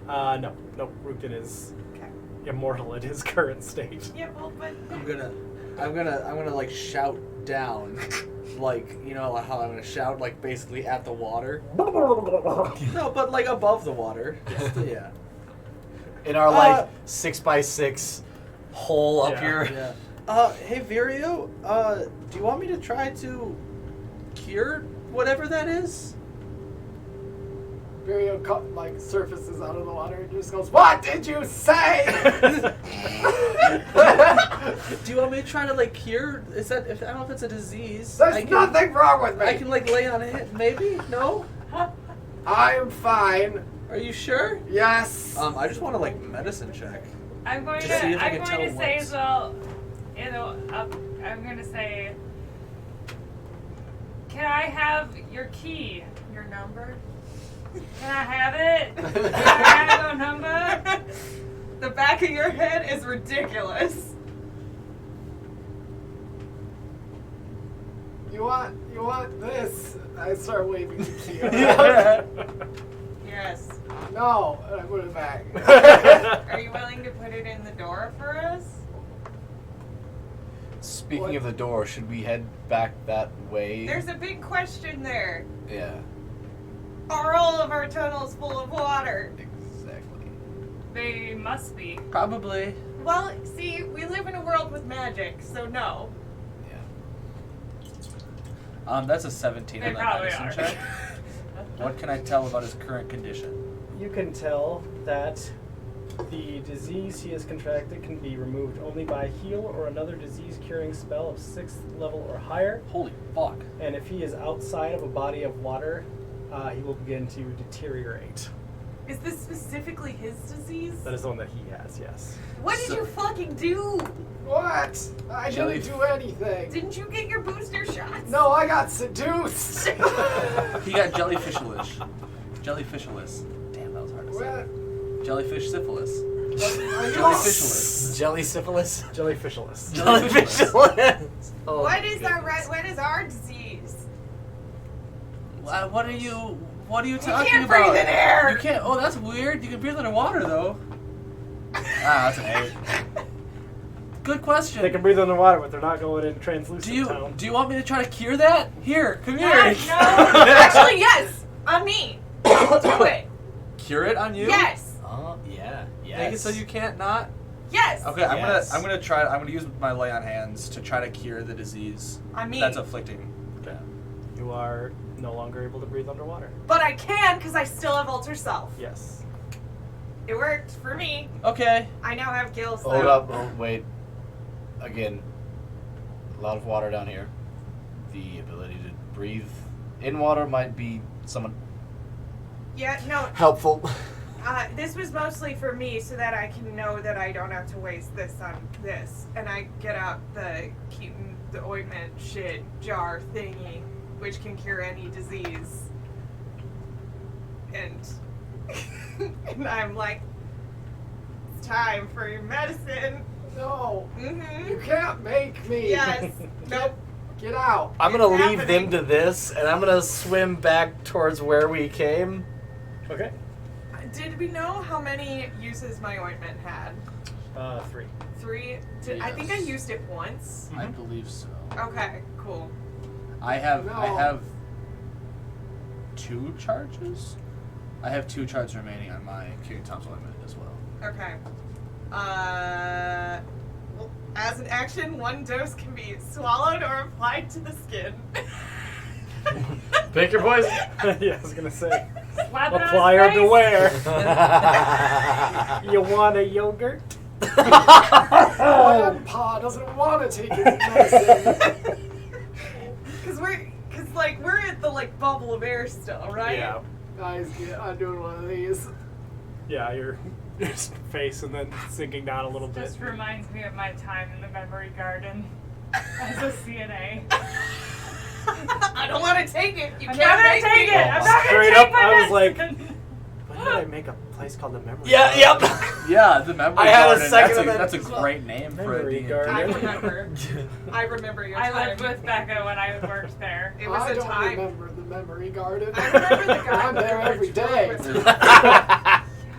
No. Ruktin is Okay. immortal in his current state. Yeah, well, but I'm gonna like shout down, like you know how I'm gonna shout like basically at the water. No, but like above the water. Yeah. In our like 6x6 hole up Yeah. here. Yeah. Hey Virio, do you want me to try to cure whatever that is? Virio like surfaces out of the water and just goes, "What did you say?" Do you want me to try to like cure? Is that if I don't know if it's a disease? There's nothing wrong with me. I can like lay on it. Maybe no. I am fine. Are you sure? Yes. I just want to like medicine check. I'm going To to. see if I I'm can going tell to say what's- as well. I'm going to say. Can I have your key? your number? Can I have it? Can I have your number? The back of your head is ridiculous. You want this? I start waving to you. Yes. No, and I put it back. Are you willing to put it in the door for us? Speaking What? of the door, should we head back that way? There's a big question there. Yeah, Are all of our tunnels full of water? exactly. They must be. Probably. Well, see, we live in a world with magic, so no. Yeah. That's a 17 They on that probably medicine are. check. What can I tell about his current condition? You can tell that the disease he has contracted can be removed only by heal or another disease-curing spell of 6th level or higher. Holy fuck. And if he is outside of a body of water, he will begin to deteriorate. Is this specifically his disease? That is the one that he has, yes. What did you fucking do? What? I Jelly- didn't do anything. Didn't you get your booster shots? No, I got seduced. He got jellyfishalish. Jellyfishalis. Damn, that was hard to say. What? Jellyfish syphilis. Are you Jellyfishalis. Jelly syphilis? Jellyfishalis. Jellyfishalis. Oh, What is our goodness. what is our disease? What are you You talking can't about? breathe in air. You can't. Oh, that's weird. You can breathe underwater though. That's an 8. Good question. They can breathe underwater, but they're not going in translucent town. Do you want me to try to cure that? Here, come here. No. Actually, yes. On me. Do it. Cure it on you? Yes. Oh, yeah. Yes. Make it so you can't not. Yes. Okay, Yes. I'm gonna use my lay on hands to try to cure the disease On me. that's afflicting. Okay. You are no longer able to breathe underwater. But I can because I still have Alter Self. Yes. It worked for me. Okay. I now have gills. Hold though. up. Oh, wait. Again, a lot of water down here. The ability to breathe in water might be somewhat Yeah, no. helpful. This was mostly for me so that I can know that I don't have to waste this on this. And I get out the ointment shit jar thingy, which can cure any disease. And, and I'm like, it's time for your medicine. No, Mm-hmm. you can't make me. Yes. Nope. Get out. I'm gonna It's leave happening. them to this, and I'm gonna swim back towards where we came. Okay. Did we know how many uses my ointment had? 3. 3? I think I Yes. used it once. I believe so. Okay, cool. I have No. 2 charges. I have 2 charges remaining on my King Tom's ointment as well. Okay. Well, as an action, 1 dose can be swallowed or applied to the skin. Pick your poison. Yeah, I was gonna say. Slap it on Apply his or face. beware. You want a yogurt? Grandpa doesn't want to take his medicine. Cause we're at the bubble of air still, right? Yeah. Guys, I'm doing one of these. Yeah, your face and then sinking down a little bit. Just reminds me of my time in the memory garden as a CNA. I don't want to take it. You I'm can't not gonna make take me. it. I'm not gonna Straight take up, my I was like, medicine. when did I make a place called the Memory Yeah, Garden? yep. Yeah, the memory I had a garden. second of that That's a as well. great name for a Memory D&D. garden. I remember. I remember your I time. lived with Becca when I worked there. It was I a don't time. remember the memory garden. I remember the guy. I'm there every day.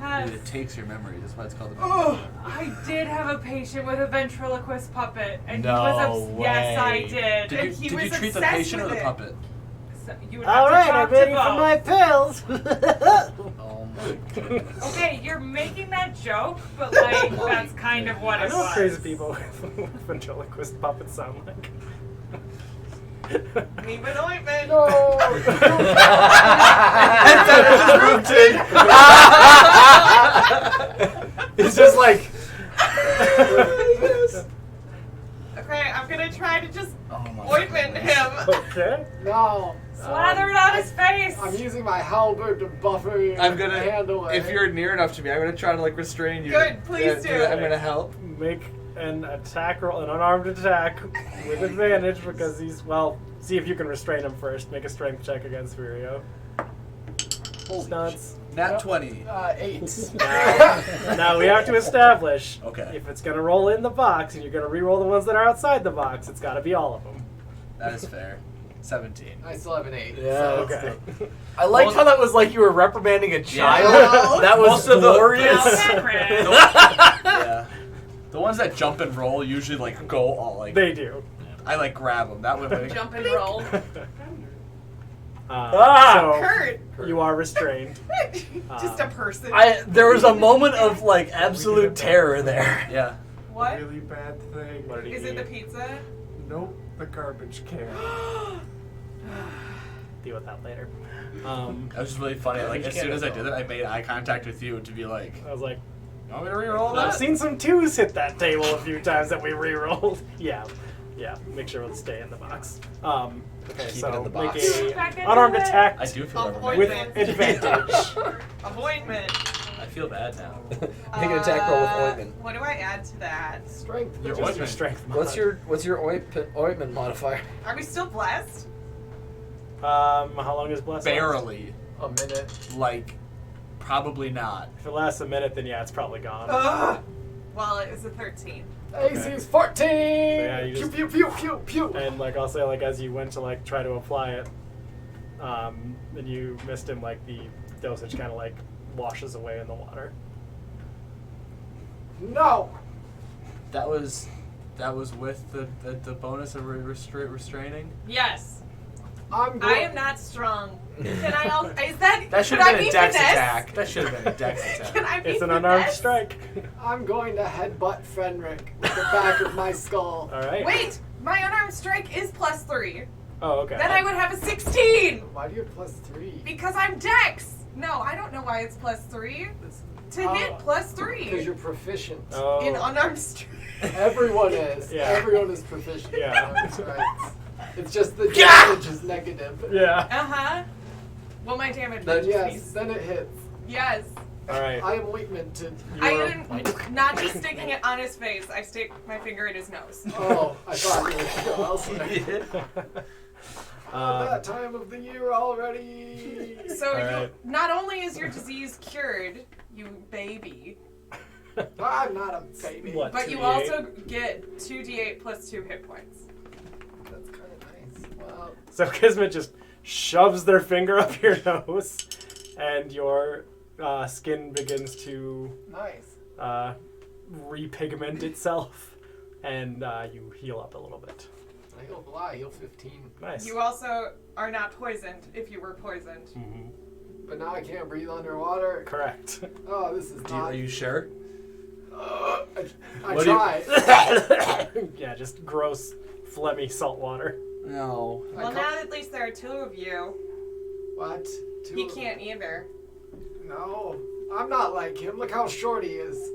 Yes. It takes your memory. That's why it's called the Oh, memory garden. I did have a patient with a ventriloquist puppet, and No he was yes, I way. did. Did you, And he did you was treat the obsessed patient or with the it. puppet? So you would All have to right, I'm talk to ready for both. my pills. Oh my god. Okay, you're making that joke, but like that's kind of what I it know was. what crazy people with ventriloquist puppets sound like. me with ointment. No. It's just like. Okay, I'm gonna try to just Oh my ointment goodness. him. Okay. No. Slather it on his face. I'm using my halberd to buffer you. I'm gonna, handle it. if you're near enough to me, I'm gonna try to restrain you. Good, please do. I'm gonna help. Make an attack roll, an unarmed attack with advantage because he's, see if you can restrain him first. Make a strength check against Virio. Stunts. Nat 20. 8. Now we have to establish Okay. if it's going to roll in the box and you're going to re-roll the ones that are outside the box, it's got to be all of them. That is fair. 17. I still have an 8. Yeah, so Okay. I liked how that was like you were reprimanding a child. Yeah. That was Most of the- glorious. Well, Chris. Yeah. The ones that jump and roll usually like go all like. They do. I like grab them. That would like. Jump and roll. So Kurt. you are restrained. Just a person. There was a moment of like absolute terror there. Yeah. What? Really bad thing. What did he Is it the eat? pizza? Nope, the garbage can. Deal with that later. That was just really funny. Like as soon as I did it, I made eye contact with you to be like, I was like, "You want me to reroll I've that?" seen some 2s hit that table a few times that we re-rolled. Yeah. Make sure we'll stay in the box. Okay, Keep it so in the make box. a Back into unarmed it. attack I do feel Avoid with reprimanded. advantage. Appointment. I feel bad now. Make an attack roll with ointment. What do I add to that? Strength. Your Just your ointment. strength. What's your ointment modifier? Are we still blessed? How long is blessed? last? Barely. A minute. Like, probably not. If it lasts a minute, then yeah, it's probably gone. Ugh. Well, it was a 13. AC's 14. yeah, you pew just- pew pew pew pew. And like I'll say, like as you went to like try to apply it, and you missed him, like the dosage kind of like washes away in the water. No! That was with the bonus of restraining. Yes. I'm I going. am not strong. Can I also? Is that? That should could I have been be a dex finesse? attack. That should have been a dex attack. Can I be It's an unarmed finesse? strike. I'm going to headbutt Fenric with the back of my skull. All right. Wait, my unarmed strike is +3. Oh, okay. Then I would have a 16 Why do you have +3? because I'm Dex. No, I don't know why it's +3. To hit Because +3 you're proficient. Oh. in unarmed strike. Everyone is. Yeah. Everyone is proficient. Yeah. That's right. It's just the damage is negative. Yeah. Uh huh. Well, my damage. Then would just yes, be- then it hits. Yes. All right. I am ointmented. I You're- am not just sticking it on his face. I stick my finger in his nose. Oh, I thought you were go elsewhere. That time of the year already. So All you, right. not only is your disease cured, you baby, I'm not a baby. What? but you 2d8? also get 2d8 plus 2 hit points. That's kind of nice. Wow. So Kismet just shoves their finger up your nose, and your skin begins to Nice. repigment itself, and you heal up a little bit. I heal a lot. I heal 15. Nice. You also are not poisoned if you were poisoned. Mhm. But now I can't breathe underwater. Correct. Oh, this is not. Are you sure? I What do you- try. Yeah, just gross, phlegmy salt water. No. Well, now at least there are 2 of you. What? He can't either. No. I'm not like him. Look how short he is.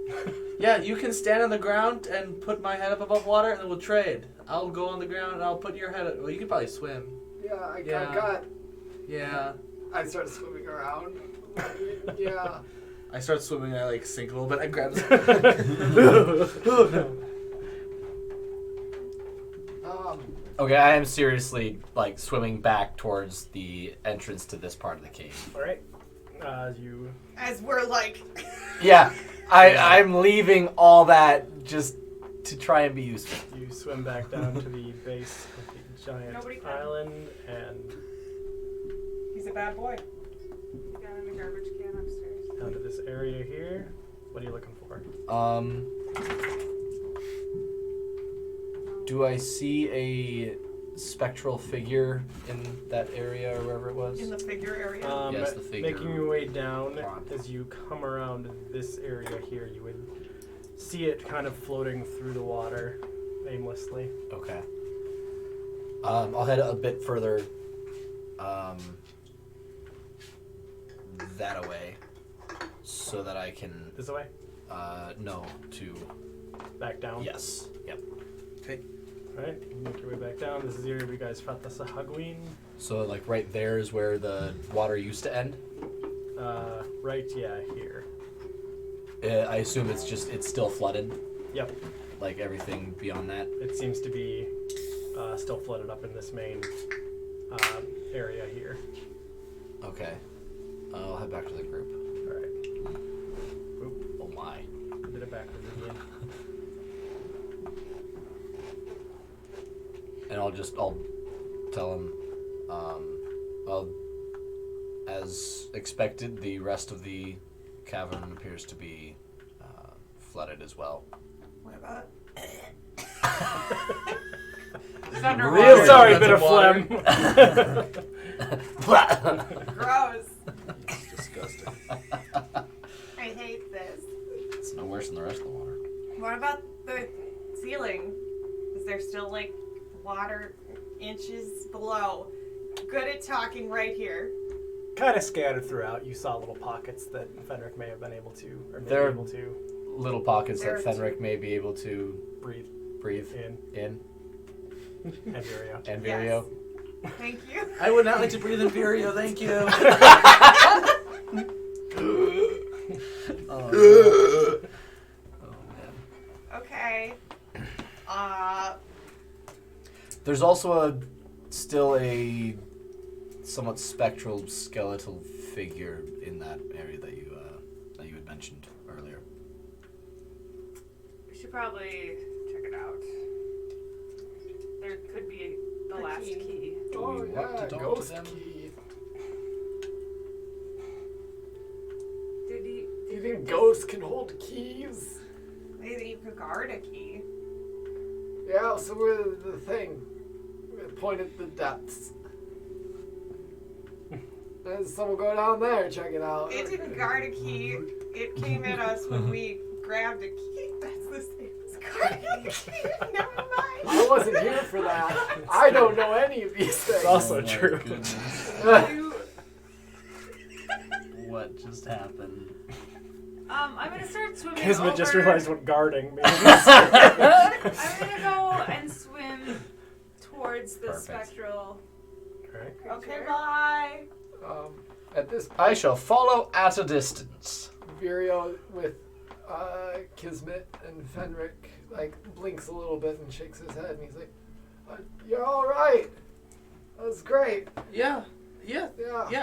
Yeah, you can stand on the ground and put my head up above water, and then we'll trade. I'll go on the ground and I'll put your head up. Well, you can probably swim. Yeah, I Yeah. got. Yeah. I start swimming around. Yeah. I start swimming and I like sink a little bit. I grab this. Okay, I am seriously like swimming back towards the entrance to this part of the cave. All right. You. As we're like. Yeah, I'm leaving all that just to try and be useful. You swim back down to the base of the giant Nobody can. island, and He's a bad boy. Down in the garbage can upstairs. down to this area here. What are you looking for? Do I see a spectral figure in that area or wherever it was? In the figure area. Yes, the figure Making your way down, pond. as you come around this area here, you would see it kind of floating through the water aimlessly. Okay. I'll head a bit further that away so that I can This way? no to Back down? yes. Yep. Alright, you make your way back down. This is the area where you guys fought the Sahagwin. So like right there is where the water used to end. Right, yeah, here. I assume it's still flooded. Yep, Like everything beyond that. it seems to be still flooded up in this main area here. Okay. I'll head back to the group. Alright, Oh my. did it backwards again. And I'll tell him, well, as expected, the rest of the cavern appears to be flooded as well. What about? It's underwater. Really? Sorry, That's bit of water. phlegm. Gross. It's disgusting. I hate this. It's no worse than the rest of the water. What about the ceiling? Is there still like water inches below? Good at talking right here. Kind of scattered throughout. You saw little pockets that Fenric may have been able to, or may There- be able to Little pockets There that are Fenric may be able to breathe breathe in. in. And Vireo. And Vireo. Thank you. I would not like to breathe in Vireo, thank you. Oh, man. Okay. There's also still a somewhat spectral skeletal figure in that area that you had mentioned earlier. We should probably check it out. There could be the A last key. key. Do Oh, we want yeah, to talk ghost to them? key. Did he? Do you think ghosts can hold keys? could guard a key. Yeah, so we're the thing. Point at the depths. There's someone go down there, check it out. It didn't guard a key. It came at us when we grabbed a key. That's the same as guarding a key. Never mind. I wasn't here for that. I don't know any of these things. It's also true. What just happened? I'm gonna start swimming Kismet over. just realized what guarding means. I'm gonna go and swim towards the Perfect. spectral Alright. creature. Okay, bye. At this I point, shall follow at a distance. Virio with Kismet and Fenric like blinks a little bit and shakes his head, and he's like, "You're all right. That's great. Yeah. Yeah.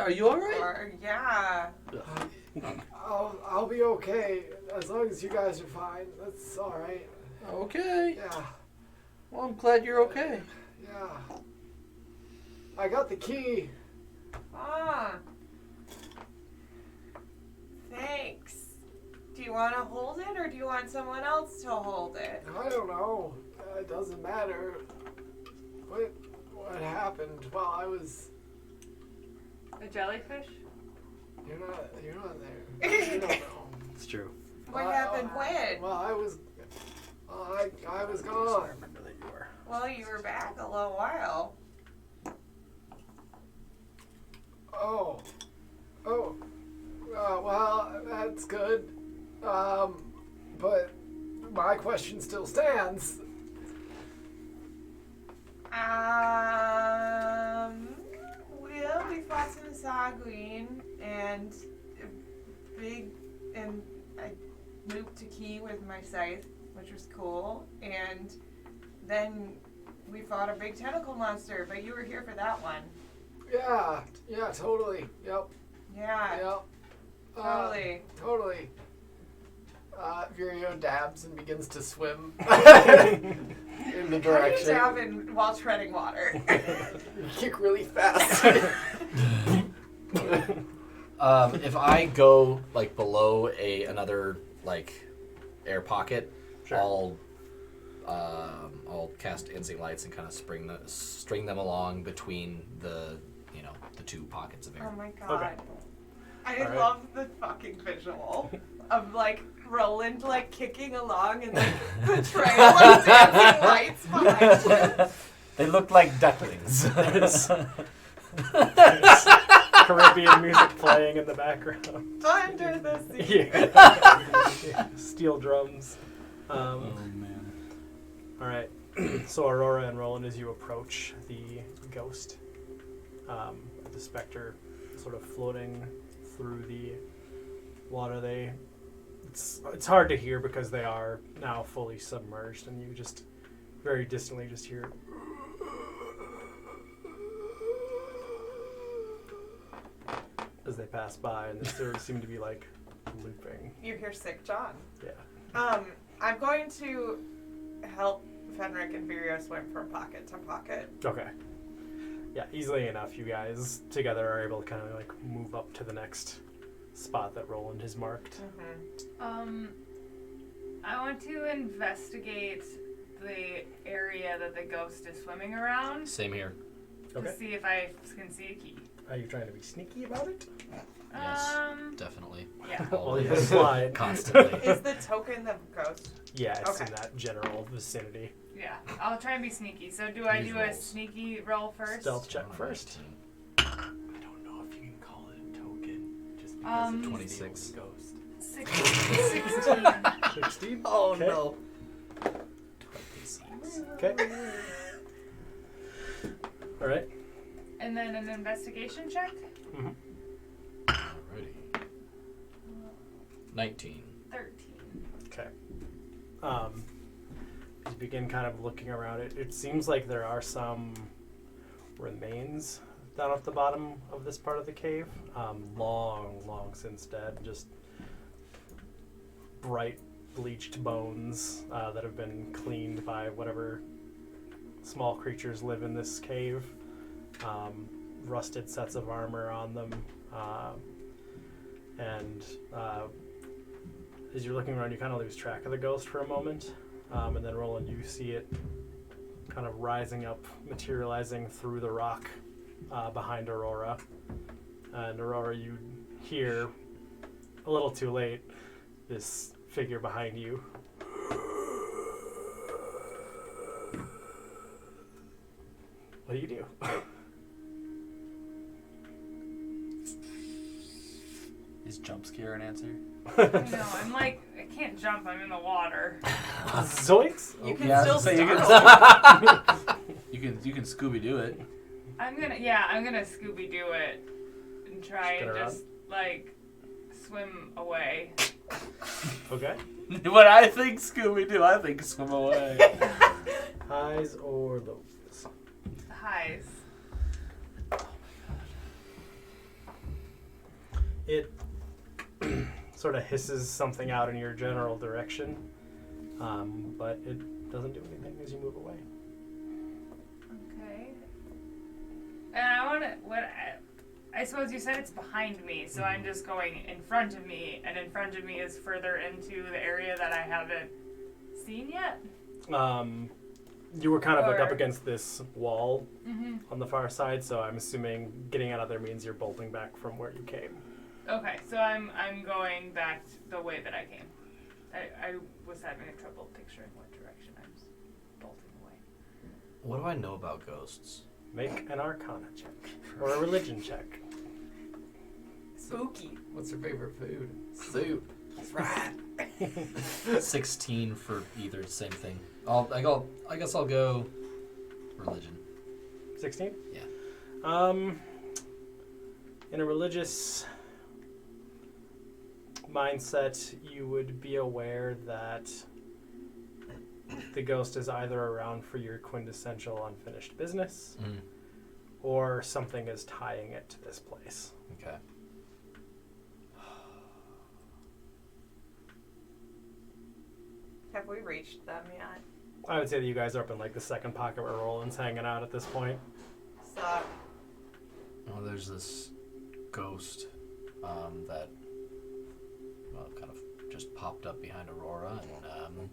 Are you alright? Or, yeah. I'll be okay as long as you guys are fine. That's all right. Okay. Yeah. Well, I'm glad you're okay. Yeah. I got the key. Ah. Thanks. Do you want to hold it or do you want someone else to hold it? I don't know. It doesn't matter. What happened while I was? A jellyfish? You're not there. You don't know. It's true. What happened when? Well, I was I gone. remember that you were. Well, you were back a little while. Well, that's good. But my question still stands. Well, we fought some Sagween and I looped a key with my scythe, which was cool, and then we fought a big tentacle monster, but you were here for that one. Yeah, totally. Yep. Yeah, Totally. Virio dabs and begins to swim in the How do you direction. dab in while treading water? Kick really fast. If I go like below another like air pocket, Sure. I'll cast instinct lights and kind of string them along between the two pockets of Oh air. my god. Okay. I Alright. love the fucking visual of like Roland like kicking along and like the trail of dancing lights behind you. They look like ducklings. Caribbean music playing in the background. Under the sea. Yeah. Steel drums. man. All right. So Aurora and Roland, as you approach the ghost, the specter, sort of floating through the water, it's hard to hear because they are now fully submerged, and you just very distantly just hear. As they pass by, and they sort of seem to be like looping. You hear Sick John. Yeah. I'm going to help Fenric and Virio swim from pocket to pocket. Okay. Yeah, easily enough, you guys together are able to kind of like move up to the next spot that Roland has marked. I want to investigate the area that the ghost is swimming around Same here. Okay. to see if I can see a key. Are you trying to be sneaky about it? Yes, definitely. Yeah. Well, you slide. Constantly. Is the token the ghost? Yeah, it's Okay. in that general vicinity. Yeah. I'll try and be sneaky. So do I Use do a rolls. sneaky roll first? Stealth check first. I don't know if you can call it a token just because it's 26. a ghost. 16. 16. Oh Okay. no. Okay. All right. And then an investigation check? Mm-hmm. Alrighty. 19. 13. Okay. As you begin kind of looking around it seems like there are some remains down at the bottom of this part of the cave. Long since dead. Just bright bleached bones that have been cleaned by whatever small creatures live in this cave. Rusted sets of armor on them. And as you're looking around, you kind of lose track of the ghost for a moment. And then, Roland, you see it kind of rising up, materializing through the rock behind Aurora. And Aurora, you hear, a little too late, this figure behind you. What do you do? Is jump scare an answer? No, I'm like, I can't jump. I'm in the water. Zoinks! You can Yeah, still so you startle. You can Scooby Doo it. I'm gonna Scooby Doo it and try Spin and around. just like swim away. Okay. When I think Scooby Doo, I think swim away. Highs or lows? Highs. It sort of hisses something out in your general direction, but it doesn't do anything as you move away. Okay. And I want to. I suppose you said it's behind me, so I'm just going in front of me, and in front of me is further into the area that I haven't seen yet. You were kind of like up Or- against this wall Mm-hmm. on the far side, so I'm assuming getting out of there means you're bolting back from where you came. Okay, so I'm going back the way that I came. I was having a trouble picturing what direction I'm bolting away. What do I know about ghosts? Make an Arcana check or a Religion check. Spooky. What's your favorite food? Soup. That's right. 16 for either, same thing. I guess I'll go religion. 16? Yeah. In a religious mindset, you would be aware that the ghost is either around for your quintessential unfinished business, or something is tying it to this place. Okay. Have we reached them yet? I would say that you guys are up in like the second pocket where Roland's hanging out at this point. Suck. Well, there's this ghost that kind of just popped up behind Aurora, and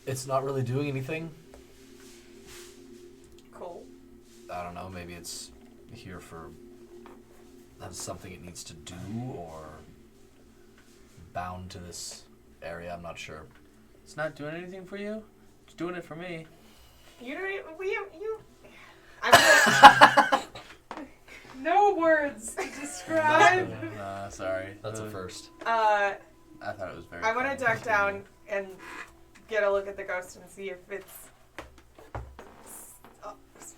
it's not really doing anything. Cool. I don't know, maybe it's here for that's something it needs to do, or bound to this area, I'm not sure. It's not doing anything for you? It's doing it for me. You don't even, I'm No words to describe. Sorry. That's a first. gonna, I thought it was very I want to funny. duck down and get a look at the ghost and see if it's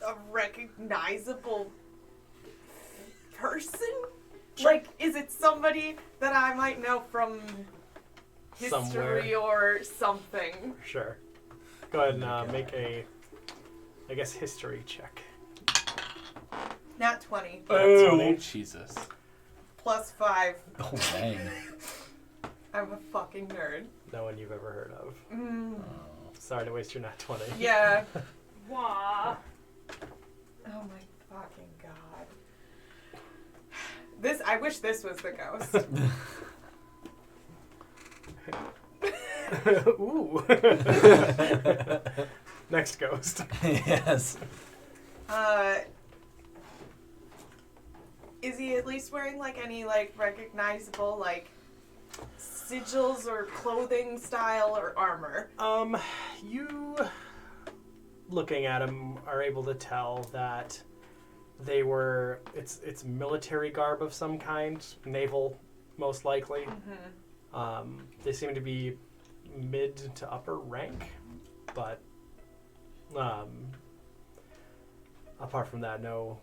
a recognizable person. Like, is it somebody that I might know from history Somewhere. or something? Sure. Go ahead and make a, I guess, history check. Nat 20 Oh, Jesus. plus 5. Oh, dang. I'm a fucking nerd. No one you've ever heard of. Mm, Sorry to waste your nat 20. yeah. Wah. Oh my fucking god. I wish this was the ghost. Ooh. Next ghost. Yes. Is he at least wearing like any like recognizable like sigils or clothing style or armor? You, looking at him, are able to tell that they were, it's military garb of some kind, naval most likely. Mm-hmm. They seem to be mid to upper rank, but apart from that, no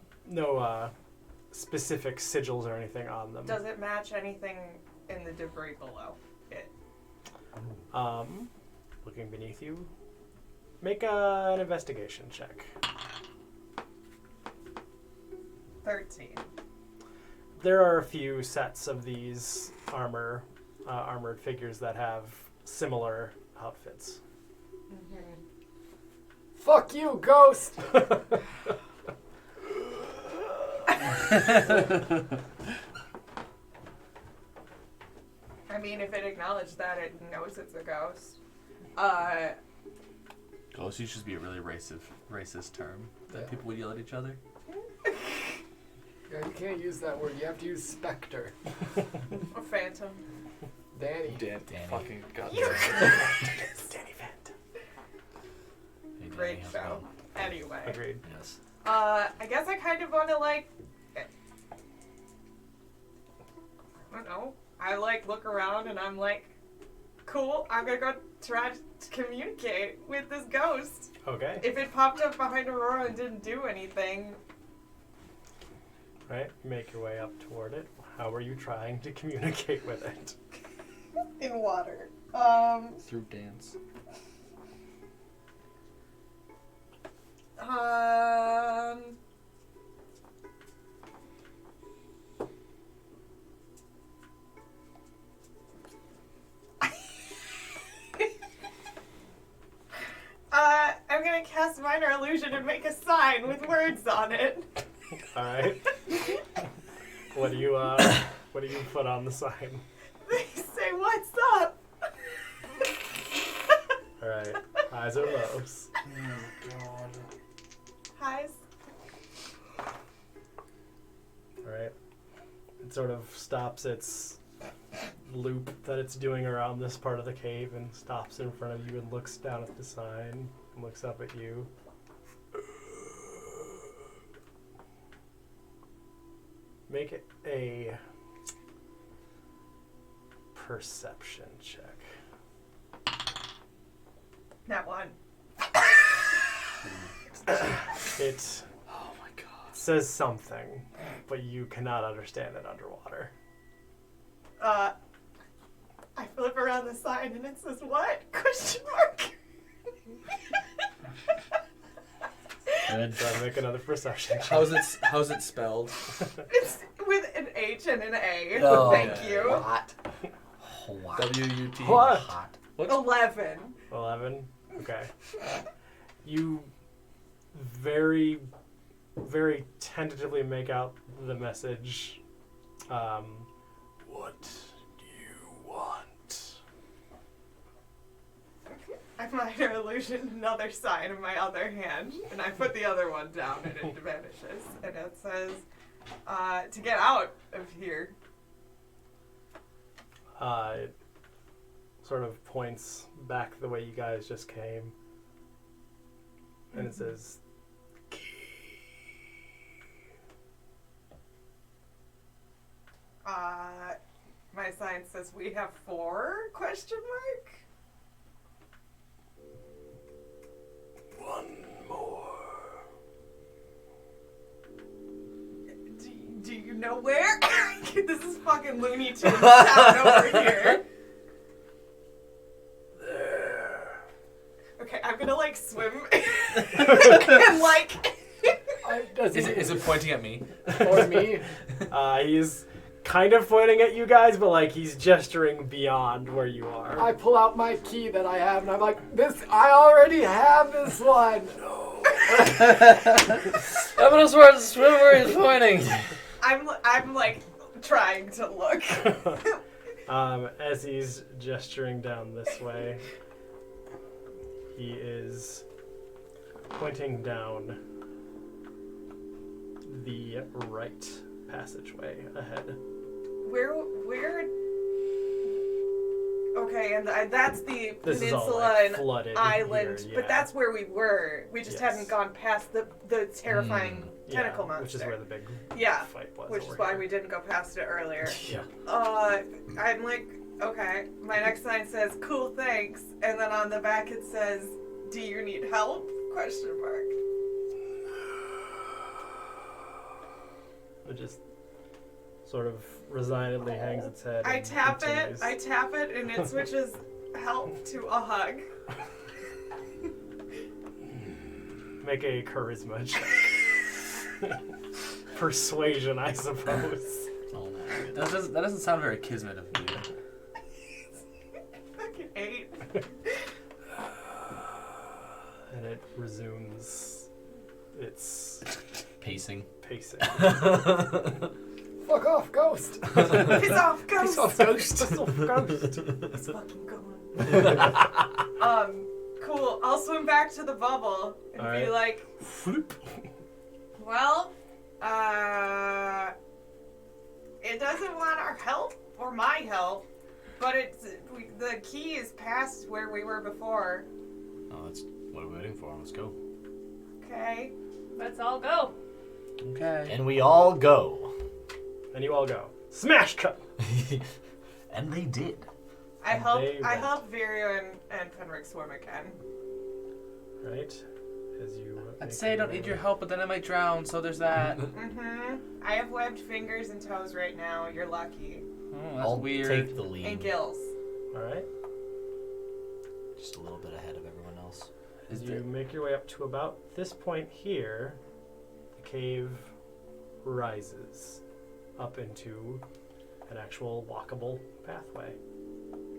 specific sigils or anything on them. Does it match anything in the debris below it? Looking beneath you, make an investigation check. 13. There are a few sets of these armored figures that have similar outfits. Mm-hmm. Fuck you, ghost! I'm I mean, if it acknowledged that, it knows it's a ghost. Ghost used to be a really racist term that people would yell at each other. Yeah, you can't use that word. You have to use specter. Or phantom. Danny. Danny. Fucking god. You- Danny Phantom. Hey, Danny, Great how's it show. going? Anyway. Agreed. Yes. I guess I kind of want to, like... I don't know. I, like, look around and I'm like, cool, I'm gonna go try to communicate with this ghost. Okay. If it popped up behind Aurora and didn't do anything... Right. Make your way up toward it. How are you trying to communicate with it? in water. Through dance. I'm gonna cast Minor Illusion and make a sign with words on it. All right. What do you put on the sign? They say, "What's up?" All right. Highs or lows? Highs. All right. It sort of stops its loop that it's doing around this part of the cave and stops in front of you and looks down at the sign and looks up at you. Make it a perception check. That one. It Oh my god. says something, but you cannot understand it underwater. I flip around the sign and it says, "What?" Question mark. Good. Try to make another perception check. How's it spelled? It's with an H and an A. Oh, Thank you. Hot. Hot. W-U-T. What? Hot. 11. 11? Okay. You very, very tentatively make out the message. What do you want? I minor illusion another sign in my other hand, and I put the other one down, and it vanishes. And it says, to get out of here. It sort of points back the way you guys just came. And it says, My sign says, "We have 4?" Question mark. one more. Do you know where? This is fucking Looney Tunes town over here. There. Okay, I'm gonna like swim and like. Is it pointing at me? Or me? He's kind of pointing at you guys, but like he's gesturing beyond where you are. I pull out my key that I have, and I'm like, I already have this one. I'm gonna swear to swim where he's pointing. I'm like trying to look. As he's gesturing down this way, he is pointing down the right passageway ahead. Where? Okay, and that's the This is all, peninsula like, and flooded island, here, but yeah. that's where we were. We just Yes. hadn't gone past the terrifying tentacle monster. Which is where the big Yeah, fight was. which is over why here. we didn't go past it earlier. Yeah. I'm like, okay. My next sign says, "Cool, thanks," and then on the back it says, "Do you need help?" Question mark. It just sort of resignedly hangs its head. I and tap continues. it, and it switches help to a hug. Make a charisma check. Persuasion, I suppose. Oh, That doesn't sound very kismet of you. Fucking 8. And it resumes its pacing. pacing. Fuck off, ghost! Piss off, ghost! Piss off, ghost. Piss off, ghost. Let's fucking go on. Cool. I'll swim back to the bubble and All be right. like, well, it doesn't want our help or my help, but the key is past where we were before. Oh, that's what are we waiting for? Let's go. Okay. Let's all go. Okay. And we all go. And you all go. Smash cut! And they did. I And help they went. Virio and Fenric swim again. Right? As you. I'd make say I don't need your help, but then I might drown, so there's that. Mm-hmm. I have webbed fingers and toes right now. You're lucky. Oh, that's I'll weird. take the lead. And gills. Alright. Just a little bit ahead of everyone else. As you make your way up to about this point here, the cave rises up into an actual walkable pathway.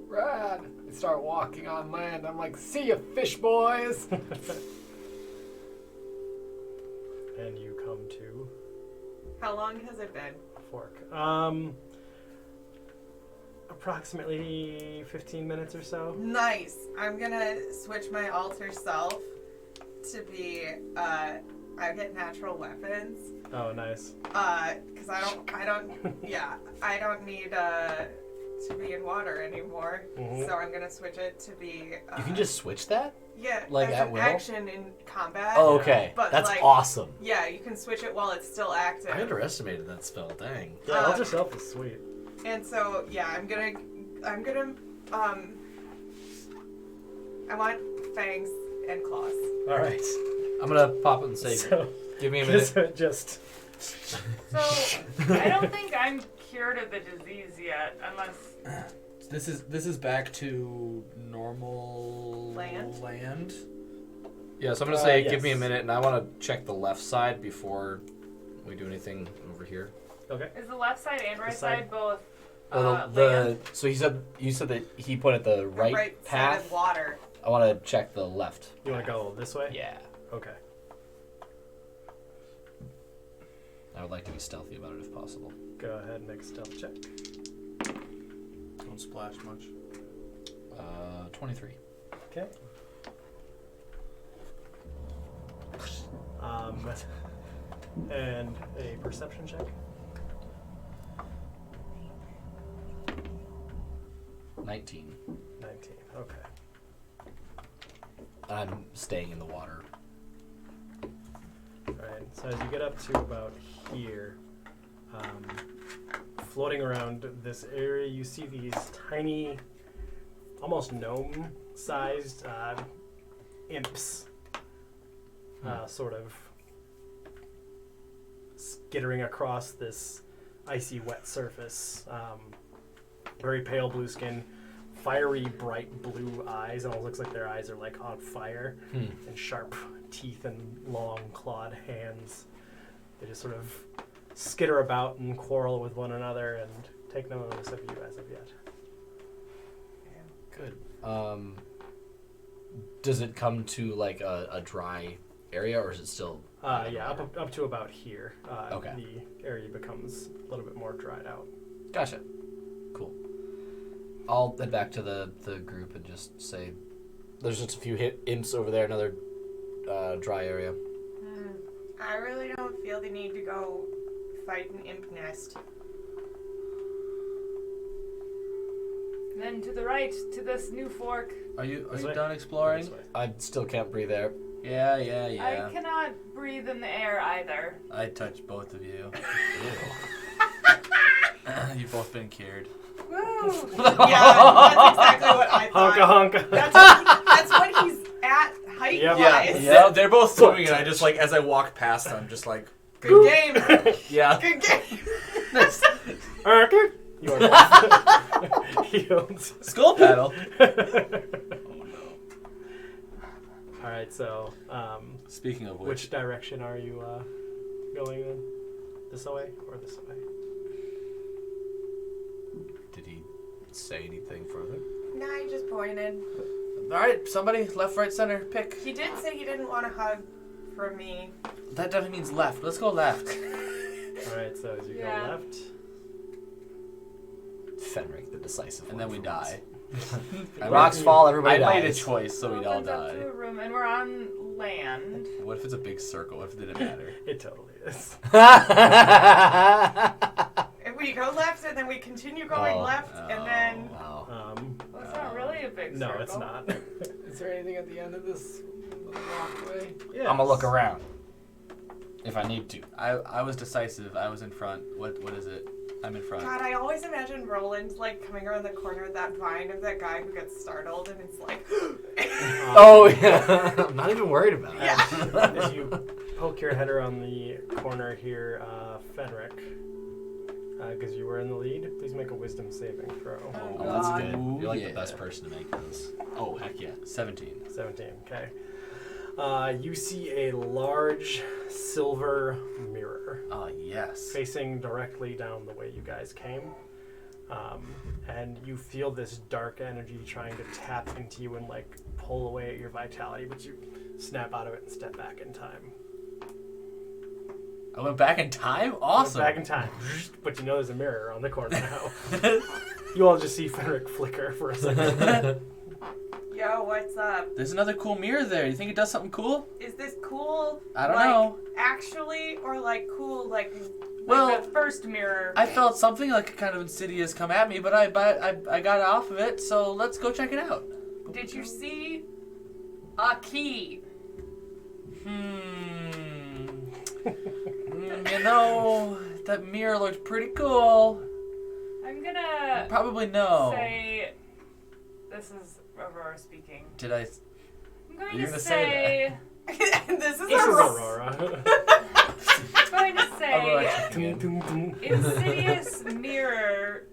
Rad! I start walking on land. I'm like, see ya, fish boys! And you come to How long has it been? a fork. Approximately 15 minutes or so. Nice. I'm gonna switch my alter self to be I get natural weapons. Oh, nice. Cause I don't need to be in water anymore. Mhm. So I'm gonna switch it to be You can just switch that? yeah, like, as at an will? action in combat. Oh, okay. But, That's like- awesome. Yeah, you can switch it while it's still active. I underestimated that spell. Dang. Yeah, alter self is sweet. And so yeah, I'm gonna I want fangs and claws. Alright. I'm gonna pop it and say, So, give me a minute. just So, I don't think I'm cured of the disease yet, unless... This is back to normal Land? Yeah, so I'm gonna say, yes. give me a minute, and I want to check the left side before we do anything over here. okay. Is the left side and right The side- side both Well, land? so you said that he pointed the right, Side path. of water. I want to check the left. You want to go this way? Yeah, Okay. I would like to be stealthy about it if possible. Go ahead and make a stealth check. Don't splash much. 23. Okay. And a perception check. 19. 19. Okay. I'm staying in the water. Alright, so as you get up to about here, floating around this area, you see these tiny, almost gnome-sized imps sort of skittering across this icy wet surface. Very pale blue skin, fiery bright blue eyes. It almost looks like their eyes are like on fire, and sharp teeth and long clawed hands. They just sort of skitter about and quarrel with one another and take no notice of you as of yet. Good. Does it come to like a dry area, or is it still? Yeah, up to about here. Okay. The area becomes a little bit more dried out. Gotcha. Cool. I'll head back to the group and just say, there's just a few imps over there, another dry area. I really don't feel the need to go fight an imp nest. Then to the right, to this new fork. Are you This way? done exploring? This way. I still can't breathe there. Yeah. I cannot breathe in the air either. I touched both of you. You've both been cured. Woo! Yeah, that's exactly what I thought. Honka honka. That's what he's at height Yep. wise. Yeah, they're both swimming, and I just like as I walk past them, just like Good game. yeah. Good game. You are healed. Skull paddle. Alright, so Speaking of which direction are you going in? This way or this way? Did he say anything further? No, I just pointed. all right, somebody left, right, center, pick. He did say he didn't want a hug from me. That definitely means left. Let's go left. Alright, so as you Yeah. go left, Fenric, the decisive And one then we for die. Rocks fall, everybody I dies. made a choice, so we all Opens up to die. a room, and we're on land. What if it's a big circle? What if it didn't matter? It totally is. If we go left and then we continue going left and then. Wow. Well, it's not really a big No, circle. it's not. Is there anything at the end of this little walkway? Yeah. I'm gonna look around. If I need to. I was decisive. I was in front. What is it? I'm in front. God, I always imagine Roland like coming around the corner of that vine of that guy who gets startled and it's like. Oh, yeah. I'm not even worried about it. As you poke your head around the corner here, Fenric, because you were in the lead, please make a wisdom saving throw. Oh, that's good. Ooh, You're like yeah. the best person to make this. Oh, heck yeah. 17. 17, okay. You see a large silver mirror Oh, yes. facing directly down the way you guys came. And you feel this dark energy trying to tap into you and like pull away at your vitality, but you snap out of it and step back in time. I went back in time? You Awesome. went back in time, but you know there's a mirror on the corner now. You all just see Fenric flicker for a second. Yo, what's up? There's another cool mirror there. You think it does something cool? Is this cool? I don't like, know. Actually, or like cool, like. Well, The first mirror. I felt something like kind of insidious come at me, but I got off of it, so let's go check it out. Did you see a key? You know, that mirror looked pretty cool. I'm gonna Probably no. say this is Aurora speaking. Did I? I'm going You're to gonna say. This is This is Aurora. Aurora. I'm going to say Aurora. insidious mirror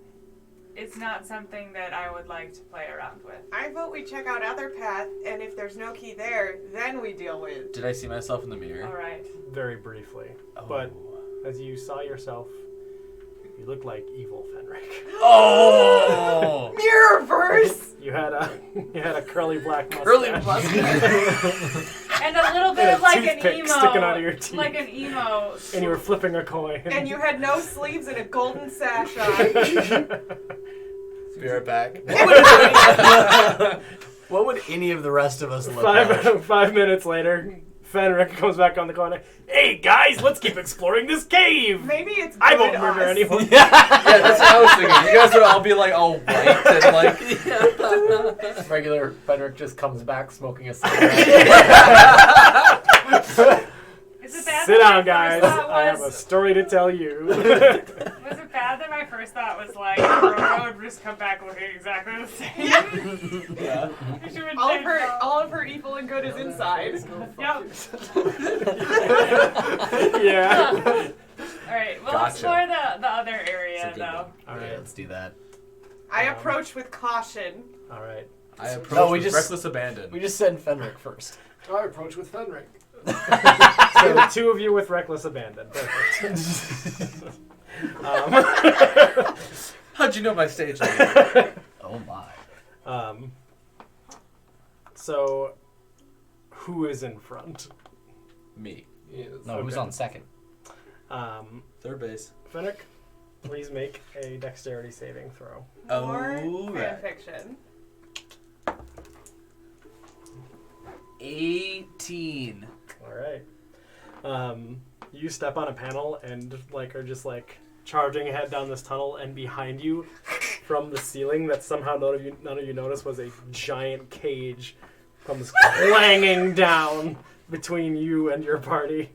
is not something that I would like to play around with. I vote we check out other path, and if there's no key there, then we deal with. Did I see myself in the All mirror? right. Very briefly. Oh. But as you saw yourself, you looked like evil Fenric. Oh! Mirrorverse! You had a curly black mustache. Curly mustache. And a little bit And a of like an toothpick emo. sticking out of your teeth. Like an emo. And you were flipping a coin. And you had no sleeves and a golden sash on. Be right back. What would any of the rest of us look like? 5 minutes later, Fenric comes back on the corner. Hey guys, let's keep exploring this cave. Maybe it's I good won't murder us. anyone. Yeah, that's what I was thinking. You guys would all be like all white and like. Regular Fenric just comes back smoking a cigarette. Is it bad Sit that down, my guys. first thought I have a was- story to tell you. Was it bad that my first thought was like Aurora would just come back looking exactly the same? Yeah. You should have All of changed her, all- all of her evil and good is inside. Yep. Yeah. All right. We'll Gotcha. explore the other area It's a good though. one. All right. Let's do that. I approach with caution. All right. I approached No, we with just- reckless abandon. We just send Fenric first. I approach with Fenric. So the two of you with reckless abandon. Perfect. How'd you know my stage name? Oh my. So, who is in front? Me. Yes. No, who's Okay. on second? Third base. Fenric, please make a dexterity saving throw. More Oh, right. fanfiction. 18. All right. You step on a panel and are just charging ahead down this tunnel, and behind you, from the ceiling, that somehow none of you noticed was a giant cage comes clanging down between you and your party.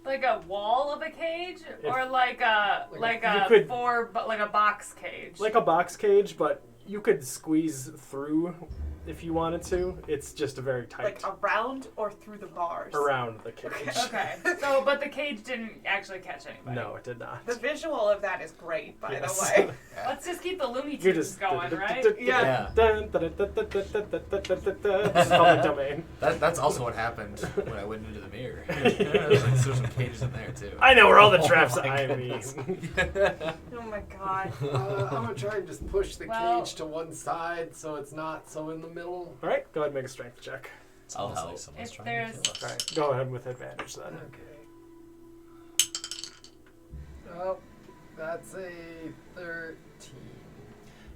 Like a wall of a cage, or like a box cage. Like a box cage, but you could squeeze through if you wanted to. It's just a very tight Like around or through the bars. around the cage. Okay. So, but the cage didn't actually catch anybody. No, it did not. The visual of that is great, by Yes. the way. Let's just keep the Looney You're Tunes just going, right? Yeah. This is public domain. That's also what happened when I went into the mirror. There's some cages in there too. I know where all the traps my I mean. goodness. Oh my god. I'm gonna try and just push the Well- cage to one side so it's not so in the middle. All right, go ahead and make a strength check. I'll Sounds help. like someone's If trying to there's- kill us. All right, go ahead with advantage then. Okay. Oh, That's a 13.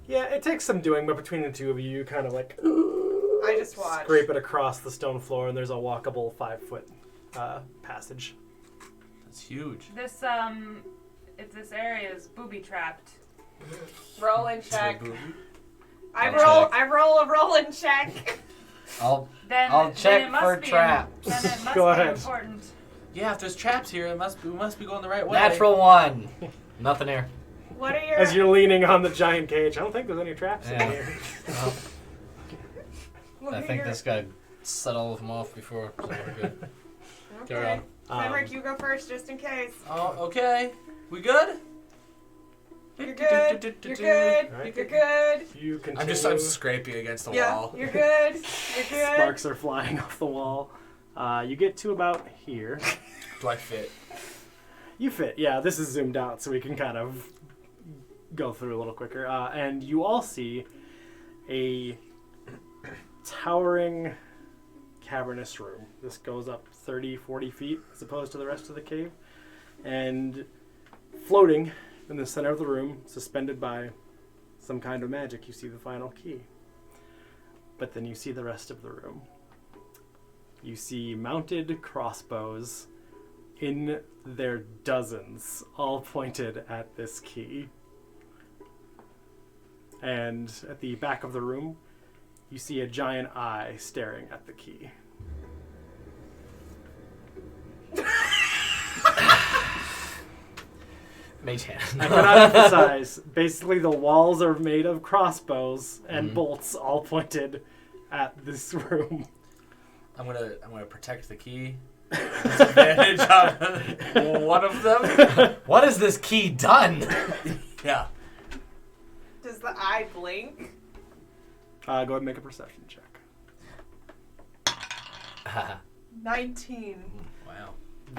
Yeah, it takes some doing, but between the two of you kind of like I just watch. scrape it across the stone floor, and there's a walkable 5-foot passage. That's huge. This if this area is booby trapped. Roll and check. I I'll roll a roll and check. I'll Then check it must for be traps. Then it must Go be ahead. important. Yeah, if there's traps here, we must be going the right way. Natural 1. Nothing here. What are your? As you're leaning on the giant cage, I don't think there's any traps in Yeah. here. Well, what I are think your- this guy set all of them off before, so we're good. Carry Okay. on. Henrik, you go first, just in case. Oh, okay. We good? You're good. You're good. Right. You're good. You continue. I'm scraping against the Yeah, wall. you're good. You're good. Sparks are flying off the wall. You get to about here. Do I fit? You fit. Yeah, this is zoomed out, so we can kind of go through a little quicker. And you all see a towering cavernous room. This goes up 30, 40 feet as opposed to the rest of the cave. And floating in the center of the room, suspended by some kind of magic, you see the final key. But then you see the rest of the room. You see mounted crossbows in their dozens, all pointed at this key. And at the back of the room, you see a giant eye staring at the key. Mage hand. I cannot emphasize, basically the walls are made of crossbows and bolts all pointed at this room. I'm gonna protect the key. Disadvantage on one of them. What has this key done? Yeah. Does the eye blink? Go ahead and make a perception check. 19. Wow.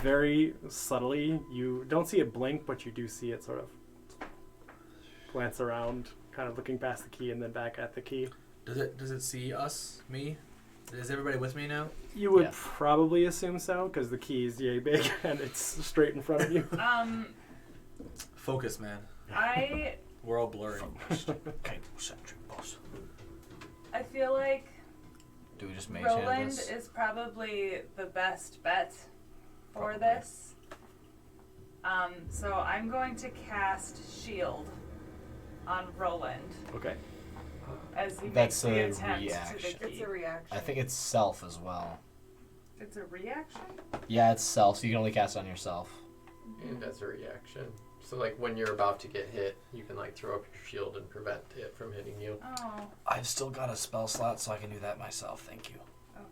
Very subtly, you don't see it blink, but you do see it sort of glance around, kind of looking past the key and then back at the key. Does it see us? Me? Is everybody with me now? You would Yeah. probably assume so, because the key is yay big and it's straight in front of you. Focus, man. I We're all blurry. I feel like Do we just mage hand Roland this? is probably the best bet for Probably. this. So I'm going to cast Shield on Roland Okay. as he That's makes the a attempt reaction. to the It's key. a reaction. I think it's self as well. It's a reaction? Yeah, it's self, so you can only cast it on yourself. And that's a reaction. So like when you're about to get hit, you can like throw up your shield and prevent it from hitting you. Oh, I've still got a spell slot, so I can do that myself. Thank you.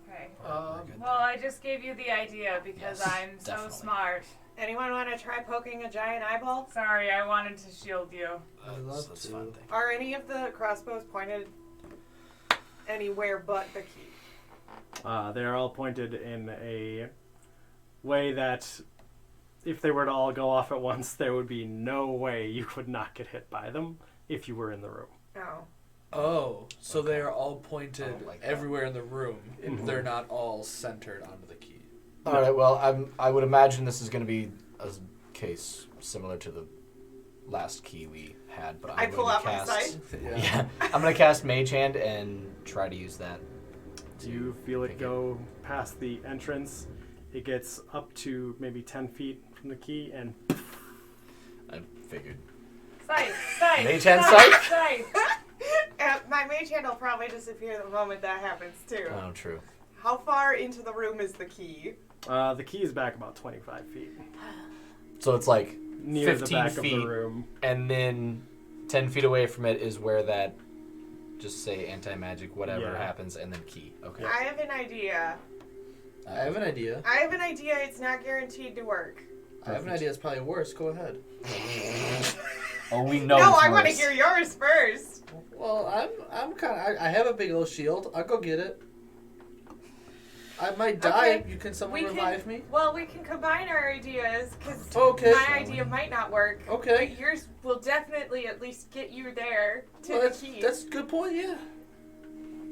okay. We're good Well, I just gave you the idea because Yes, I'm definitely. so smart. Anyone want to try poking a giant eyeball? Sorry, I wanted to shield you. That's fine. Thank you. Are any of the crossbows pointed anywhere but the key? They're all pointed in a way that if they were to all go off at once, there would be no way you could not get hit by them if you were in the room. Oh. Oh, so they are all pointed I don't like that. everywhere in the room. Mhm. They're not all centered onto the key. All right. Well, I would imagine this is going to be a case similar to the last key we had, but I I'm pull going out to my cast. scythe. Yeah, I'm going to cast Mage Hand and try to use that. You feel it Thank go past the entrance. It gets up to maybe 10 feet from the key, and I figured. Scythe, scythe, Mage hand scythe, scythe. My mage hand will probably disappear the moment that happens too. Oh, true. How far into the room is the key? the key is back about 25 feet. So it's like, Near the 15 back of feet. the room. and then 10 feet away from it is where that, just say anti-magic, whatever Yeah. happens, and then key. Okay. I have an idea. I have an idea. I have an idea. It's not guaranteed to work. I have an idea. It's probably worse. Go ahead. Oh, we know. No, it's I want to worse. hear yours first. Well, I'm kind of. I have a big old shield. I'll go get it. I might die. Okay. Can someone We can- revive me? Well, we can combine our ideas because Okay. my idea might not work. Okay. But yours will definitely at least get you there to Well, the that's key. a good point. Yeah.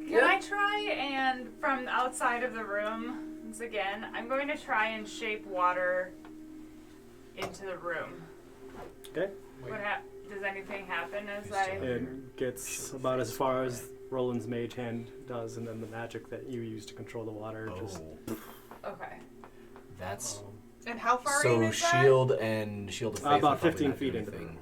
Can I try and from outside of the room, once again, I'm going to try and shape water into the room. Okay. Does anything happen as He's I? still- It gets about as far as Roland's mage hand does, and then the magic that you use to control the water just. Okay. That's And how far in so is that? shield of faith. About will probably 15 not do feet into the anything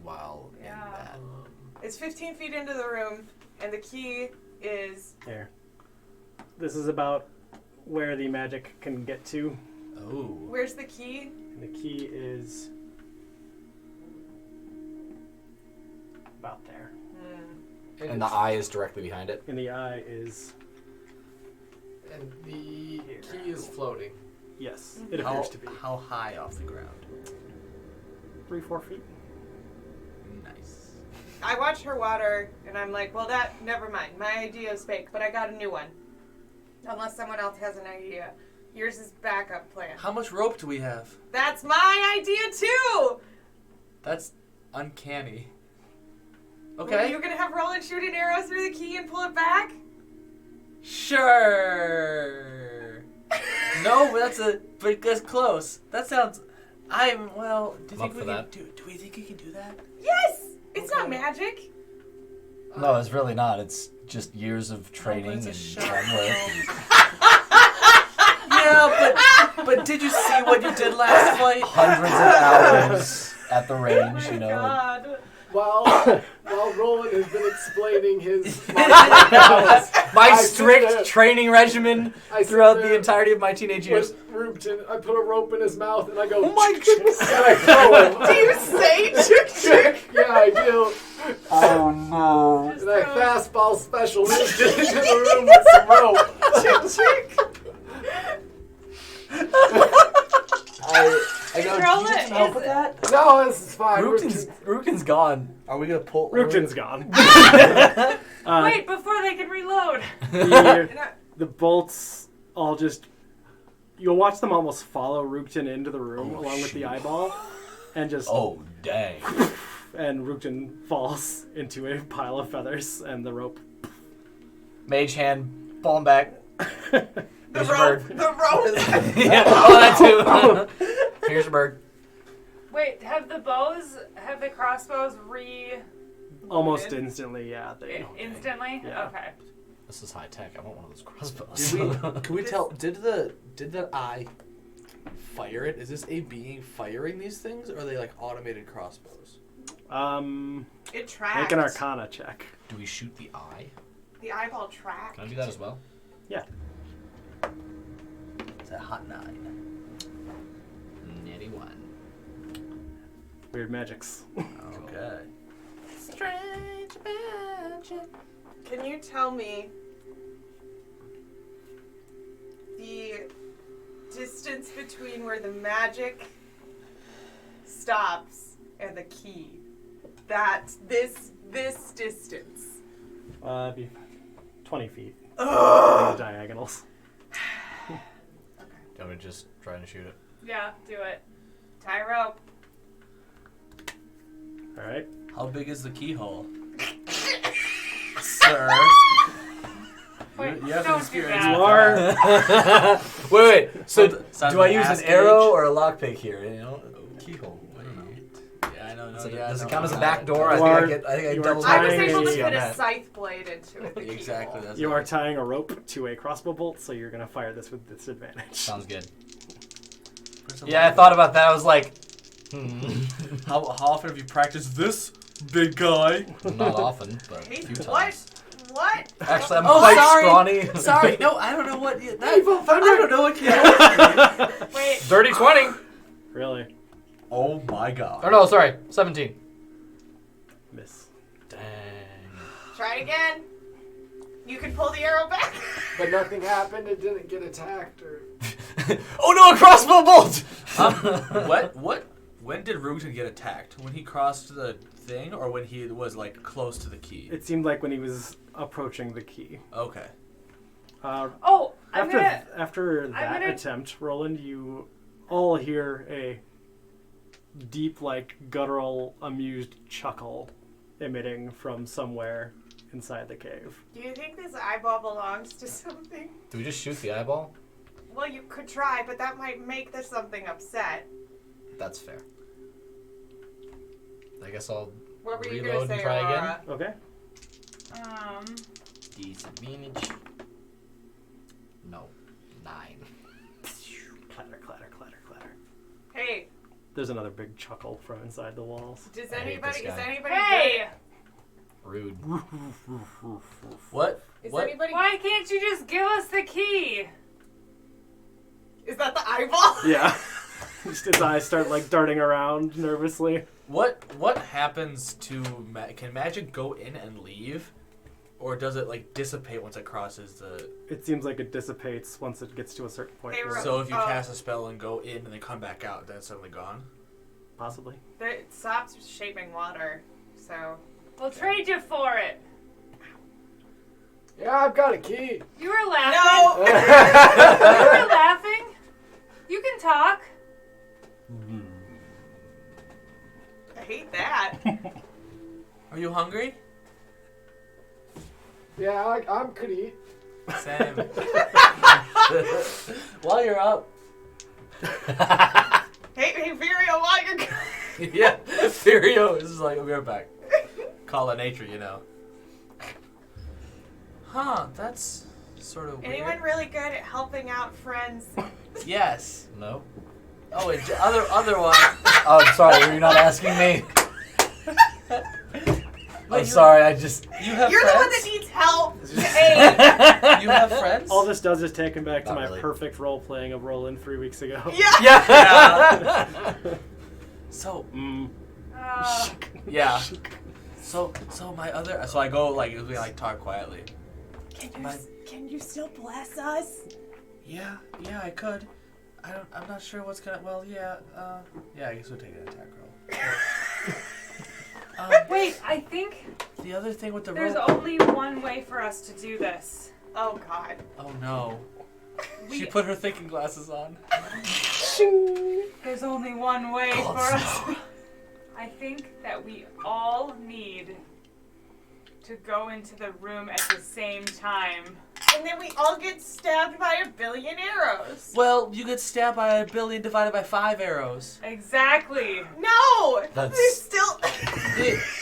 while Yeah. in that. It's 15 feet into the room, and the key is. There. This is about where the magic can get to. Oh. Where's the key? And the key is about there. And the eye is directly behind it. And the eye is, And the key is floating. yes, it How, appears to be. how high off the ground? 3-4 feet. Nice. I watch her water, and I'm like, well, never mind. My idea is fake, but I got a new one. Unless someone else has an idea. Here's his backup plan. How much rope do we have? That's my idea, too! That's uncanny. Well, Okay. you're gonna have Roland shoot an arrow through the key and pull it back? Sure. No, but that's close. That sounds. Do you I'm think up we for can that. do we think we can do that? Yes! It's not Okay. magic. No, it's really not. It's just years of training it's a and shot. hard work. Yeah, but did you see what you did last fight? Hundreds of hours at the Oh range, my you know. god. While Roland has been explaining his My I sit strict there- training regimen I sit throughout the there entirety of my teenage years. with Rubton, I put a rope in his mouth and I go, Oh my goodness. and I throw him. Do you say chick chick? Yeah, I do. Oh no. And I fastball special Rubton into the room with some rope. Chick chick? I go, Roland, "Do you need some help is with it- that?" No, this is fine. Rukin's gone. Are we gonna pull? Rukton's gone. Wait, before they can reload. The bolts all just. You'll watch them almost follow Rukton into the room along with the eyeball, and just. Oh dang. And Rukton falls into a pile of feathers, and the rope. Mage hand, falling back. The Here's your rope. bird. The rope. Yeah, oh that too. Here's your bird. Wait, have the crossbows Almost instantly, yeah. instantly? Yeah. Okay. This is high tech. I want one of those crossbows. Can we tell? Did the eye fire it? Is this a being firing these things, or are they like automated crossbows? It tracked. Make an Arcana check. Do we shoot the eye? The eyeball tracked. Can I do that as well? Yeah. It's a hot 9. Natty 1. Weird magics. Okay. Strange magic. Can you tell me the distance between where the magic stops and the key? This distance. Be 20 feet. Ugh. The diagonals. Do you want me to just try and shoot it? Yeah, do it. Tie rope. All right. How big is the keyhole, sir? Wait, You have don't do experience. that. You are. wait. So Sounds do I like use ass an arrow cage. or a lockpick here? You know, keyhole. Wait. Yeah, I know. Does it, yeah, does no, it count as a no, back door? I You think are- I get. I think I you are double. I was tying able to a- put a that. scythe blade into it. Exactly. That's You it. are tying a rope to a crossbow bolt, so you're gonna fire this with disadvantage. Sounds good. Put some Yeah, I light. thought about that. I was like, How often have you practiced this, big guy? not often, but a Hey, few what? times. What? Actually, I'm Oh, quite sorry. scrawny. Sorry, no, I don't know what. That, I Evil thunder. don't know what keyhole. Wait, Dirty 20. Really? Oh my god. Or no, sorry, 17. Miss. Dang. Try it again. You can pull the arrow back. But nothing happened. It didn't get attacked or. Oh no, a crossbow bolt! What? When did Rugton get attacked? When he crossed the thing, or when he was like close to the key? It seemed like when he was approaching the key. Okay. oh, After that gonna- attempt, Roland, you all hear a deep, like, guttural, amused chuckle emitting from somewhere inside the cave. Do you think this eyeball belongs to something? Do we just shoot the eyeball? Well, you could try, but that might make the something upset. That's fair. I guess I'll What were you reload gonna and say, try Aurora? Okay. Disadvantage. No. 9. Clatter, clatter, clatter, clatter. Hey, There's another big chuckle from inside the walls. does I hate anybody? this Is guy. anybody? Hey! Rude. What? Is What? anybody? Why can't you just give us the key? Is that the eyeball? Yeah. Just his eyes start like darting around nervously. What happens to can magic go in and leave, or does it like dissipate once it crosses the? It seems like it dissipates once it gets to a certain point. Hey, where- So if you Oh. cast a spell and go in and then come back out, then it's suddenly gone. Possibly. It stops shaping water. So We'll trade you for it. Yeah, I've got a key. You were laughing. no. You were laughing. You can talk. I hate that. Are you hungry? Yeah, I could eat. Same. While you're up. Hey, Virio, while you're Yeah, Furio is like, I'll be right back. Call of nature, you know. Huh, that's sort of weird. anyone really good at helping out friends? Yes. No. Oh, and otherwise. Oh, I'm sorry. Were you not asking me? I'm sorry. I just. You have You're the one friends? that needs help. Hey. You have friends? All this does is take him back to Not my really. perfect role playing of Roland 3 weeks ago. Yeah. Yeah. So, yeah. So I go like we like talk quietly. Can you still bless us? Yeah, I could. I'm not sure what's gonna. Well, yeah, I guess we'll take an attack roll. Wait, I think The other thing with the there's rope. only one way for us to do this. Oh God. Oh no. She We- put her thinking glasses on. There's only one way for us. I think that we all need to go into the room at the same time. And then we all get stabbed by a billion arrows. Well, you get stabbed by a billion divided by 5 arrows. Exactly. No. That's- There's still.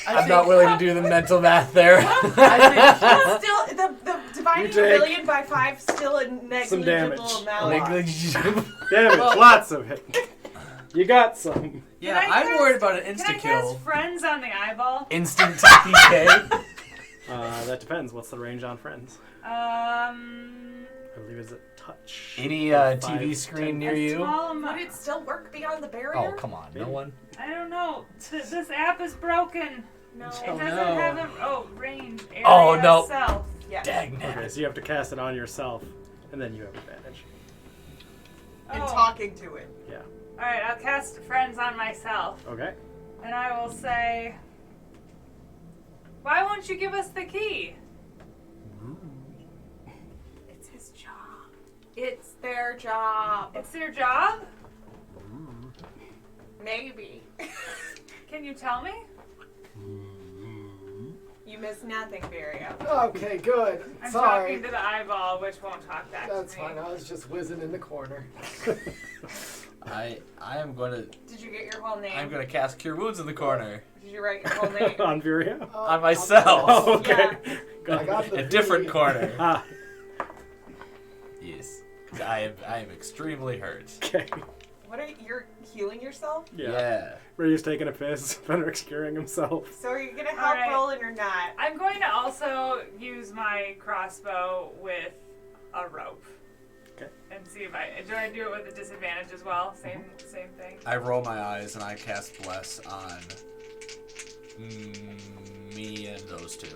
I'm not willing to do the mental math there. It's still the dividing You take a billion by 5 still a negligible damage. amount. Damage, lots of it. You got some. Yeah, Can I I'm cast- worried about an Can I insta kill. cast friends on the eyeball? Instant TPK. That depends. What's the range on friends? I believe it's a touch. Any 5, TV screen 10. near you? Small Would amount. it still work beyond the barrier? Oh, come on. No one. I don't know. This app is broken. No. It Oh, doesn't no. have a range area Oh, no. itself. Yeah. Dang Okay, it. so you have to cast it on yourself, and then you have advantage. And Oh. talking to it. Yeah. All right, I'll cast friends on myself, Okay. and I will say, "Why won't you give us the key?" It's his job. It's their job. It's their job. Maybe. Can you tell me? You miss nothing, Virio. Okay, good. I'm Sorry. talking to the eyeball, which won't talk back That's to me. fine. I was just whizzing in the corner. I am going to. Did you get your whole name? I'm going to cast Cure Wounds in the corner Did you write your whole name? On Viria? on myself. Oh, okay. I got the A different V. corner. Ah, Yes, 'cause I am extremely hurt. okay. What are you're healing yourself? Yeah. Rio's taking a piss. Fenric's curing himself. So are you gonna help Alright. Roland or not? I'm going to also use my crossbow with a rope. Okay. And see if I do it with a disadvantage as well. Same thing. I roll my eyes and I cast Bless on me and those two.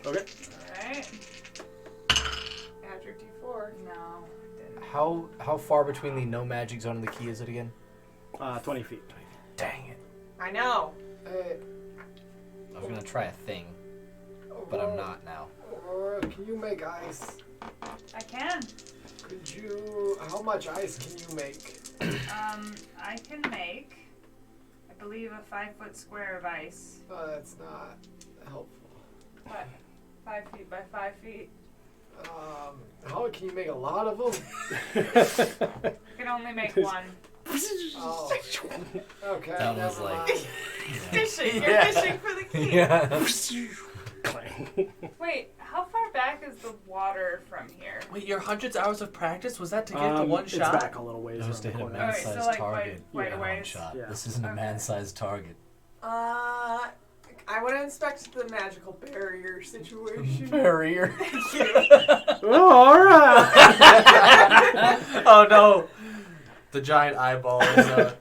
Okay. All right. Add your D4. No, didn't. How far between the no magic zone and the key is it again? 20 feet. Dang it. I know. Hey, I was gonna try a thing, but I'm not now. Aurora, can you make ice? I can. Could you? How much ice can you make? I can make, I believe, a 5-foot square of ice. Oh, that's not helpful. What? 5 feet by 5 feet. How can you make a lot of them? I can only make one. Oh. Okay. That was never like- mind. Fishing. You're Yeah. fishing for the key. Yeah. Clang. Wait, how far back is the water from here? Wait, your hundreds hours of practice, was that to get the one it's shot? back a little ways It was to around hit the a corner. Alright, so man-sized like target. quite a Yeah. One ways. shot. Yeah. This isn't a Okay. man-sized target. I want to inspect the magical barrier situation. Barrier. Oh, all right. Oh no! The giant eyeball is it's a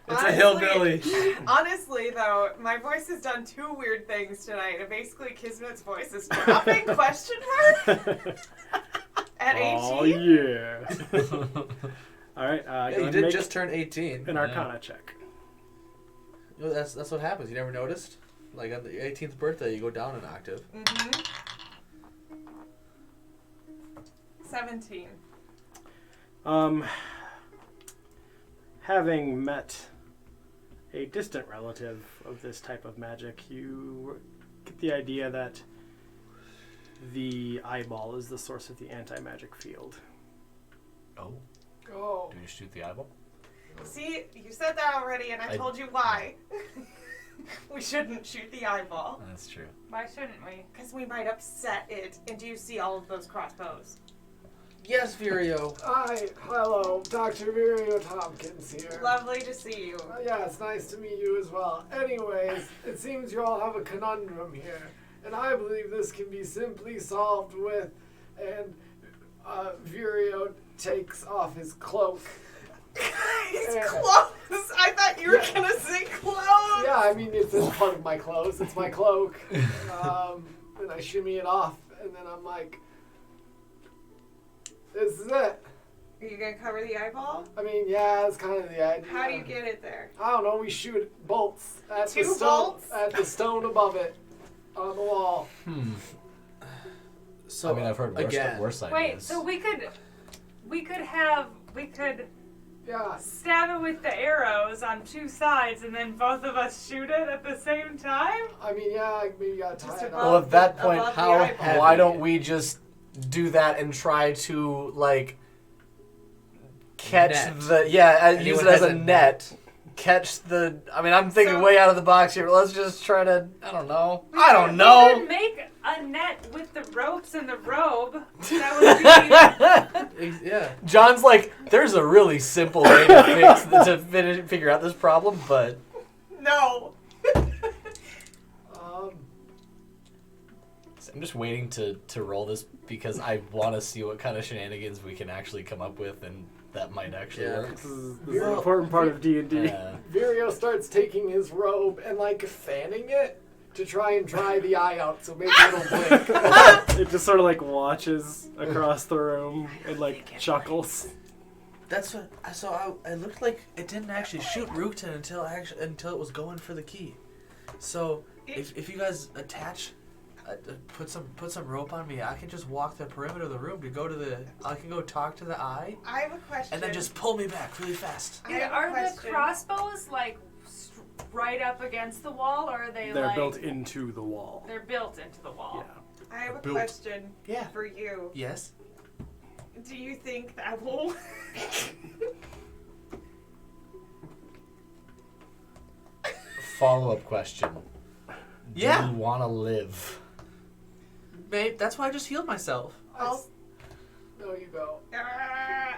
Honestly- hillbilly. Honestly, though, my voice has done two weird things tonight. And basically, Kismet's voice is dropping, question mark, at 18. Oh yeah. All right. Yeah, go you and did make just turn 18. an Arcana check. You know, that's what happens. You never noticed? Like on the 18th birthday, you go down an octave. 17. Having met a distant relative of this type of magic, you get the idea that the eyeball is the source of the anti-magic field. Oh. Oh. Do you shoot the eyeball? See, you said that already, and I I- told you why. We shouldn't shoot the eyeball. That's true. Why shouldn't we? Because we might upset it. And do you see all of those crossbows? Yes, Virio. Hi. Hello. Dr. Virio Tompkins here. Lovely to see you. Yeah, it's nice to meet you as well. Anyways, it seems you all have a conundrum here, and I believe this can be simply solved with, and Virio takes off his cloak. It's Yeah. clothes. I thought you were Yeah. gonna say clothes. Yeah, I mean, it's part of my clothes. It's my cloak. And I shimmy it off, and then I'm like, this is it. Are you gonna cover the eyeball? I mean, yeah, that's kind of the idea. How do you get it there? I don't know, we shoot bolts at the Two stone, bolts? at the stone above it, on the wall. So I mean, I've heard worse ideas. Wait, so we could Yeah. stab it with the arrows on two sides and then both of us shoot it at the same time? I mean, yeah, maybe you gotta tie Just it above- Well, up. at that point, above the how eyeball. why don't we just do that and try to like catch Net. use Anyone it as has a a net. Catch the. I mean, I'm thinking So- way out of the box here. Let's just try to. I don't know. We I could- don't We know. could make a net with the ropes and the robe. That would be yeah. John's like, there's a really simple way to figure out this problem, but No. I'm just waiting to roll this because I want to see what kind of shenanigans we can actually come up with, and that might actually Yeah. work. This is an Well, important part of D&D. Yeah. Virio starts taking his robe and like fanning it to try and dry the eye out so maybe it'll blink. It just sort of like watches across the room and like chuckles. That's what. So I looked like it didn't actually shoot Rookton until it was going for the key. So if you guys attach, put some rope on me, I can just walk the perimeter of the room to go to the. I can go talk to the eye, I have a question. and then just pull me back really fast. I have a Are the question. crossbows like right up against the wall, or are they They're like built into the wall. they're built into the wall? Yeah. I have a Built. question Yeah. for you. Yes. Do you think that will? Follow-up question. Yeah. Do you want to live? Babe, that's why I just healed myself. I'll- No, you go. Ah.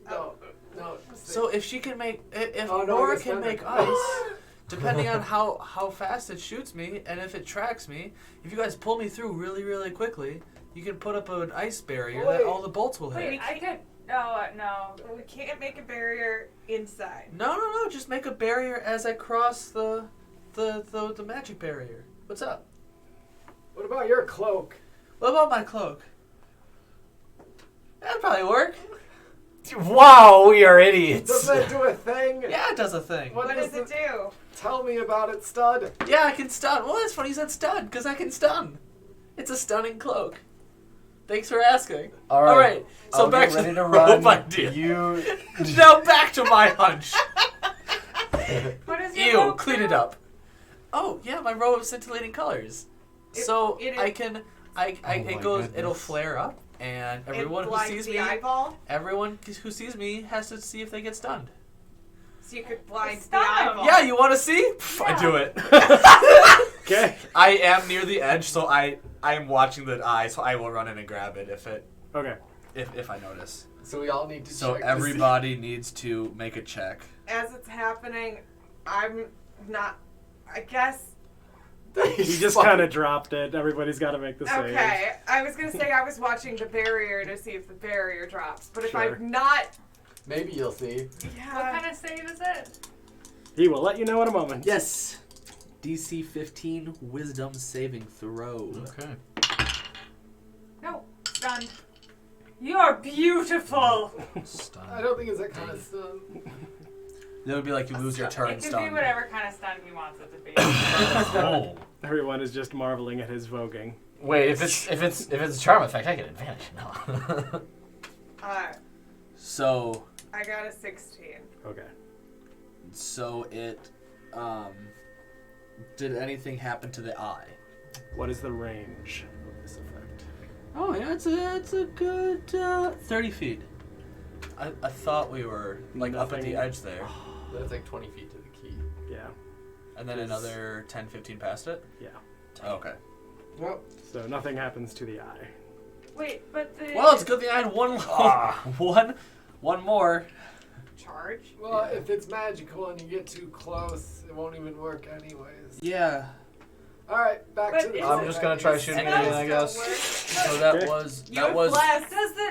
No, no. So if she can make, if Oh, no, Nora it's can not make like- ice, depending on how fast it shoots me, and if it tracks me, if you guys pull me through really, really quickly, you can put up an ice barrier that Wait. all the bolts will hit. Wait, I could. No. We can't make a barrier inside. No, just make a barrier as I cross the magic barrier. What's up? What about your cloak? What about my cloak? That'd probably work. Wow, we are idiots. Does that do a thing? Yeah, it does a thing. What What does does it do? Tell me about it, stud. Yeah, I can stun. Well, that's funny you said stun, because I can stun. It's a stunning cloak. Thanks for asking. All right. So I'll back get to ready the to run. rope idea. You. Now back to my hunch. What is your Ew, rope clean do? it up. Oh, yeah, my robe of scintillating colors. So it is- I can, my it goes, it'll goodness. flare up, and everyone it who blinds sees the me, eyeball. everyone who sees me has to see if they get stunned. So you could blind the Stun him. eyeball. Yeah, you want to see? I do it. Okay. I am near the edge, so I am watching the eye, so I will run in and grab it Okay. if I notice. So we all need to So check to everybody needs to make a check. As it's happening, I'm not. I guess. see. He just kind of dropped it. Everybody's got to make the save. Okay, I was gonna say I was watching the barrier to see if the barrier drops, but if Sure. I'm not, Maybe you'll see. What yeah. kind of save is it? He will let you know in a moment. Yes. DC 15 Wisdom saving throw. Okay. No, stunned. You're beautiful. Stun. I don't think it's that kind of stuff. That would be like you lose your turn It could be stun. whatever kind of stun he wants it to be. Oh. Everyone is just marveling at his voguing. Wait, if it's a charm effect, I get advantage. No. So I got a 16. Okay. it did anything happen to the eye? What is the range of this effect? Oh yeah, it's a good 30 feet. I thought we were like up at the Nothing. edge there. That's like 20 feet to the key. Yeah. And then another 10, 15 past it? Yeah. Oh, okay. Well, So nothing happens to the eye. Wait, but the. Well, it's good thing I had one more. Charge? Well, if it's magical and you get too close, it won't even work anyways. Yeah. Alright, back But to the it's- I'm just gonna try shooting Spells again, I guess. So that Okay. was You that was bless.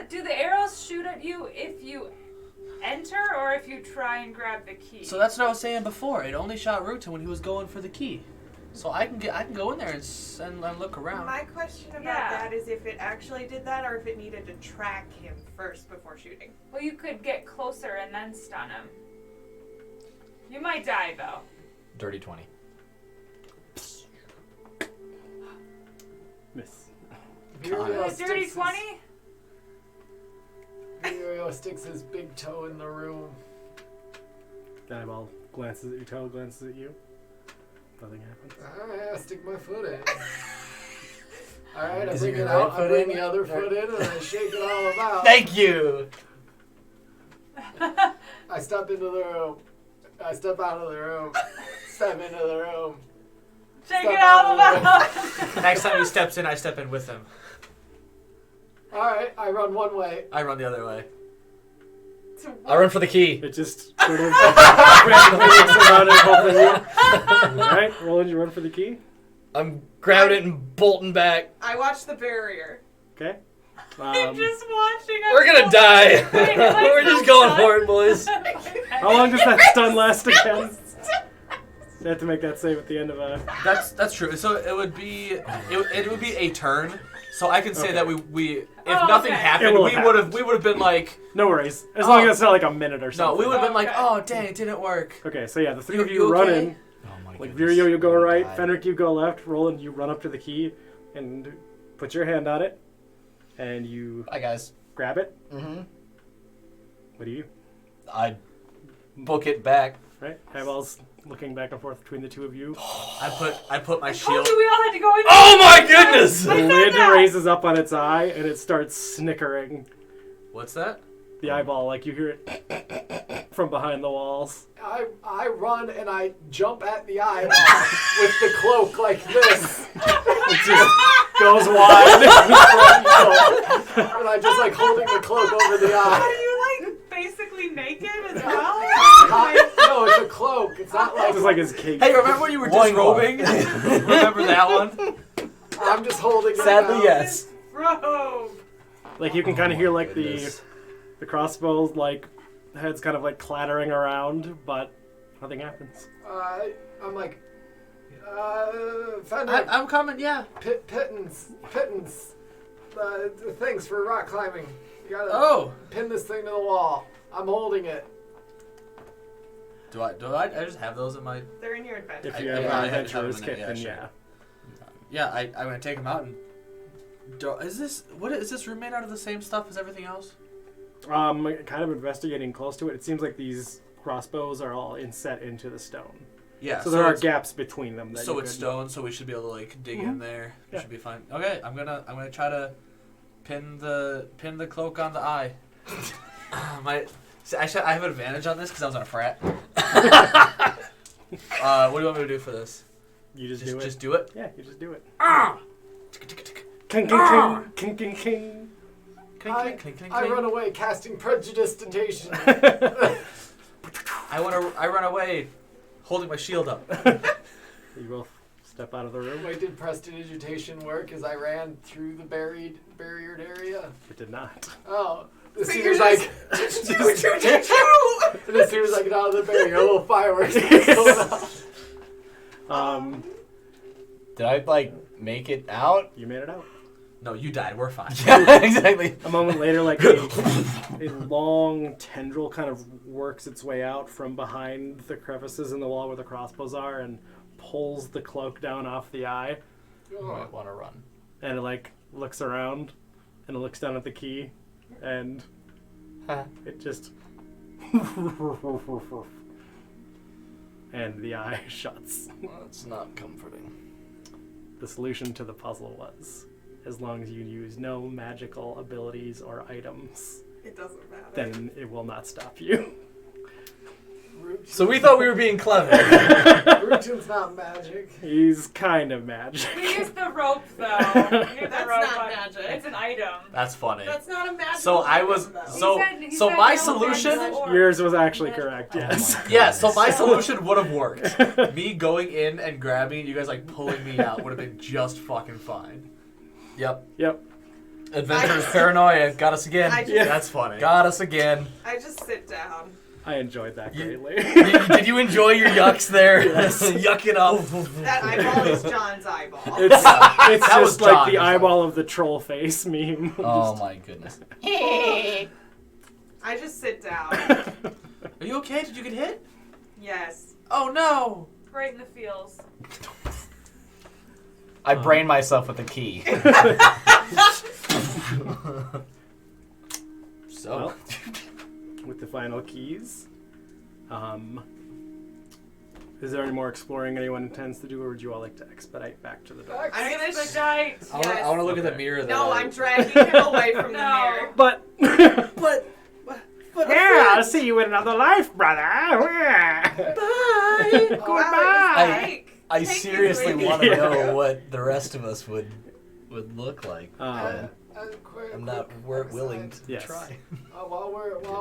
Do the arrows shoot at you if you enter or if you try and grab the key? So that's what I was saying before. It only shot Rutan when he was going for the key. So I can go in there and look around. My question about Yeah. that is if it actually did that or if it needed to track him first before shooting. Well, you could get closer and then stun him. You might die though. Dirty 20. Miss. Virial A dirty sticks 20? Virial sticks his big toe in the room. The eyeball glances at your toe, glances at you. Nothing happens. Alright, I stick my foot in. Alright, I Is it bring your it right out, I foot bring in? the other foot in, and I shake it all about. Thank you! I step into the room. I step out of the room. Step into the room. Shake Step it all out of the about. Next time he steps in, I step in with him. Alright, I run one way. I run the other way. To I run for the key. It just sort of randomly looks around at both of you. Alright, Roland, you run for the key. I'm grabbing it and bolting back. I watch the barrier. Okay. I'm just watching. We're gonna die. Wait, am I We're still just going stunned? for it, boys. How long does that stun last again? You have to make that save at the end of a... That's true. So it would be a turn. So I can say Okay. that we if Oh, nothing okay. happened, It will we happen. would have been like No worries. As long Oh. as it's not like a minute or no, something. we would have been like, Okay. oh dang, it didn't work. Okay, so yeah, the three You- of you you run okay? in. Oh my Like goodness. Virio, you go I'm gonna right. die. Fenric, you go left. Roland, you run up to the key and put your hand on it. And you Bye, guys. grab it. Mm-hmm. What do you? I book it back. Right? Eyeballs looking back and forth between the two of you. I put my I shield. told you we all had to go in. Oh my goodness! The lid raises up on its eye and it starts snickering. What's that? The eyeball, like you hear it from behind the walls. I run and I jump at the eye with the cloak like this. It just goes wide. And I just like holding the cloak over the Are eye. you like basically naked as well? No, it's a cloak. It's not like Just like his cape. Hey, remember when you were disrobing? Remember that one? I'm just holding it Sadly, out. yes. Robe. Like you can kind of hear like Goodness. the crossbows like heads kind of like clattering around, but nothing happens. I'm like, Fender, I'm coming. Yeah. pittance. The things for rock climbing. You gotta Oh. pin this thing to the wall. I'm holding it. Do I just have those in my? They're in your adventure. If you I have probably an had to have adventurer's them in kit, it, then yeah, yeah. Yeah, I'm gonna take them out and. Is this room made out of the same stuff as everything else? Kind of investigating close to it. It seems like these crossbows are all inset into the stone. Yeah. So there are it's- gaps between them. That So you it's could- stone, so we should be able to like dig in there. Yeah. It should be fine. Okay, I'm gonna try to pin the cloak on the eye. So actually, I have an advantage on this because I was on a frat. What do you want me to do for this? You just do it. Just do it? Yeah, you just do it. Ah! King, king, king, king, king, king. I run away, casting prestidigitation. I run away, holding my shield up. You both step out of the room. Wait, did prestidigitation work as I ran through the barriered area? It did not. Oh. As So soon you're as I just- and as soon as I get out of the barrier, a little fireworks going off. Did I like make it out? You made it out. No, you died. We're fine. Yeah, exactly. A moment later, like a long tendril kind of works its way out from behind the crevices in the wall where the crossbows are and pulls the cloak down off the eye. You might want to run. And it like looks around and it looks down at the key and it just and the eye shuts. Well, it's not comforting. The solution to the puzzle was, as long as you use no magical abilities or items, It doesn't matter. then it will not stop you. So we thought we were being clever. Routine's not magic. He's kind of magic. We used the rope, though. We used the That's rope not on- magic. It's an item. That's funny. That's not a magic. So I was so He so said my no solution. magic or- Yours was actually correct, Oh yes. my Yeah, so my goodness. solution would have worked. Me going in and grabbing it, you guys like pulling me out would have been just fucking fine. Yep. Yep. Adventurers paranoia got us again. I just- That's funny. Got us again. I just sit down. I enjoyed that greatly. Did you enjoy your yucks there? Yucking up. That eyeball is John's eyeball. It's That just was like John. the eyeball of the troll face meme. Oh my goodness. I just sit down. Are you okay? Did you get hit? Yes. Oh no. Right in the feels. I brain myself with the key. So. Well, with the final keys, is there any more exploring anyone intends to do, or would you all like to expedite back to the door? I'm gonna Expedite. I want to look at the Okay. mirror. That No, I- I'm dragging him away from the No. mirror. But But yeah, I'll see you in another life, brother. Bye. Goodbye. I seriously want to know what the rest of us would look like. I'm not willing to Yes. try. While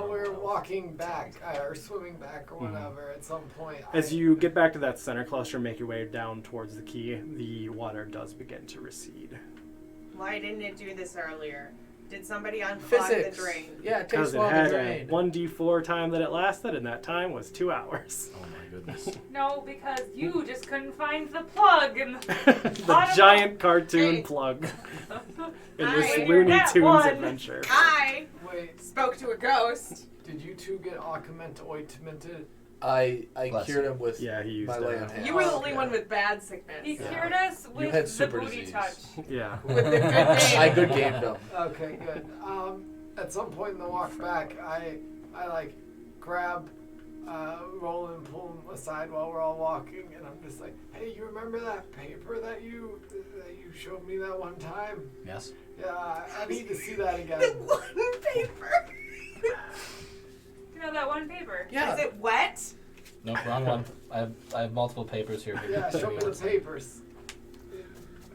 we're walking back or swimming back or whatever, at some point. As you get back to that center cluster, make your way down towards the key, the water does begin to recede. Why didn't it do this earlier? Did somebody unplug Physics. the drain? Yeah, it takes Because a it while to had a drain. 1d4 time that it lasted, and that time was 2 hours. Oh my goodness. No, because you just couldn't find the plug in the The giant cartoon Hey. plug in I this figured Looney that Tunes one. adventure. I Wait, spoke to a ghost. did you two get ointmented? I Bless cured you. him with Yeah, he used my lay on it. hands. You were the Oh, only okay. one with bad sickness. He Yeah. cured us with had the super booty disease. touch. Yeah. With the good game. I good gamed him. Okay, good. At some point in the walk back, I like grab Roland and pull him aside while we're all walking, and I'm just like, "Hey, you remember that paper that you showed me that one time? Yes. Yeah, I need to see that again." The one paper. You know that one paper? Yeah. Is it wet? No, wrong one. I have multiple papers here. Yeah, show me the papers.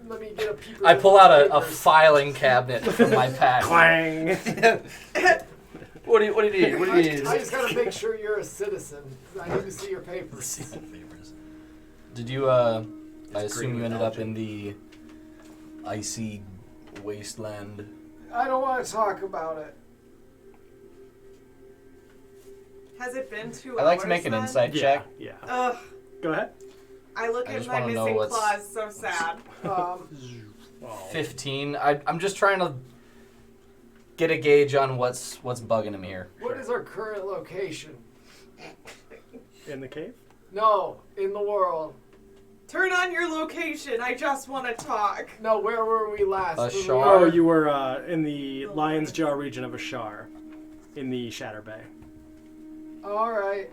Let me get a peeper. I at pull the out a papers. filing cabinet from my pack. Clang! What do you need? What do you need? I just gotta make sure you're a citizen. I need to see your papers. Did you, I assume green you ended with up in the icy wasteland. I don't want to talk about it. Has it been 2 hours? I'd like to make an then? insight Yeah, check. yeah. Ugh. Go ahead. I look I at just my wanna know missing what's- claws so sad. 15. I'm just trying to get a gauge on what's bugging him here. What is our current location? In the cave? No, in the world. Turn on your location. I just want to talk. No, where were we last? A When we shard. Oh, you were in the Lion's Jaw region of Ashar, in the Shatter Bay. All right.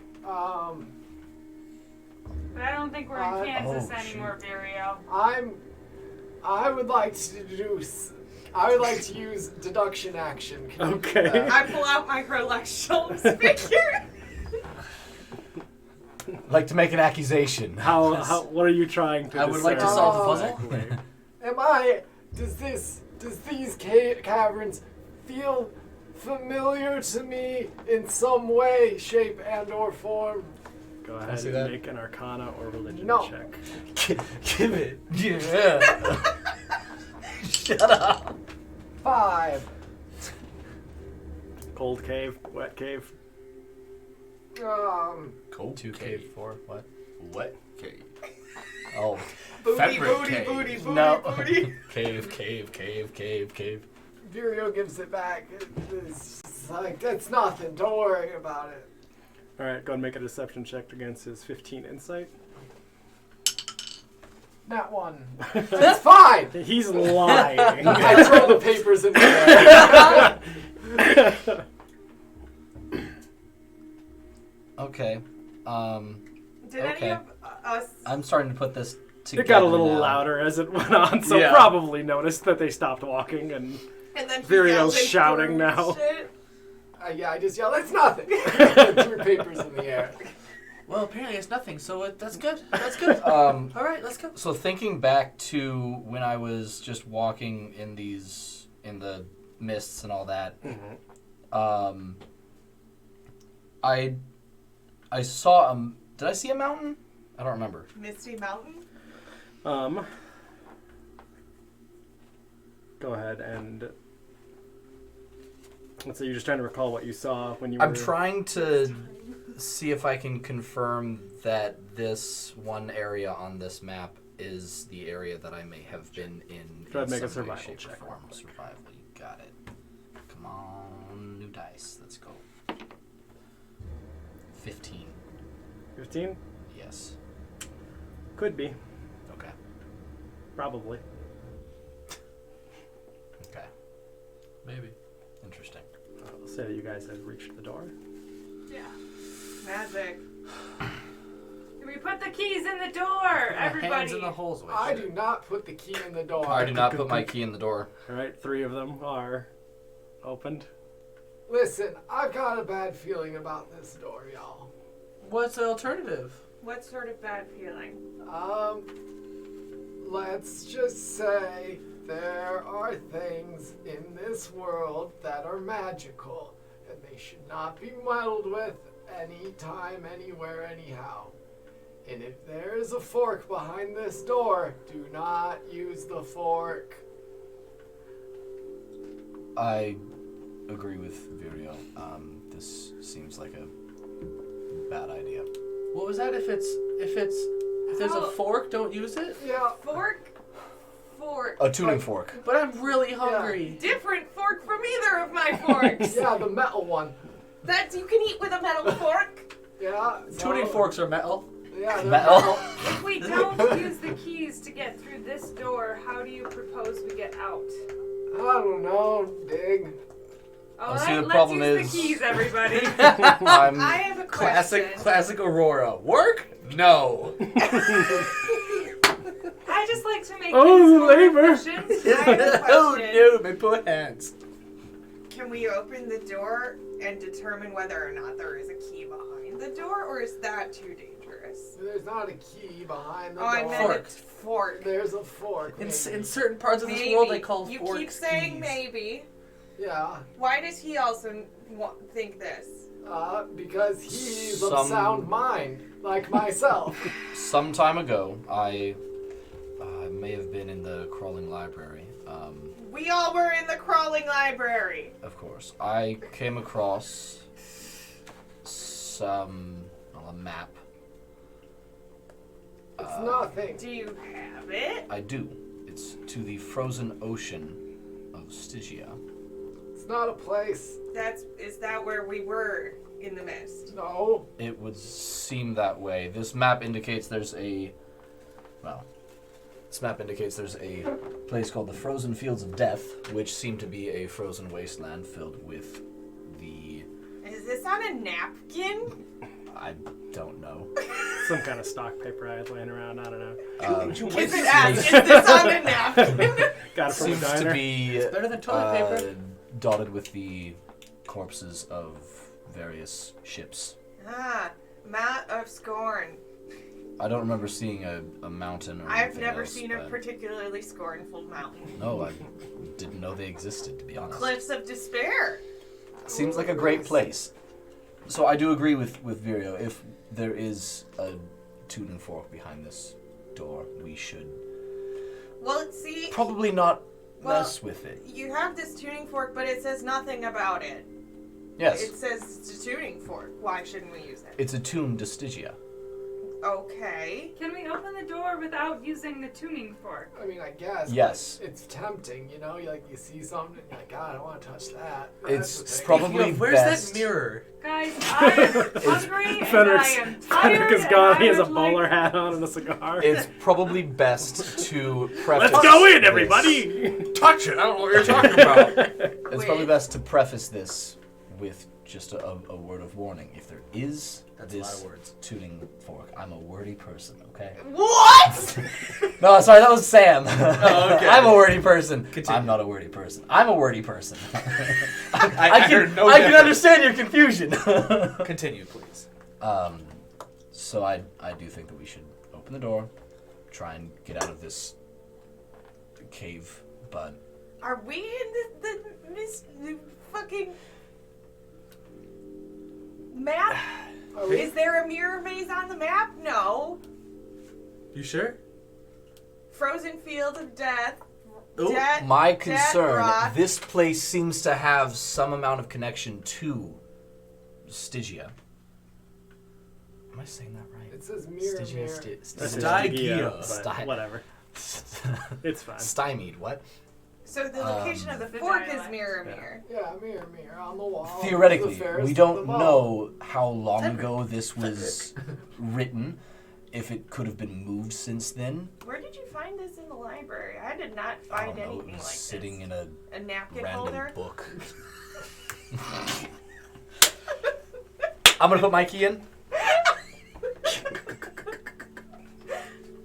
But I don't think we're in Kansas Oh, anymore, Vario. I would like to do. I would like to use deduction action. Can you do Okay. that? I pull out my Herlex figure. Like to make an accusation. What are you trying to I would like to discern solve the exactly? Does these caverns feel familiar to me in some way, shape, and or form? Go I ahead see and that? make an Arcana or Religion No. check. Give it. Yeah. Shut up. 5. Cold cave, wet cave. Cold 2 cave. cave 4. What? What cave? Oh. Booty, Fabric booty, cave. booty, booty, No. booty. Cave. Virio gives it back. It's just like, it's nothing. Don't worry about it. All right, go and make a deception check against his 15 insight. Not one. It's fine. He's lying. I throw the papers in the air. Okay. Did Okay. any of us? I'm starting to put this together. It got a little now. louder as it went on, so Yeah. probably noticed that they stopped walking and And then he Virio's yelled and shouting threw now. shit. Yeah, I just yelled, it's nothing. And threw papers in the air. Well, apparently it's nothing, so that's good. That's good. All right, let's go. So thinking back to when I was just walking in the mists and all that, I saw did I see a mountain? I don't remember. Misty Mountain. Go ahead and let's say you're just trying to recall what you saw when you were. I'm trying to see if I can confirm that this one area on this map is the area that I may have been in. Go ahead and in make a some way, survival shape, or check. form. Survival, you got it. Come on, new dice. Let's go. 15. 15? Yes. Could be. Okay. Probably. Okay. Maybe. Interesting. I'll say that you guys have reached the door. Yeah. Magic. We put the keys in the door, everybody. Hands in the holes. Wait, I do not put the key in the door. I do not put my key in the door. All right, 3 of them are opened. Listen, I've got a bad feeling about this door, y'all. What's the alternative? What sort of bad feeling? Let's just say there are things in this world that are magical, and they should not be meddled with anytime, anywhere, anyhow. And if there is a fork behind this door, do not use the fork. I agree with Virio. This seems like a bad idea. What was that? If there's a fork, don't use it. Yeah. Fork. A tuning fork. But I'm really hungry. Different fork from either of my forks. Yeah, the metal one. That you can eat with a metal fork. Yeah. Tuning forks are metal. Yeah, they're Metal. If we don't use the keys to get through this door, how do you propose we get out? I don't know, Dig. All see, right, the let's problem use is- the keys, everybody. I have a question. Classic Aurora. Work? No. I just like to make Oh, things more labor. efficient. I have a Oh question. no, my poor hands. Can we open the door and determine whether or not there is a key behind the door, or is that too dangerous? There's not a key behind the Oh, I door. meant Fork. a fork. There's a fork. In maybe. certain parts of this Maybe. world, they call You forks keep saying keys. maybe. Yeah, Why does he also think this? because he's of Some- sound mind, like myself. Some time ago, I may have been in the crawling library. We all were in the crawling library. Of course. I came across a map. It's nothing. Do you have it? I do. It's to the frozen ocean of Stygia. It's not a place. Is that where we were in the mist? No. It would seem that way. This map indicates there's a place called the Frozen Fields of Death, which seem to be a frozen wasteland filled with the... Is this on a napkin? I don't know. Some kind of stock paper I had laying around. I don't know. Is it as? Is this on a napkin? Got it from a Seems diner. to be Better than toilet paper. dotted with the corpses of various ships. Mount of Scorn. I don't remember seeing a mountain or I've anything never else, seen a but- particularly scornful mountain. No, I didn't know they existed, to be honest. Cliffs of Despair. Seems like a great place. So I do agree with Virio. If there is a tuning fork behind this door, we should Well, see, probably not Well, mess with it. you have this tuning fork, but it says nothing about it. Yes, It says it's a tuning fork. Why shouldn't we use it? it's a tuned Stygia. Okay. Can we open the door without using the tuning fork? I mean, I guess. Yes. But it's tempting, you know. You see something, and you're like, God, I don't want to touch that. It's That's the thing. probably Where's best. that mirror? Guys, I'm hungry and I am tired. Fenric is and gone. I He has a would like- bowler hat on and a cigar. It's probably best to preface. Let's go in, this- everybody! Touch it. I don't know what you're talking about. It's probably best to preface this with just a word of warning. If there is That's a lot this of words. tuning fork, I'm a wordy person, okay? What? No, sorry, that was Sam. Oh, okay. I'm a wordy person. Continue. I'm not a wordy person. I'm a wordy person. I heard no I can difference. understand your confusion. Continue, please. So I do think that we should open the door, try and get out of this cave, but Are we in the fucking map? Is there a mirror maze on the map? No. You sure? Frozen Field of Death. Ooh, my Dead concern, rock. this place seems to have some amount of connection to Stygia. Am I saying that right? It says mirror, mirror. That's Stygia. but Sty- whatever. It's fine. Stymied, what? So the location of the The fork is dialect. mirror Yeah. mirror. Yeah, mirror, mirror on the wall. Theoretically, The fairest we of don't them all. know how long ago this was written, if it could have been moved since then. Where did you find this in the library? I did not I find don't know, anything it was like sitting this. in a A napkin random holder? book. I'm gonna put my key in.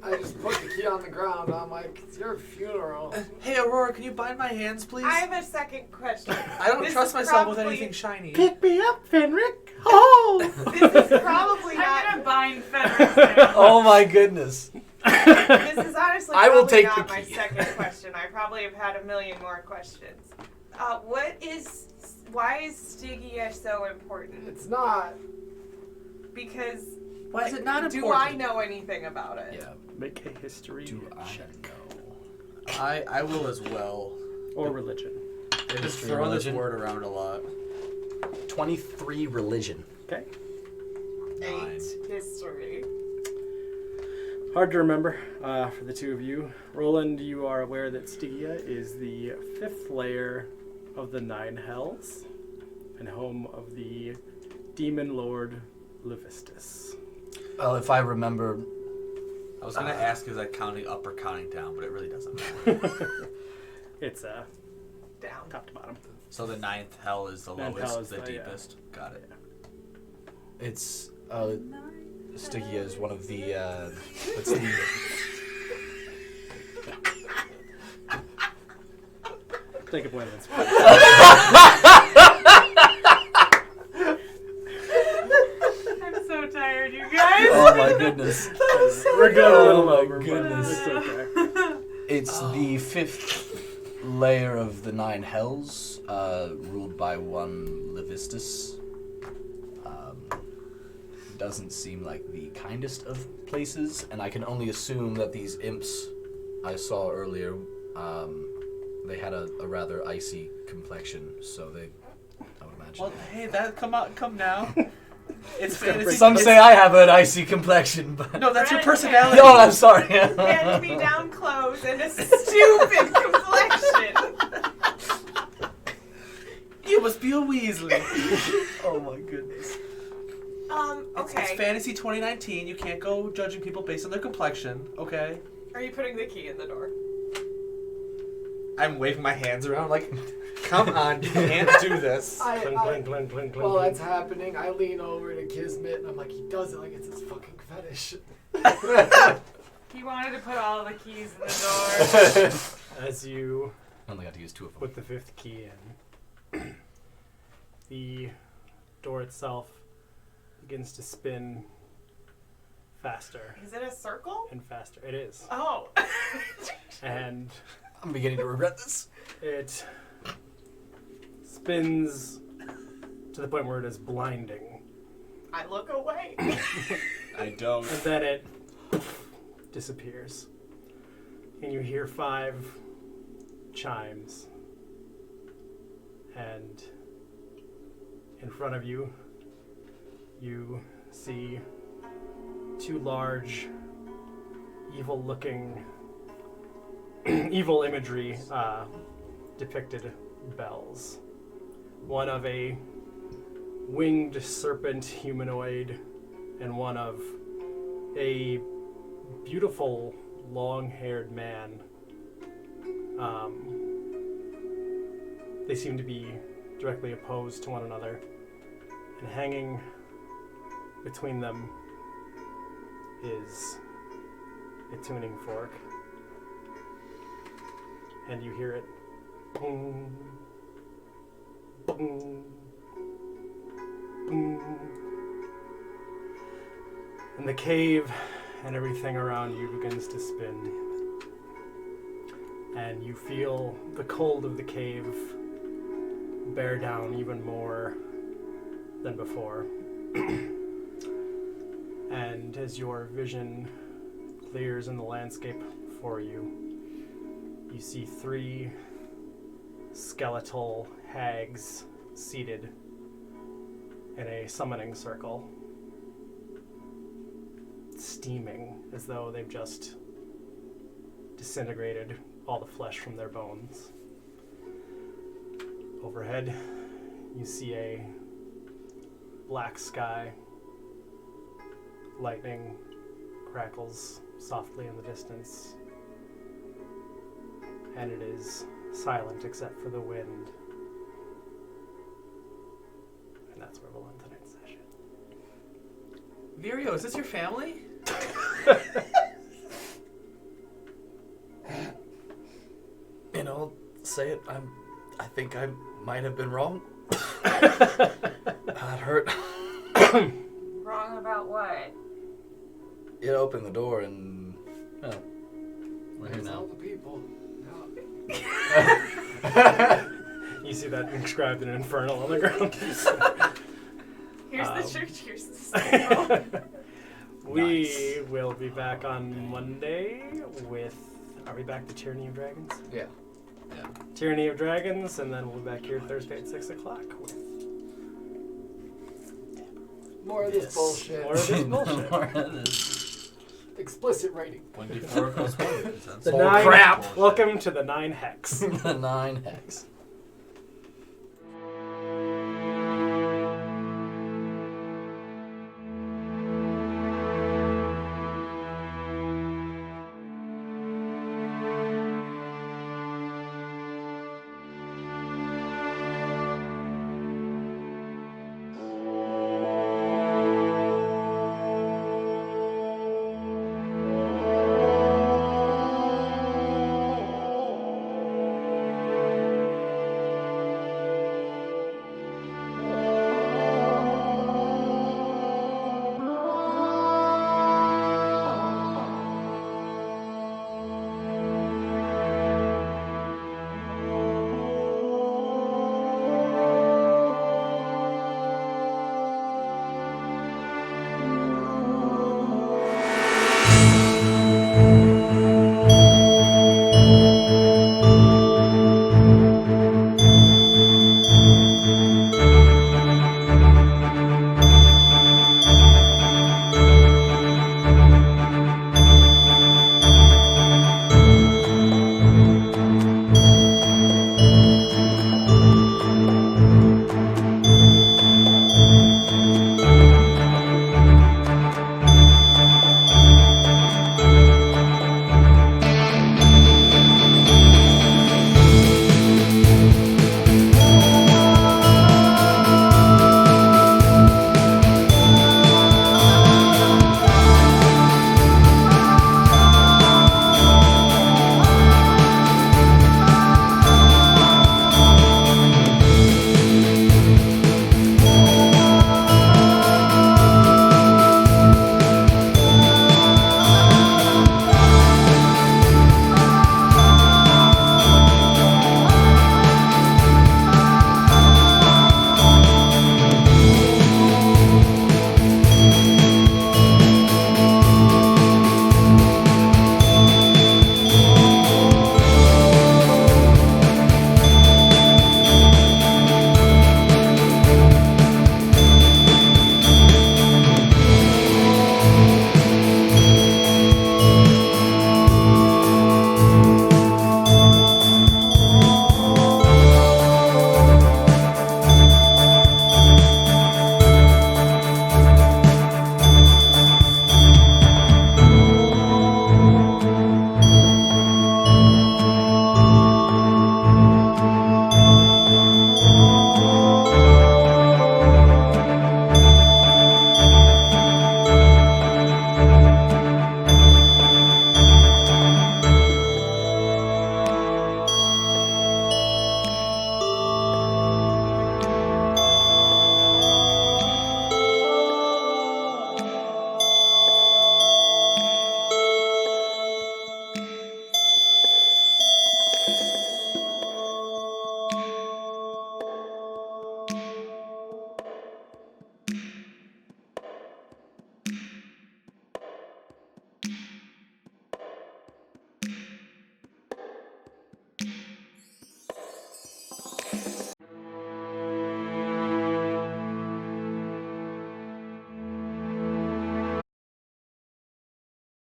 I just put the key on the ground. I'm like, it's your funeral. Hey, Aurora, can you bind my hands, please? I have a second question. I don't This trust is myself with probably- anything shiny. Pick me up, Fenric! Oh! This is probably I'm not. gonna bind Fenric now. Oh my goodness. This is honestly I will probably take not the my key. second question. I probably have had a million more questions. Why is Stygia so important? It's not. Because Why is it not do important? I know anything about it? Yeah, Make a history do I check. know? I will as well. Or religion. They're just History, throwing this religion. word around a lot. 23 religion. Okay. 8 history. Hard to remember for the two of you. Roland, you are aware that Stygia is the 5th layer of the 9 hells and home of the demon lord Levistus. Well, if I remember, I was gonna ask, is that counting up or counting down, but it really doesn't matter. It's Down. top to bottom. So the 9th hell is the Ninth lowest, hell is the the- yeah. deepest. Got it. it's Stygia is one of the what's the Take a point of I'm so tired, you guys. Oh my goodness. We're going a little Oh my over, but goodness. it's okay. It's the 5th layer of the 9 hells, ruled by one Levistus. Doesn't seem like the kindest of places, and I can only assume that these imps I saw earlier, they had a rather icy complexion, so they, I would imagine. Well, hey, that come now. It's fantasy. Some say I have an icy complexion, but No, that's your Red personality. oh, I'm sorry. Hand me down clothes and a stupid complexion. You must be a Weasley. Oh my goodness. It's Okay. fantasy 2019. You can't go judging people based on their complexion, okay? Are you putting the key in the door? I'm waving my hands around like, come on, you can't do this. Clink, clink, clink, clink, While clink. that's happening, I lean over to Kismet and I'm like, he does it like it's his fucking fetish. He wanted to put all the keys in the door. As you I only got to use 2 of them. put the 5th key in, the door itself begins to spin faster Is it a circle? and faster. It is. Oh. And I'm beginning to regret this. it spins to the point where it is blinding. I look away. I don't. And then it disappears. And you hear 5 chimes. And in front of you, you see 2 large, evil-looking, evil imagery depicted bells. One of a winged serpent humanoid, and one of a beautiful long-haired man. They seem to be directly opposed to one another, and hanging between them is a tuning fork, and you hear it boom, boom, boom. And the cave and everything around you begins to spin. And you feel the cold of the cave bear down even more than before. And as your vision clears in the landscape before you, you see 3 skeletal hags seated in a summoning circle, steaming as though they've just disintegrated all the flesh from their bones. Overhead, you see a black sky. Lightning crackles softly in the distance, and it is silent except for the wind. And that's where we'll end tonight's session. Virio, is this your family? You know, say it. I think I might have been wrong. That hurt. Wrong about what? It opened the door and... Oh. We're here There's now. all the people. You see that inscribed in Infernal on the ground. Here's the church, here's the circle. We will be back on Monday with... Are we back to Tyranny of Dragons? Yeah. Tyranny of Dragons, and then we'll be back here Thursday at 6 o'clock with More of this bullshit. more of this bullshit. More of this. Explicit rating. 1d4 plus 1. The Oh, 9 crap. Welcome to the 9 Hex. The 9 hex.